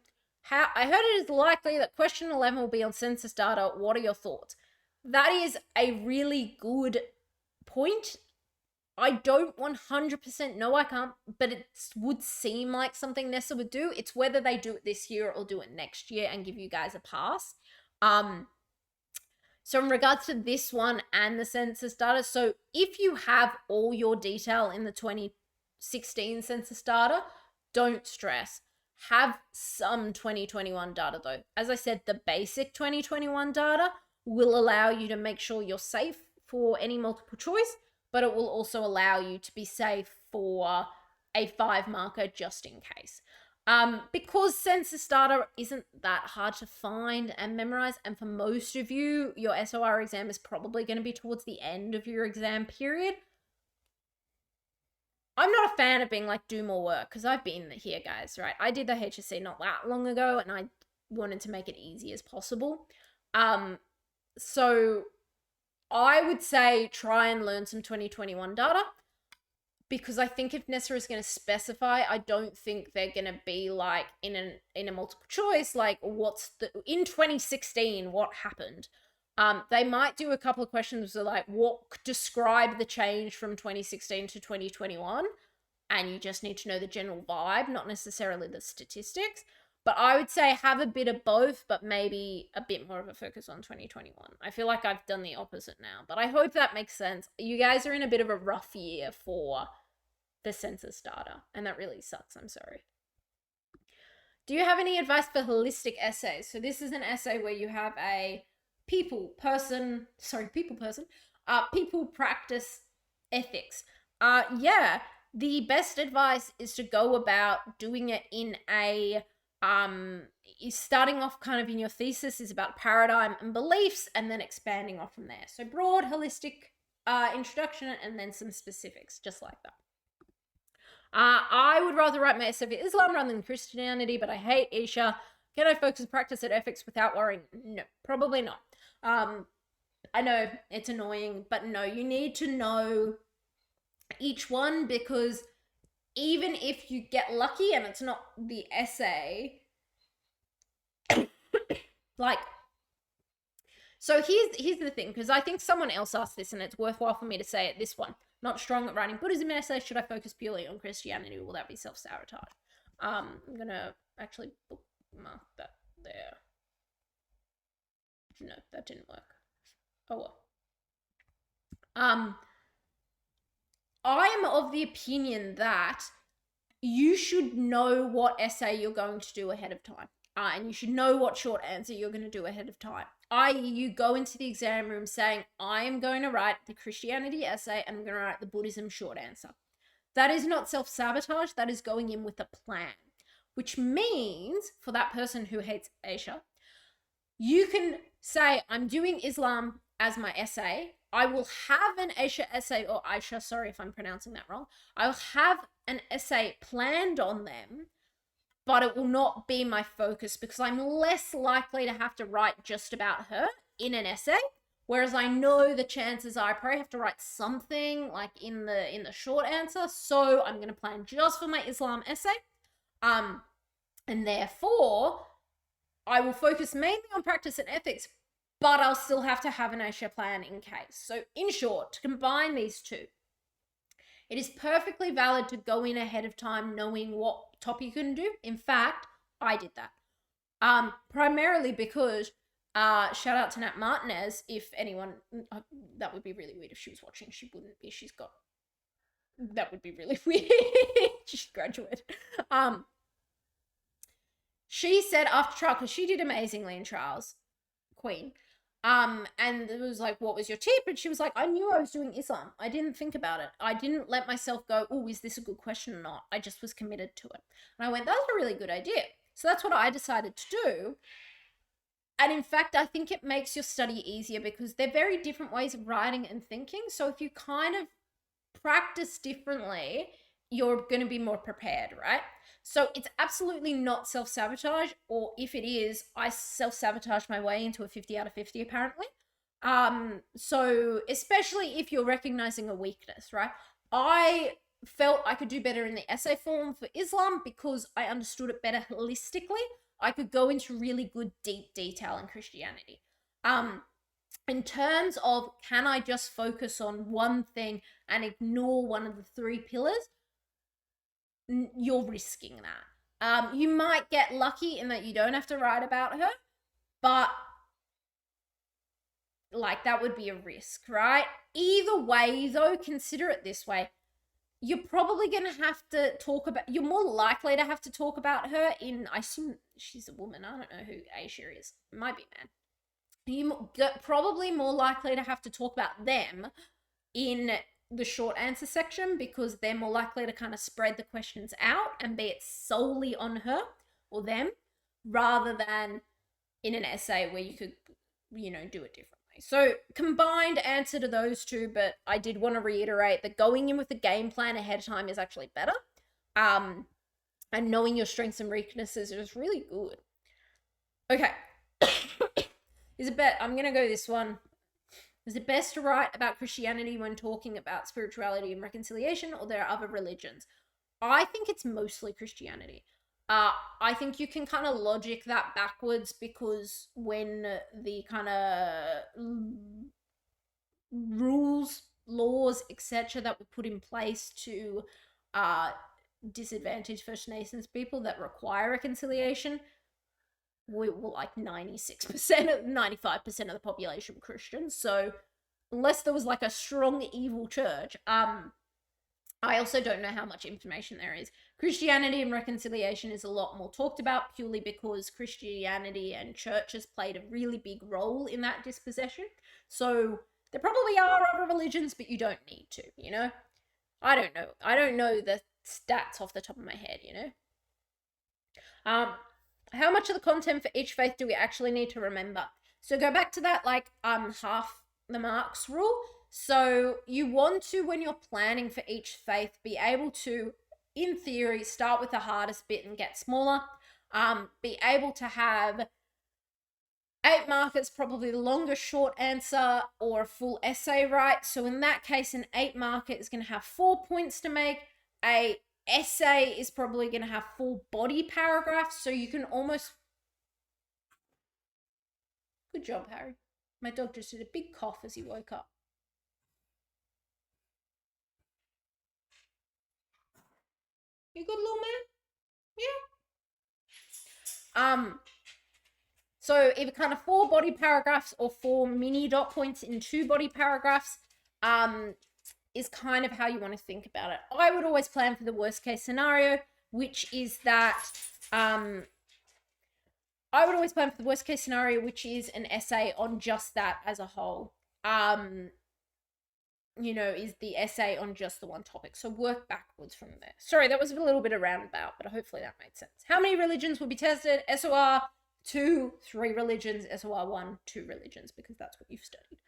I heard it is likely that question 11 will be on census data. What are your thoughts? That is a really good point. I don't 100% know, I can't, but it would seem like something NASA would do. It's whether they do it this year or do it next year and give you guys a pass. So in regards to this one and the census data, so if you have all your detail in the 2016 census data, don't stress. Have some 2021 data though. As I said, the basic 2021 data will allow you to make sure you're safe for any multiple choice, but it will also allow you to be safe for a 5 marker just in case. Because census data isn't that hard to find and memorize, and for most of you, your SOR exam is probably going to be towards the end of your exam period. I'm not a fan of being like, do more work, because I've been here, guys, right? I did the HSC not that long ago, and I wanted to make it easy as possible. So I would say try and learn some 2021 data, because I think if NASA is going to specify, I don't think they're going to be like in a multiple choice, like in 2016, what happened? They might do a couple of questions like, what describe the change from 2016 to 2021? And you just need to know the general vibe, not necessarily the statistics. But I would say have a bit of both, but maybe a bit more of a focus on 2021. I feel like I've done the opposite now, but I hope that makes sense. You guys are in a bit of a rough year for the census data, and that really sucks. I'm sorry. Do you have any advice for holistic essays? So this is an essay where you have a people practice ethics. Yeah, the best advice is to go about doing it in a starting off kind of in your thesis is about paradigm and beliefs, and then expanding off from there. So broad, holistic introduction, and then some specifics, just like that. I would rather write my essay for Islam rather than Christianity, but I hate Isha. Can I focus practice at ethics without worrying? No, probably not. I know it's annoying, but no, you need to know each one, because even if you get lucky and it's not the essay, like, so here's the thing, because I think someone else asked this and it's worthwhile for me to say it, this one. Not strong at writing Buddhism essays. Should I focus purely on Christianity? Will that be self-sabotage? I'm going to actually bookmark that there. No, that didn't work. Oh well. I am of the opinion that you should know what essay you're going to do ahead of time. And you should know what short answer you're going to do ahead of time. I.e., you go into the exam room saying, I am going to write the Christianity essay and I'm going to write the Buddhism short answer. That is not self-sabotage. That is going in with a plan. Which means, for that person who hates Aisha, you can say, I'm doing Islam as my essay. I will have an Aisha essay, or Aisha, sorry if I'm pronouncing that wrong. I'll have an essay planned on them, but it will not be my focus, because I'm less likely to have to write just about her in an essay. Whereas I know the chances are I probably have to write something like in the short answer. So I'm going to plan just for my Islam essay. And therefore, I will focus mainly on practice and ethics, but I'll still have to have an Aisha plan in case. So in short, to combine these two, it is perfectly valid to go in ahead of time knowing what topic you can do. In fact, I did that. Primarily because, shout out to Nat Martinez, if anyone, that would be really weird if she was watching. She wouldn't be, that would be really weird. She's graduated. She said after trial, because she did amazingly in trials, Queen, and it was like, what was your tip? And she was like, I knew I was doing Islam. I didn't think about it. I didn't let myself go, oh, is this a good question or not? I just was committed to it. And I went, that's a really good idea. So that's what I decided to do. And in fact, I think it makes your study easier, because they're very different ways of writing and thinking. So if you kind of practice differently, you're going to be more prepared, right? So it's absolutely not self-sabotage, or if it is, I self-sabotage my way into a 50 out of 50 apparently. So especially if you're recognizing a weakness, right? I felt I could do better in the essay form for Islam because I understood it better holistically. I could go into really good deep detail in Christianity. In terms of, can I just focus on one thing and ignore one of the three pillars? You're risking that. You might get lucky in that you don't have to write about her, but like that would be a risk, right? Either way, though, consider it this way. You're probably going to have to talk about, you're more likely to have to talk about her in, I assume she's a woman. I don't know who Aisha is. It might be a man. You're probably more likely to have to talk about them in the short answer section because they're more likely to kind of spread the questions out and be it solely on her or them rather than in an essay where you could, do it differently. So combined answer to those two, but I did want to reiterate that going in with the game plan ahead of time is actually better. And knowing your strengths and weaknesses is really good. Okay. I'm going to go this one. Is it best to write about Christianity when talking about spirituality and reconciliation, or there are other religions? I think it's mostly Christianity. I think you can kind of logic that backwards because when the kind of rules, laws, etc. that were put in place to disadvantage First Nations people that require reconciliation, we were like 96%, 95% of the population Christians. So unless there was like a strong evil church, I also don't know how much information there is. Christianity and reconciliation is a lot more talked about purely because Christianity and churches played a really big role in that dispossession. So there probably are other religions, but you don't need to, I don't know. I don't know the stats off the top of my head, How much of the content for each faith do we actually need to remember? So go back to that, half the marks rule. So you want to, when you're planning for each faith, be able to, in theory, start with the hardest bit and get smaller. Be able to have 8 markers, probably the longest short answer or a full essay, right? So in that case, an 8 marker is going to have 4 points to make. A essay is probably going to have 4 body paragraphs, so you can almost... Good job, Harry. My dog just did a big cough as he woke up. You good, little man? Yeah. So either kind of 4 body paragraphs or 4 mini dot points in 2 body paragraphs is kind of how you want to think about it. I would always plan for the worst case scenario, which is that an essay on just that as a whole. Is the essay on just the one topic. So work backwards from there. Sorry, that was a little bit of roundabout, but hopefully that made sense. How many religions will be tested? SOR 2, 3 religions. SOR 1, 2 religions, because that's what you've studied.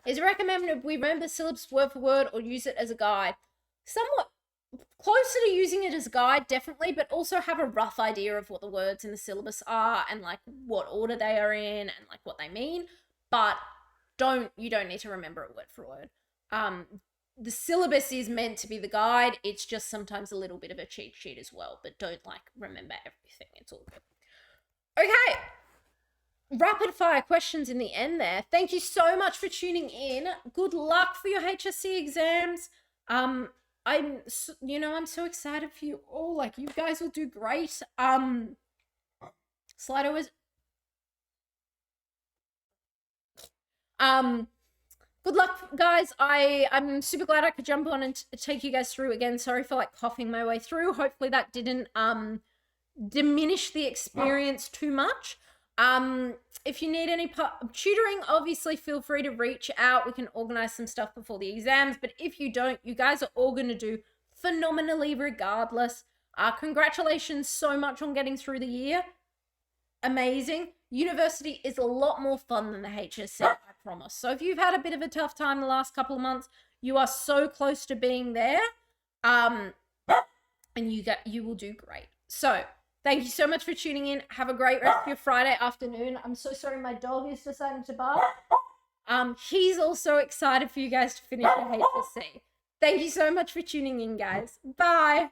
Is it recommended we remember syllabus word for word or use it as a guide? Somewhat closer to using it as a guide, definitely, but also have a rough idea of what the words in the syllabus are and what order they are in and what they mean. But you don't need to remember it word for word. The syllabus is meant to be the guide. It's just sometimes a little bit of a cheat sheet as well, but don't remember everything. It's all good. Okay. Rapid fire questions in the end there. Thank you so much for tuning in. Good luck for your HSC exams. I'm so excited for you all. You guys will do great. Slido is... good luck, guys. I'm super glad I could jump on and take you guys through again. Sorry for coughing my way through. Hopefully that didn't diminish the experience too much. If you need any tutoring, obviously feel free to reach out. We can organize some stuff before the exams, but if you don't, you guys are all going to do phenomenally regardless. Congratulations so much on getting through the year. Amazing. University is a lot more fun than the HSC, I promise. So if you've had a bit of a tough time the last couple of months, you are so close to being there. And you will do great. So thank you so much for tuning in. Have a great rest of your Friday afternoon. I'm so sorry my dog is deciding to bark. He's also excited for you guys to finish your HSC. Thank you so much for tuning in, guys. Bye.